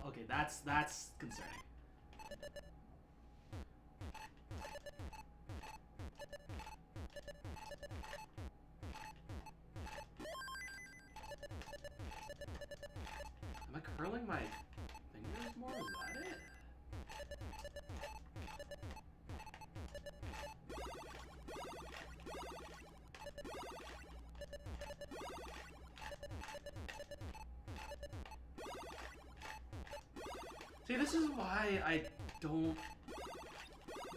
Okay, that's concerning. Am I curling my fingers more? Is that it? See, this is why I don't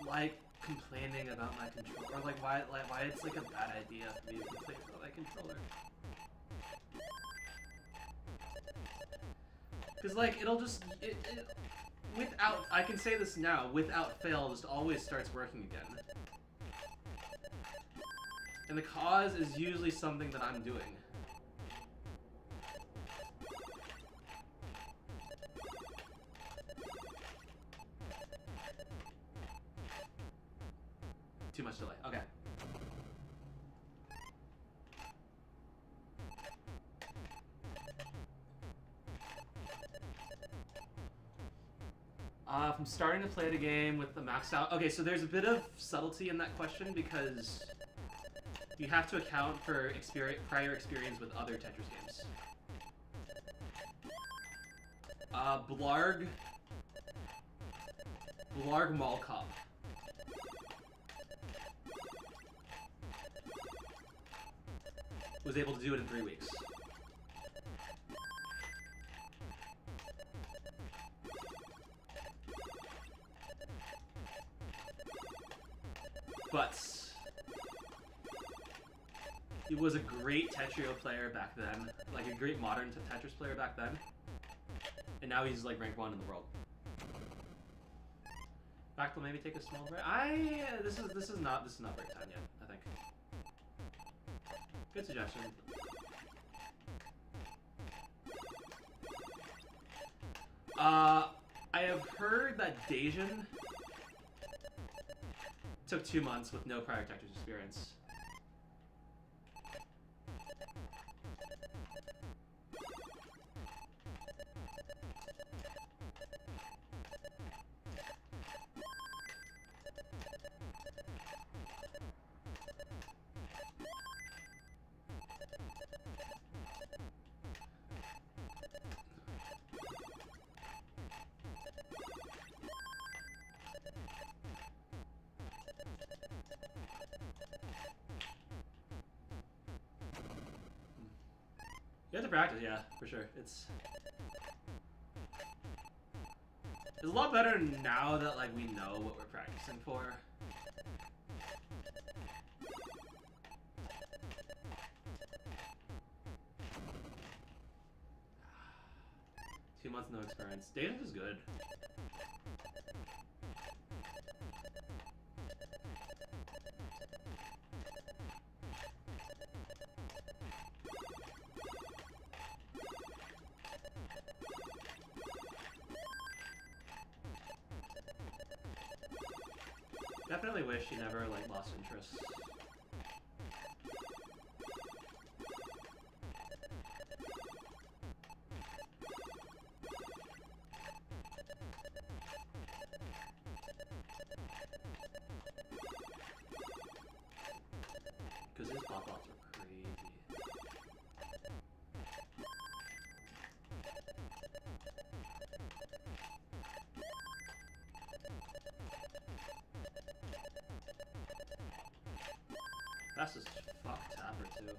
like complaining about my controller, or like why it's like a bad idea for me to complain about my controller. Because like it'll just without, I can say this now, without fail, just always starts working again. And the cause is usually something that I'm doing. Too much delay. Okay. From starting to play the game with the maxed out. Okay, so there's a bit of subtlety in that question because you have to account for prior experience with other Tetris games. Blarg Mall Cop. Was able to do it in 3 weeks. But he was a great Tetrio player back then, like a great modern Tetris player back then, and now he's like ranked 1 in the world. Back will maybe take a small break. This is not break time yet, I think. Good suggestion. I have heard that Dajan took 2 months with no prior Tetris experience. You have to practice, yeah, for sure. It's a lot better now that like we know what we're practicing for. 2 months, no experience. Data is good. Definitely wish he never like lost interest. Because his pop-offs are crazy. Fast as fuck tapper too.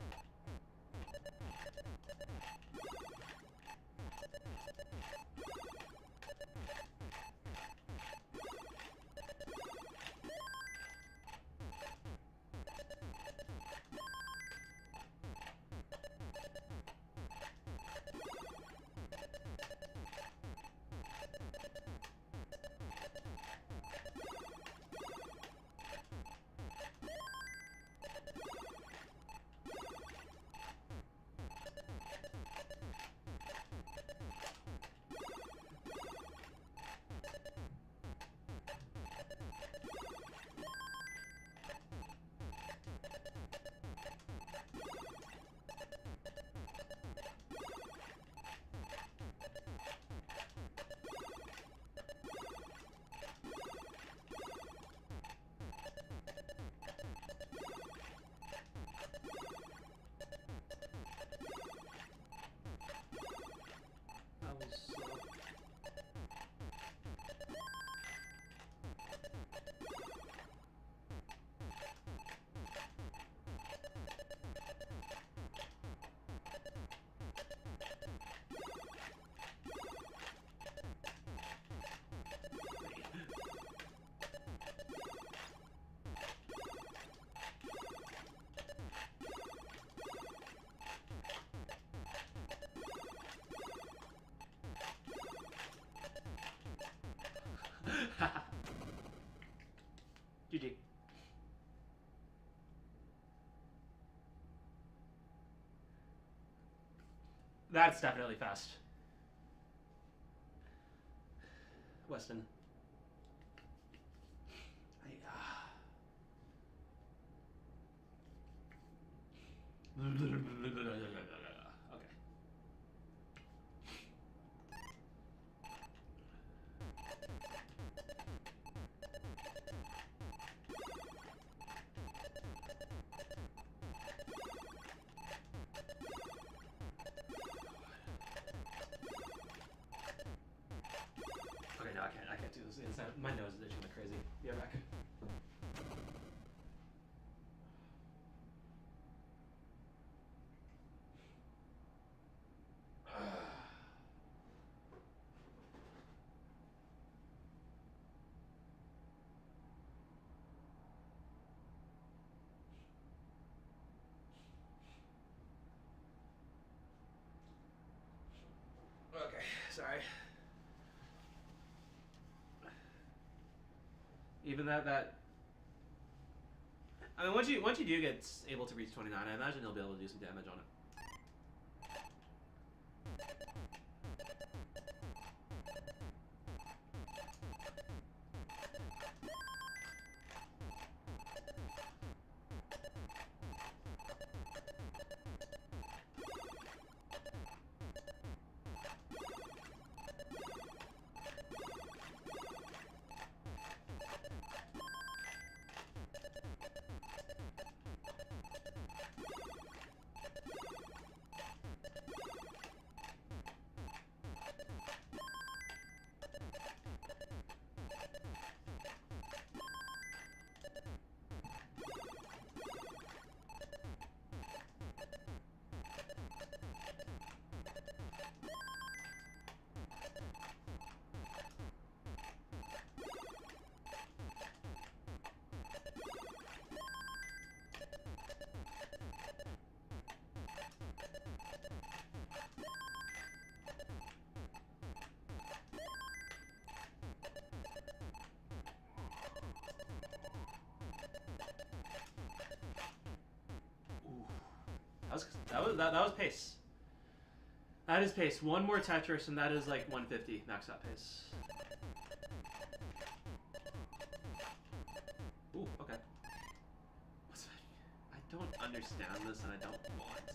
GG. That's definitely fast. Weston. Okay. Okay, no, I can't do this. My nose is itching like crazy. Be right back. Okay, sorry. Even that. I mean, once you do get able to reach 29, I imagine you'll be able to do some damage on it. That was pace. That is pace. One more Tetris, and that is like 150 max out pace. Ooh, okay. I don't understand this, and I don't want to.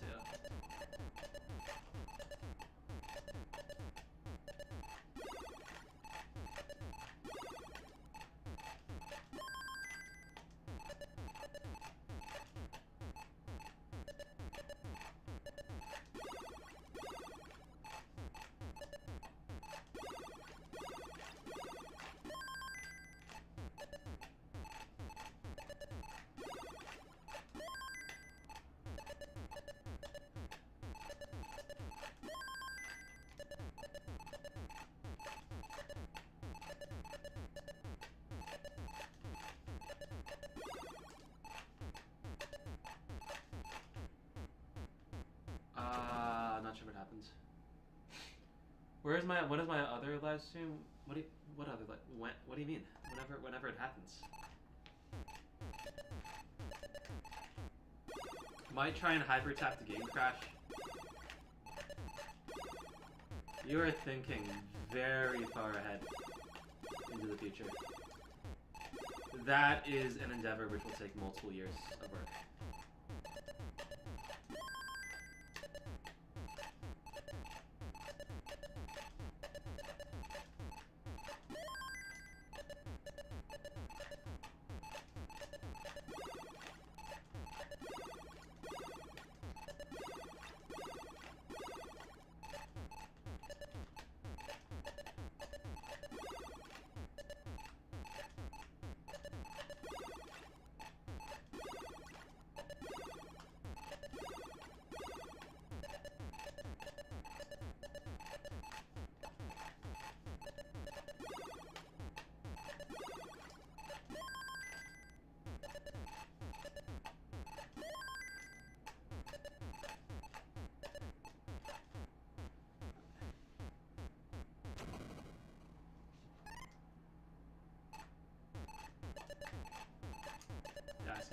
Not sure what happens. What is my other live stream? What do you mean? Whenever it happens. Might try and hyper tap the game crash. You are thinking very far ahead into the future. That is an endeavor which will take multiple years of work. Crash.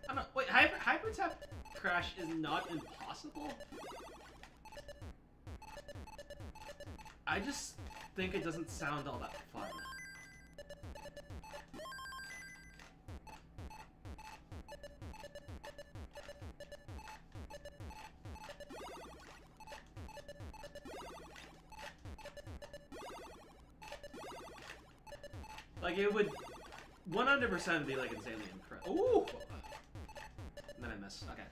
I don't know. Wait, hyper tap crash is not impossible. I just think it doesn't sound all that fun. Like, it would 100% be, like, insanely incredible. Ooh! And then I miss. Okay.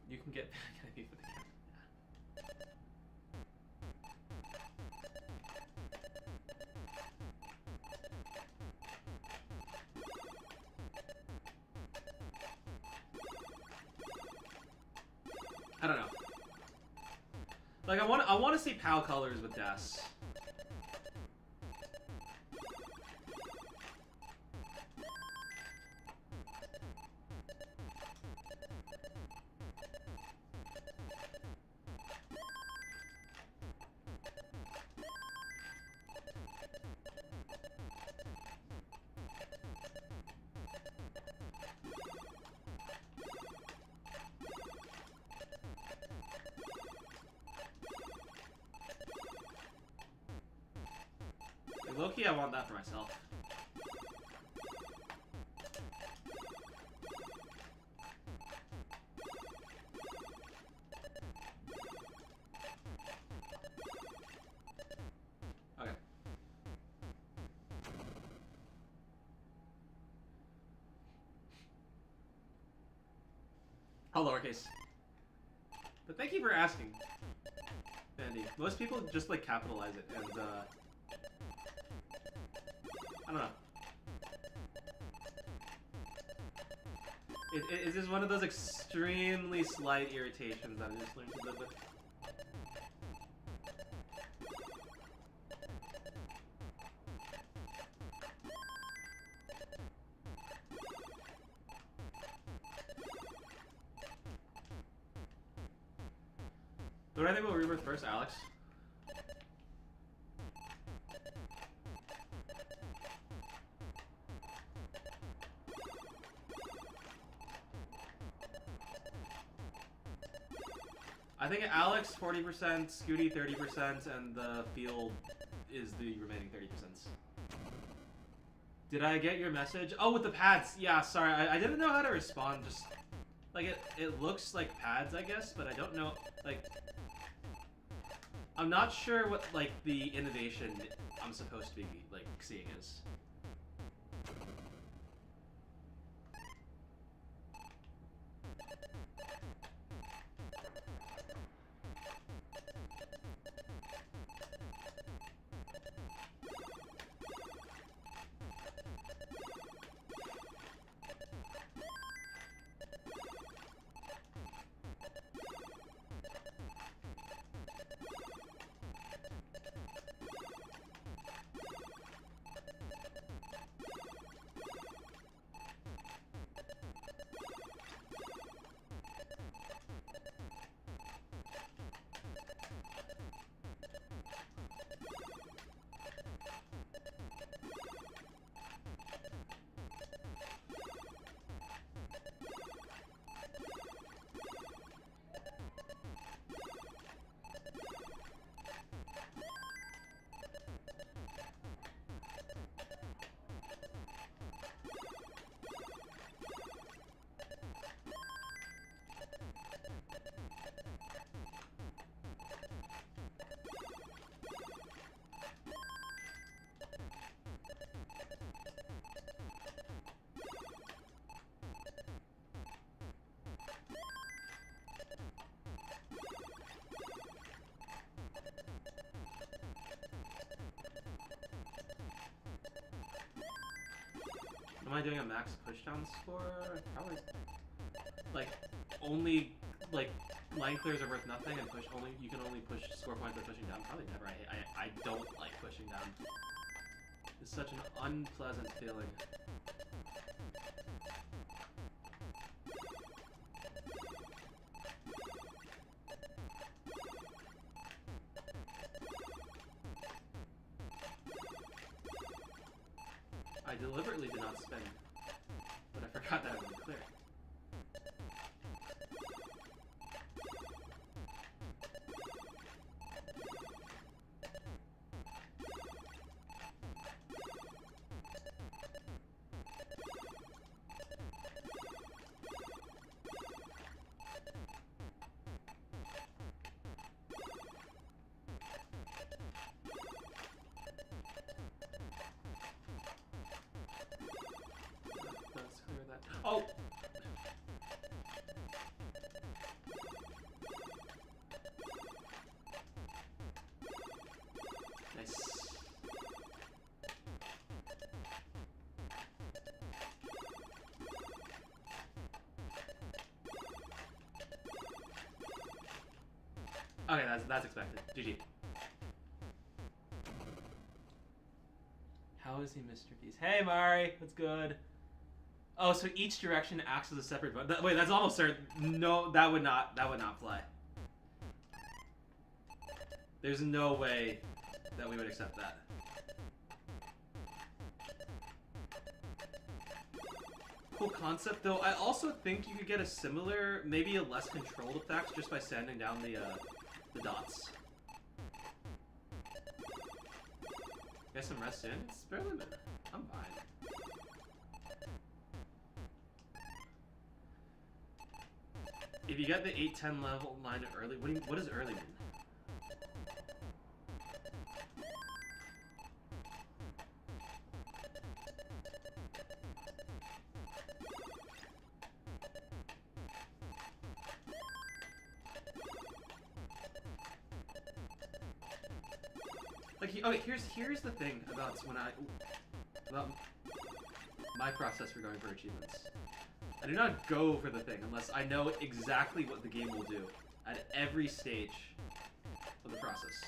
You can get back at me for the camera. I don't know. Like, I want to see POW colors with Das. Low-key, I want that for myself. Okay. All lowercase. But thank you for asking, Andy. Most people just, like, capitalize it, and, I don't know. It is one of those extremely slight irritations that I just learned to live with. What do I think about Rebirth first, Alex? I think Alex 40%, Scooty 30%, and the field is the remaining 30%. Did I get your message? Oh, with the pads. Yeah, sorry, I didn't know how to respond. Just like it looks like pads, I guess, but I don't know. Like, I'm not sure what like the innovation I'm supposed to be like seeing is. Am I doing a max pushdown score? Probably. Like, only, like, line clears are worth nothing and you can only push score points by pushing down? Probably never. I don't like pushing down. It's such an unpleasant feeling. I deliberately did not spin, but I forgot that I wouldn't clear. Let's clear that. Oh! Nice. Okay, that's expected. GG. How is he Mr. Beast? Hey Mari, what's good? Oh, so each direction acts as a separate button. Wait, that's almost certain. No, that would not fly. There's no way that we would accept that. Cool concept, though. I also think you could get a similar, maybe a less controlled effect just by sanding down the dots. Get some rest in. It's barely been. I'm fine. If you get the 8-10 level line early, what does early mean? Like, okay, here's the thing about my process for going for achievements. I do not go for the thing unless I know exactly what the game will do at every stage of the process.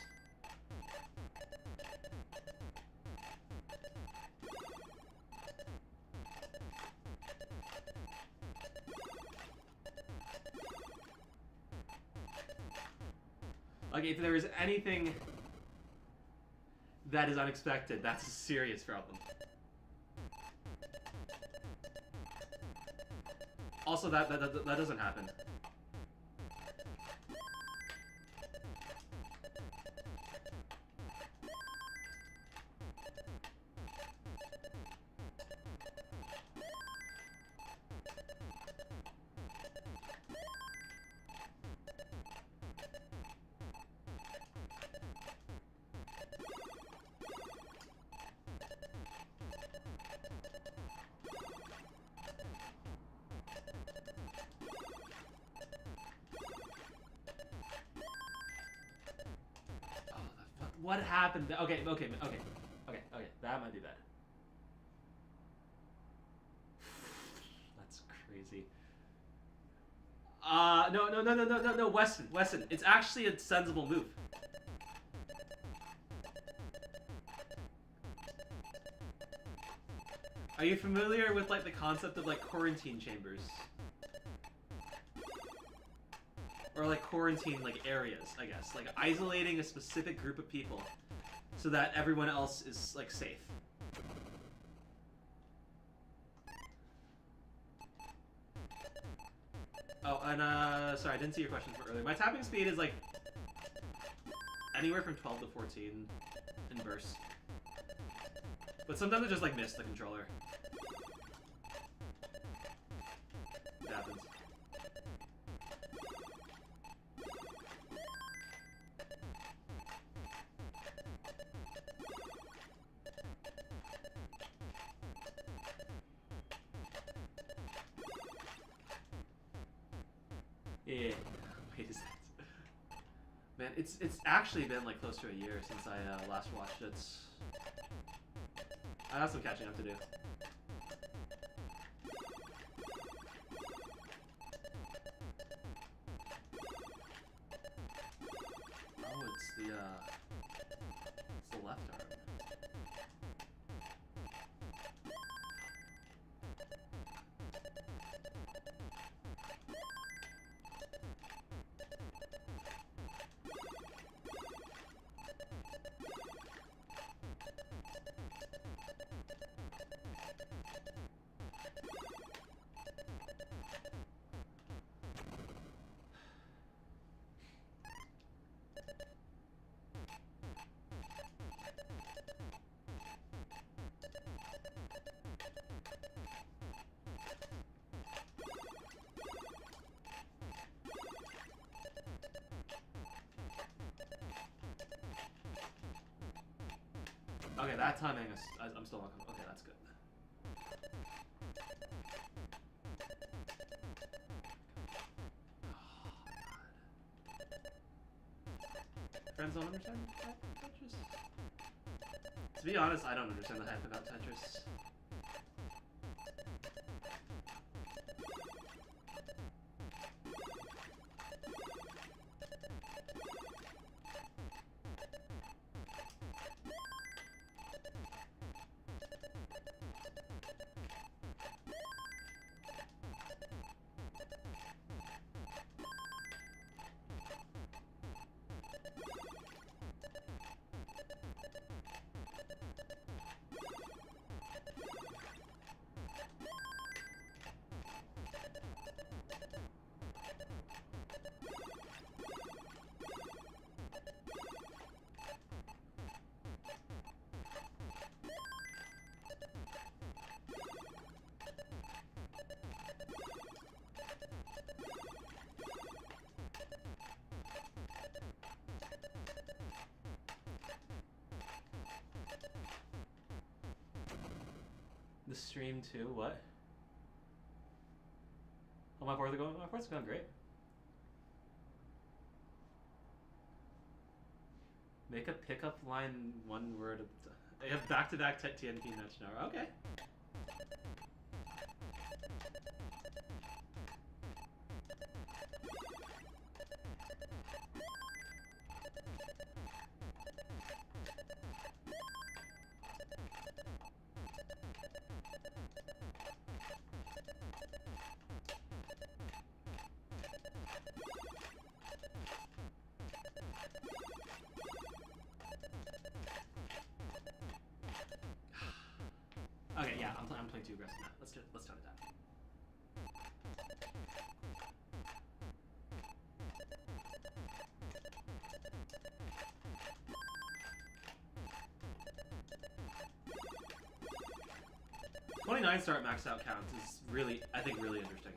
Like, if there is anything that is unexpected, that's a serious problem. Also, that doesn't happen. What happened? Okay. That might be bad. That's crazy. No, Weston. It's actually a sensible move. Are you familiar with like the concept of like quarantine chambers? Or like quarantine like areas, I guess. Like isolating a specific group of people so that everyone else is like safe. Oh, and sorry, I didn't see your question from earlier. My tapping speed is like anywhere from 12 to 14 in bursts. But sometimes I just like miss the controller. It happens. Yeah. Wait, is that... Man, it's actually been like close to a year since I last watched it. I have some catching up to do. Oh, it's the left arm. Okay, that timing is... I'm still not... Okay, that's good. Oh, God. Friends don't understand Tetris? To be honest, I don't understand the hype about Tetris. The stream too, what? Oh, my fourth is going great. Make a pickup line one word. I have back-to-back TNP match now. Okay. Okay, yeah, I'm playing too aggressive now. Let's tone it down. .29 start maxed out counts is really, I think, really interesting.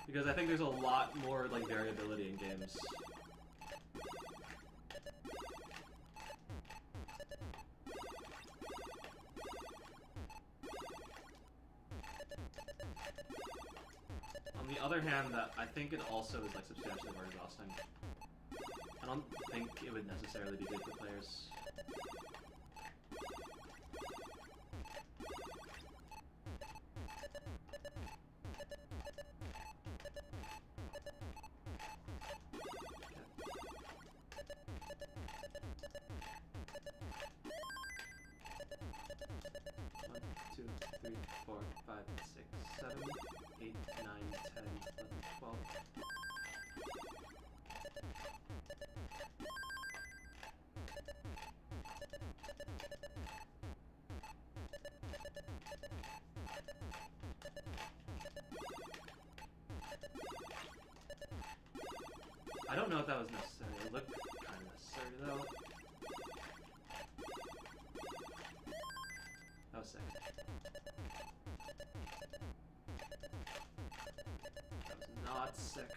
Because I think there's a lot more like variability in games. other hand, that I think it also is like substantially more exhausting. I don't think it would necessarily be good for players. I don't know if that was necessary. It looked kind of necessary, though. That was sick. That was not sick.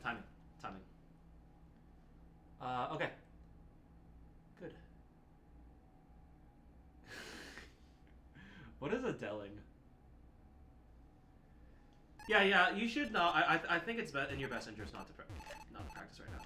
Timing. Timing. Okay. Good. What is a delling? Yeah, you should know. I think it's in your best interest not to practice right now.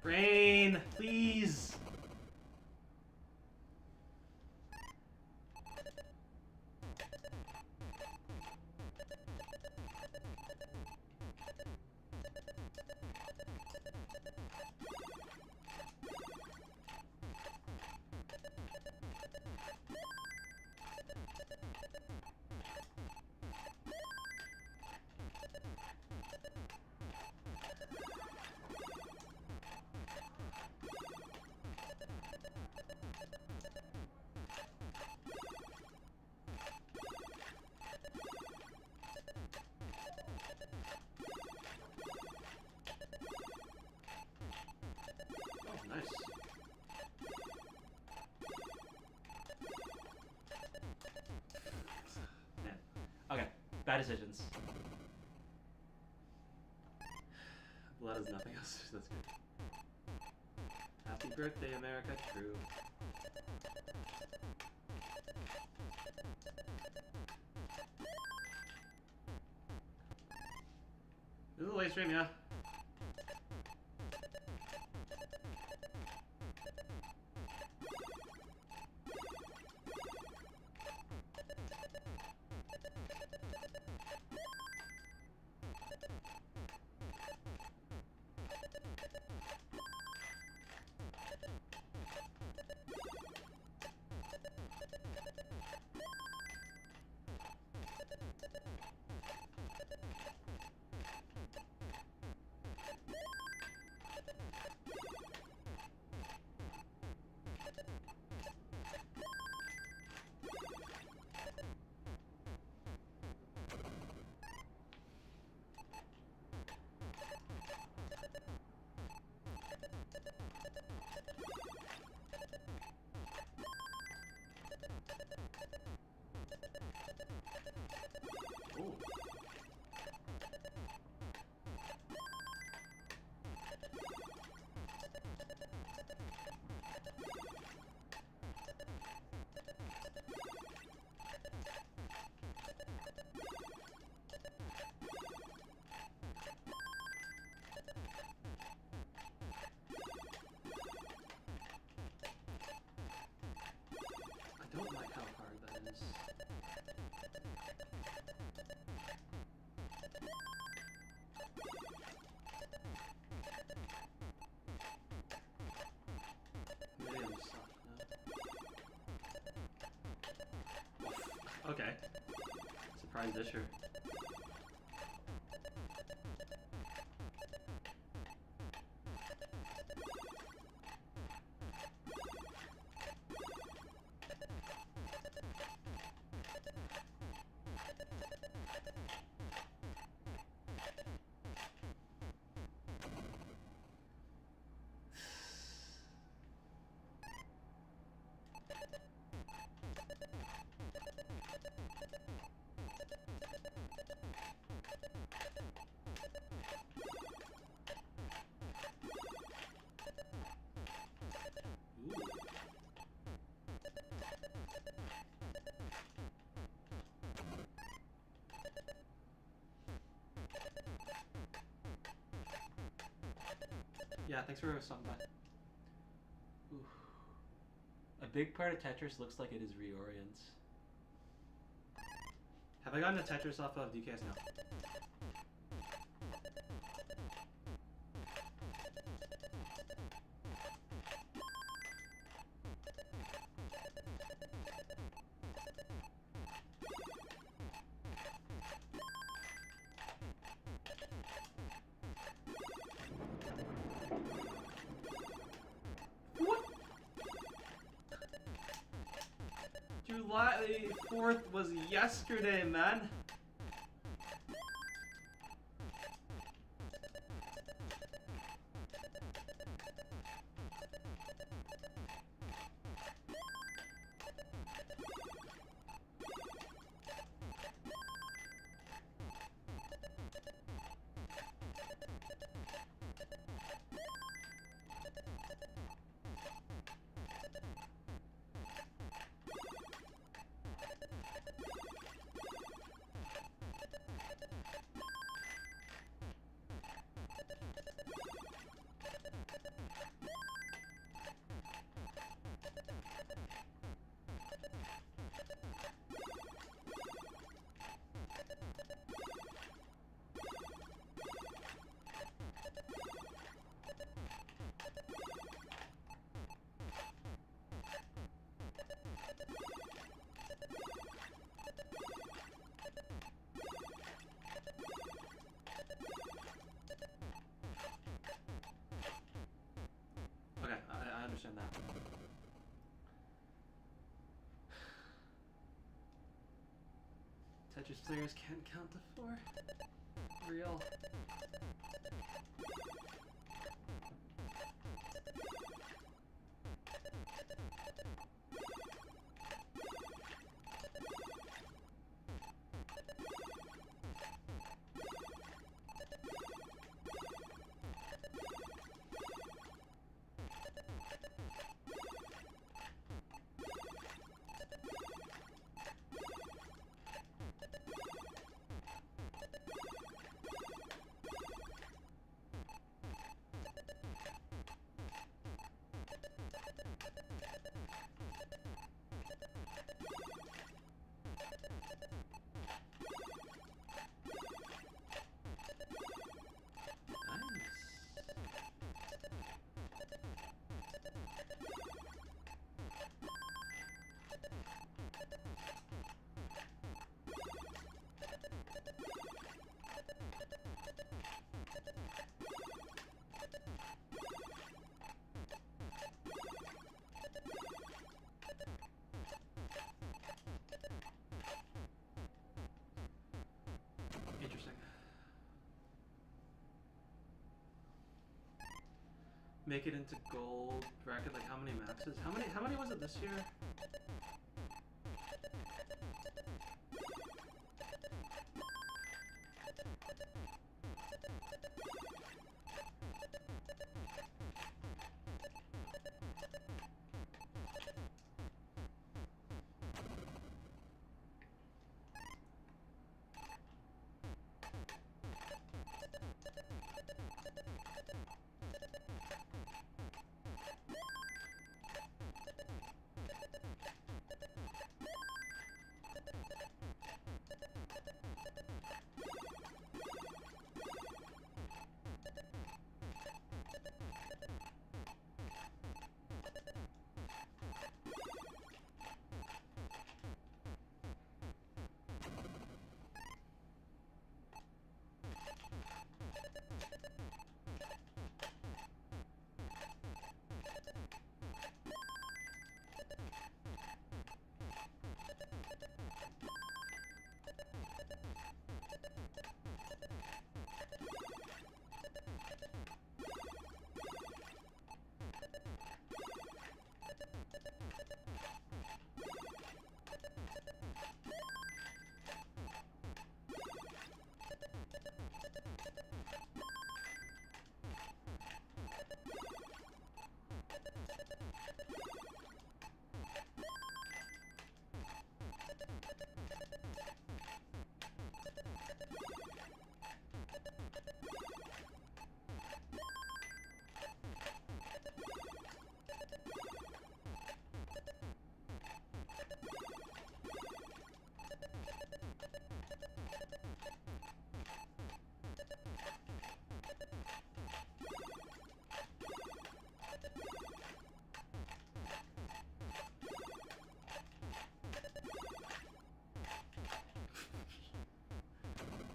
Brain, please. Nice. Man. Okay, bad decisions. Blood is nothing else. That's good. Happy birthday, America. True. This is a late stream, yeah. Ooh. I don't like how hard that is. Maybe I'm stuck now. Okay. Surprise disher. Yeah, thanks for stopping by. Ooh. A big part of Tetris looks like it is reorients. Have I gotten a Tetris off of DKS now? What? July 4th was yesterday, man. Okay, I understand that. Tetris players can't count to 4. Real. make it into gold bracket. Like how many maps is? How many was it this year?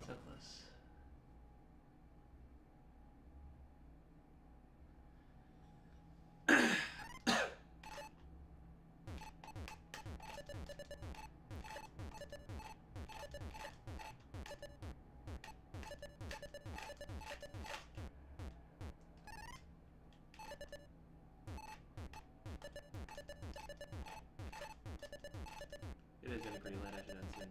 So close. It is getting pretty late, I should end soon.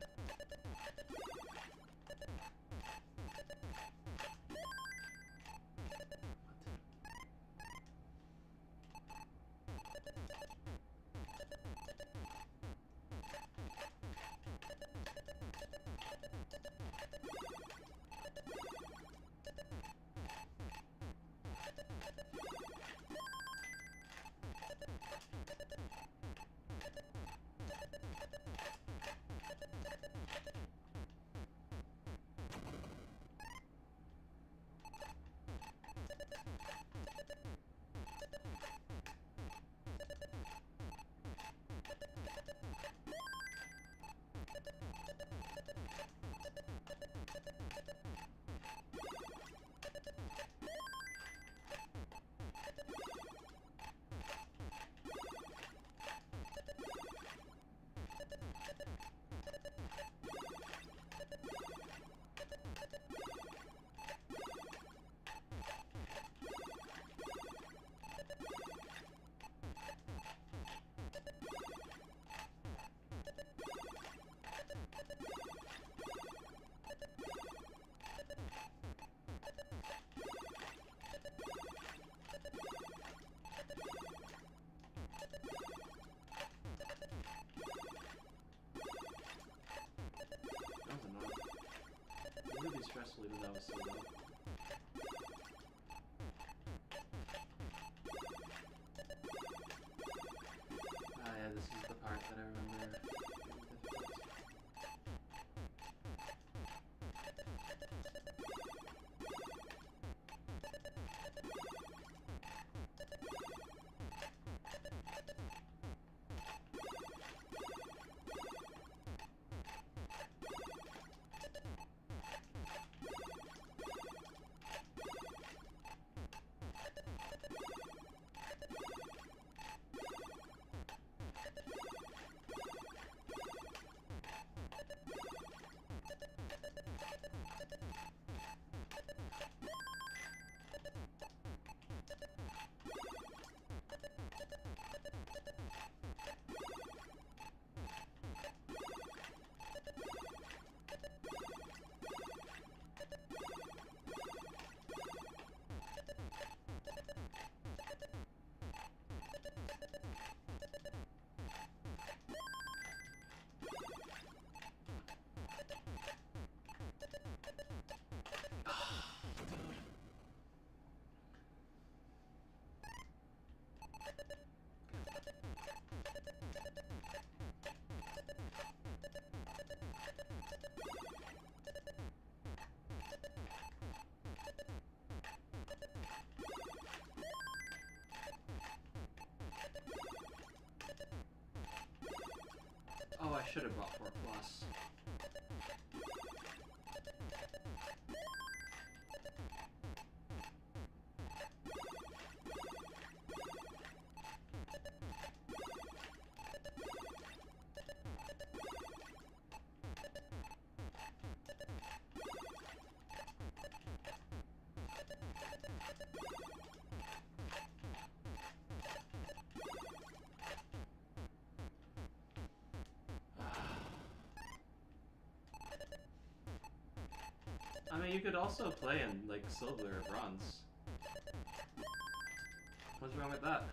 Really stressful even though I was so low. Ah yeah, this is the part that I remember. should have brought Pork Floss. I mean, you could also play in, like, silver or bronze. What's wrong with that?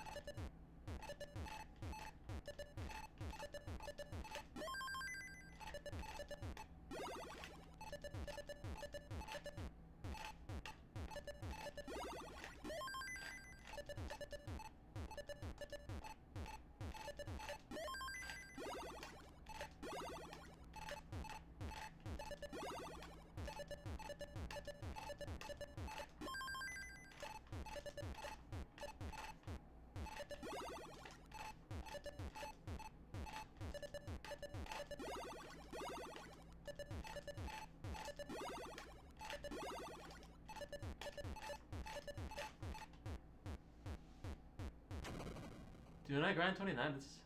Dude, I grind 29. This is...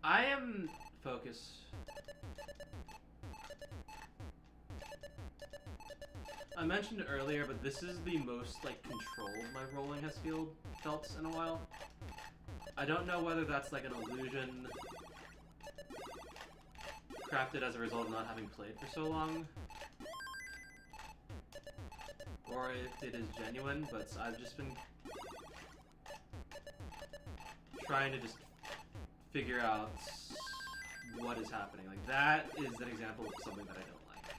I am focused. I mentioned it earlier, but this is the most, like, controlled my rolling has felt in a while. I don't know whether that's, like, an illusion crafted as a result of not having played for so long, or if it is genuine, but I've just been trying to just figure out what is happening. Like, that is an example of something that I don't like.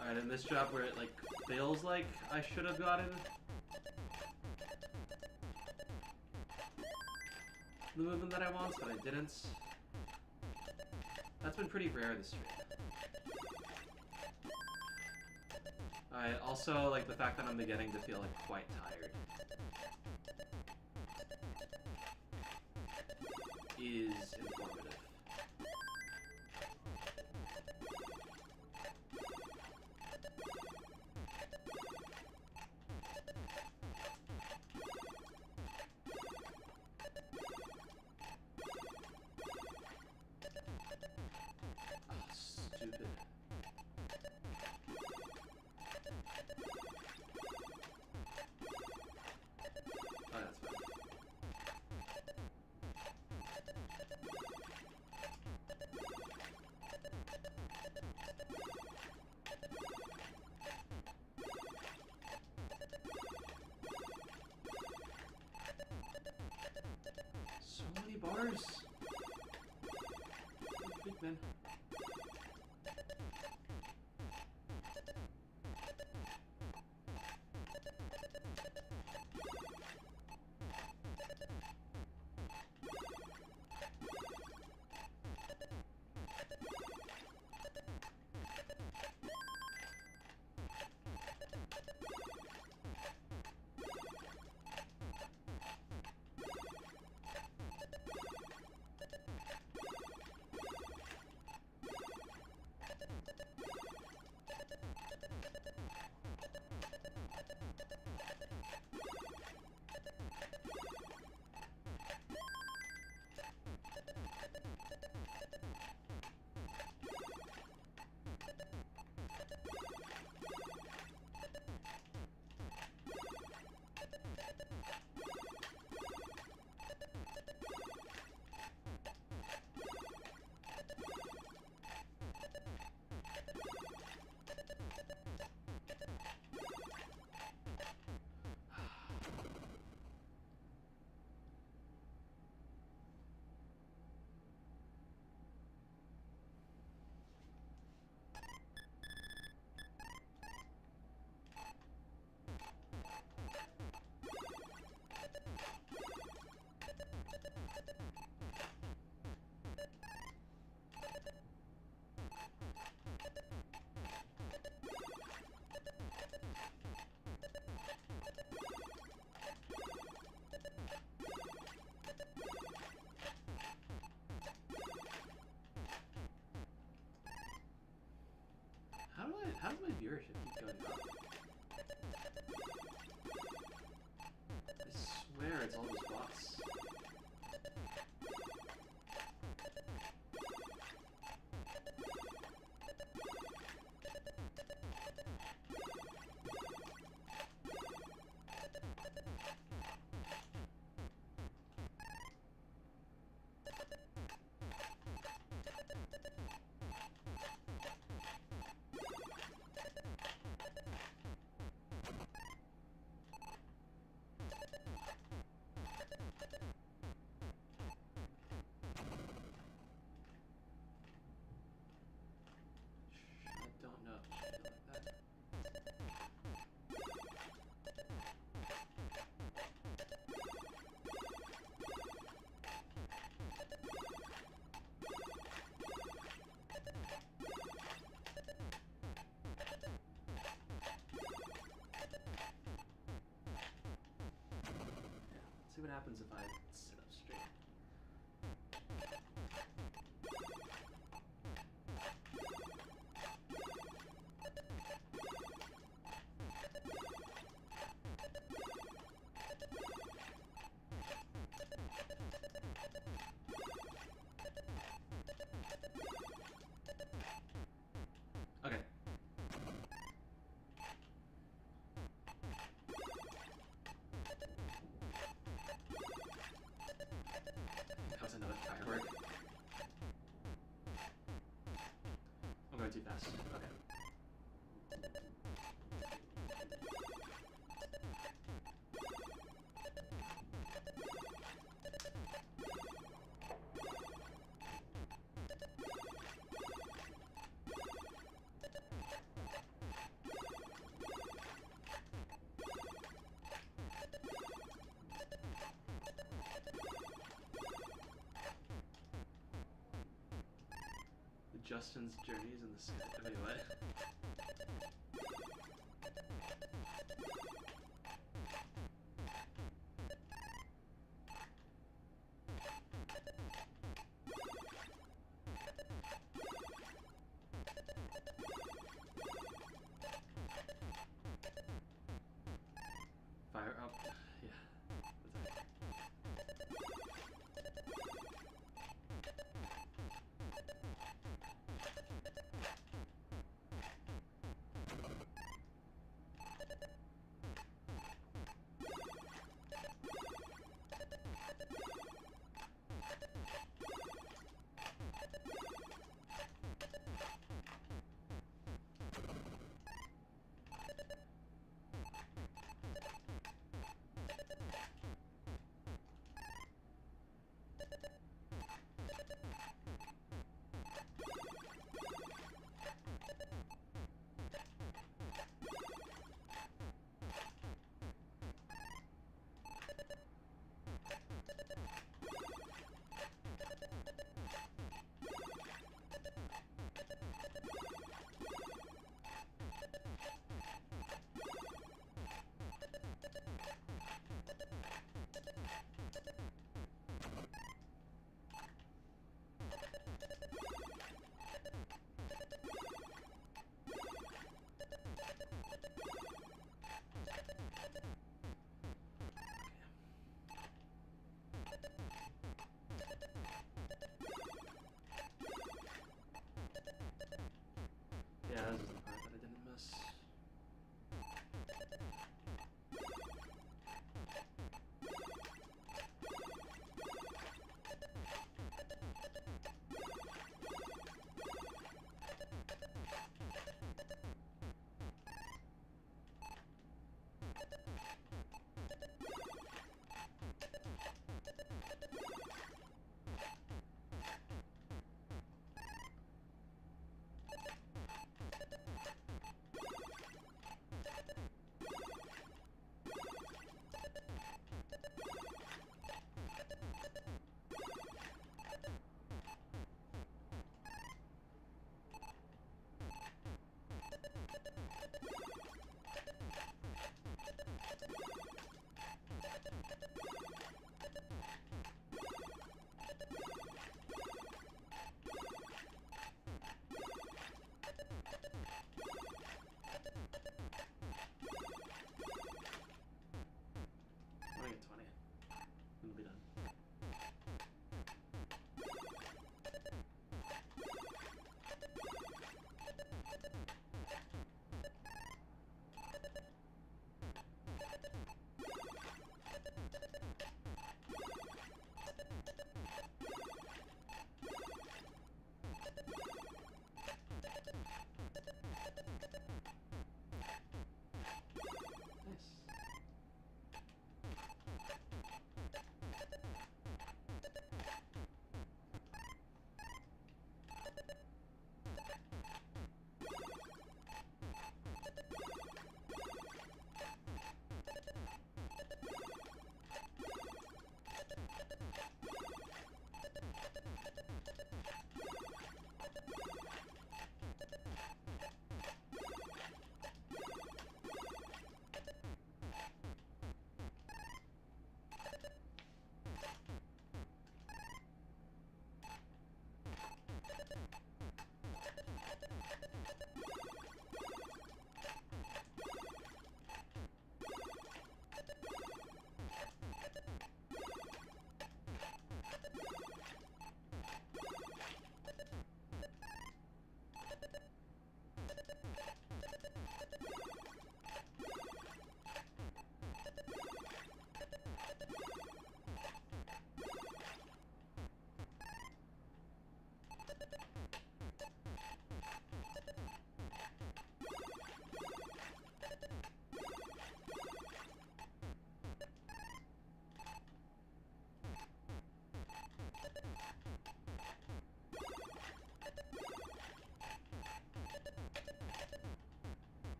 Alright, in this drop where it, like, feels like I should have gotten the movement that I want, but I didn't. That's been pretty rare this stream. Alright, also, like, the fact that I'm beginning to feel, like, quite tired is informative. Oh, stupid. Oh, that's fine. So many bars. Big man. it's all those bots. I don't know if it should be like that. Let's see what happens if I sit up straight. Okay. That was another firework. I'm going too fast. Okay. Justin's Journeys in the Sky. Wait, what? Fire up. Yeah. Yeah, this is the part that I didn't miss. I get 20.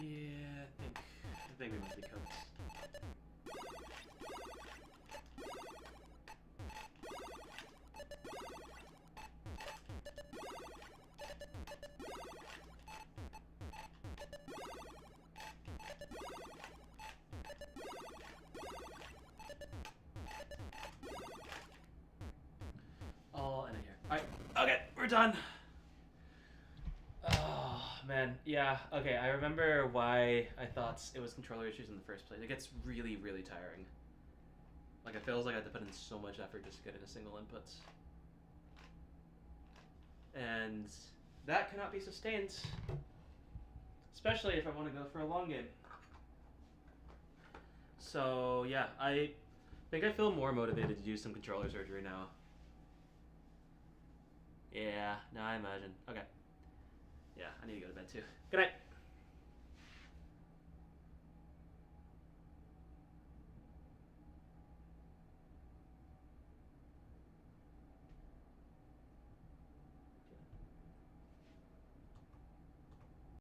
Yeah, I think we might be cooked. All in here. Alright, okay, we're done. Oh, man. Yeah, okay, I remember why I thought it was controller issues in the first place. It gets really, really tiring. Like, it feels like I have to put in so much effort just to get in a single input. And that cannot be sustained. Especially if I want to go for a long game. So, yeah, I think I feel more motivated to do some controller surgery now. Yeah, no, I imagine. Okay. Yeah, I need to go to bed too. Good night.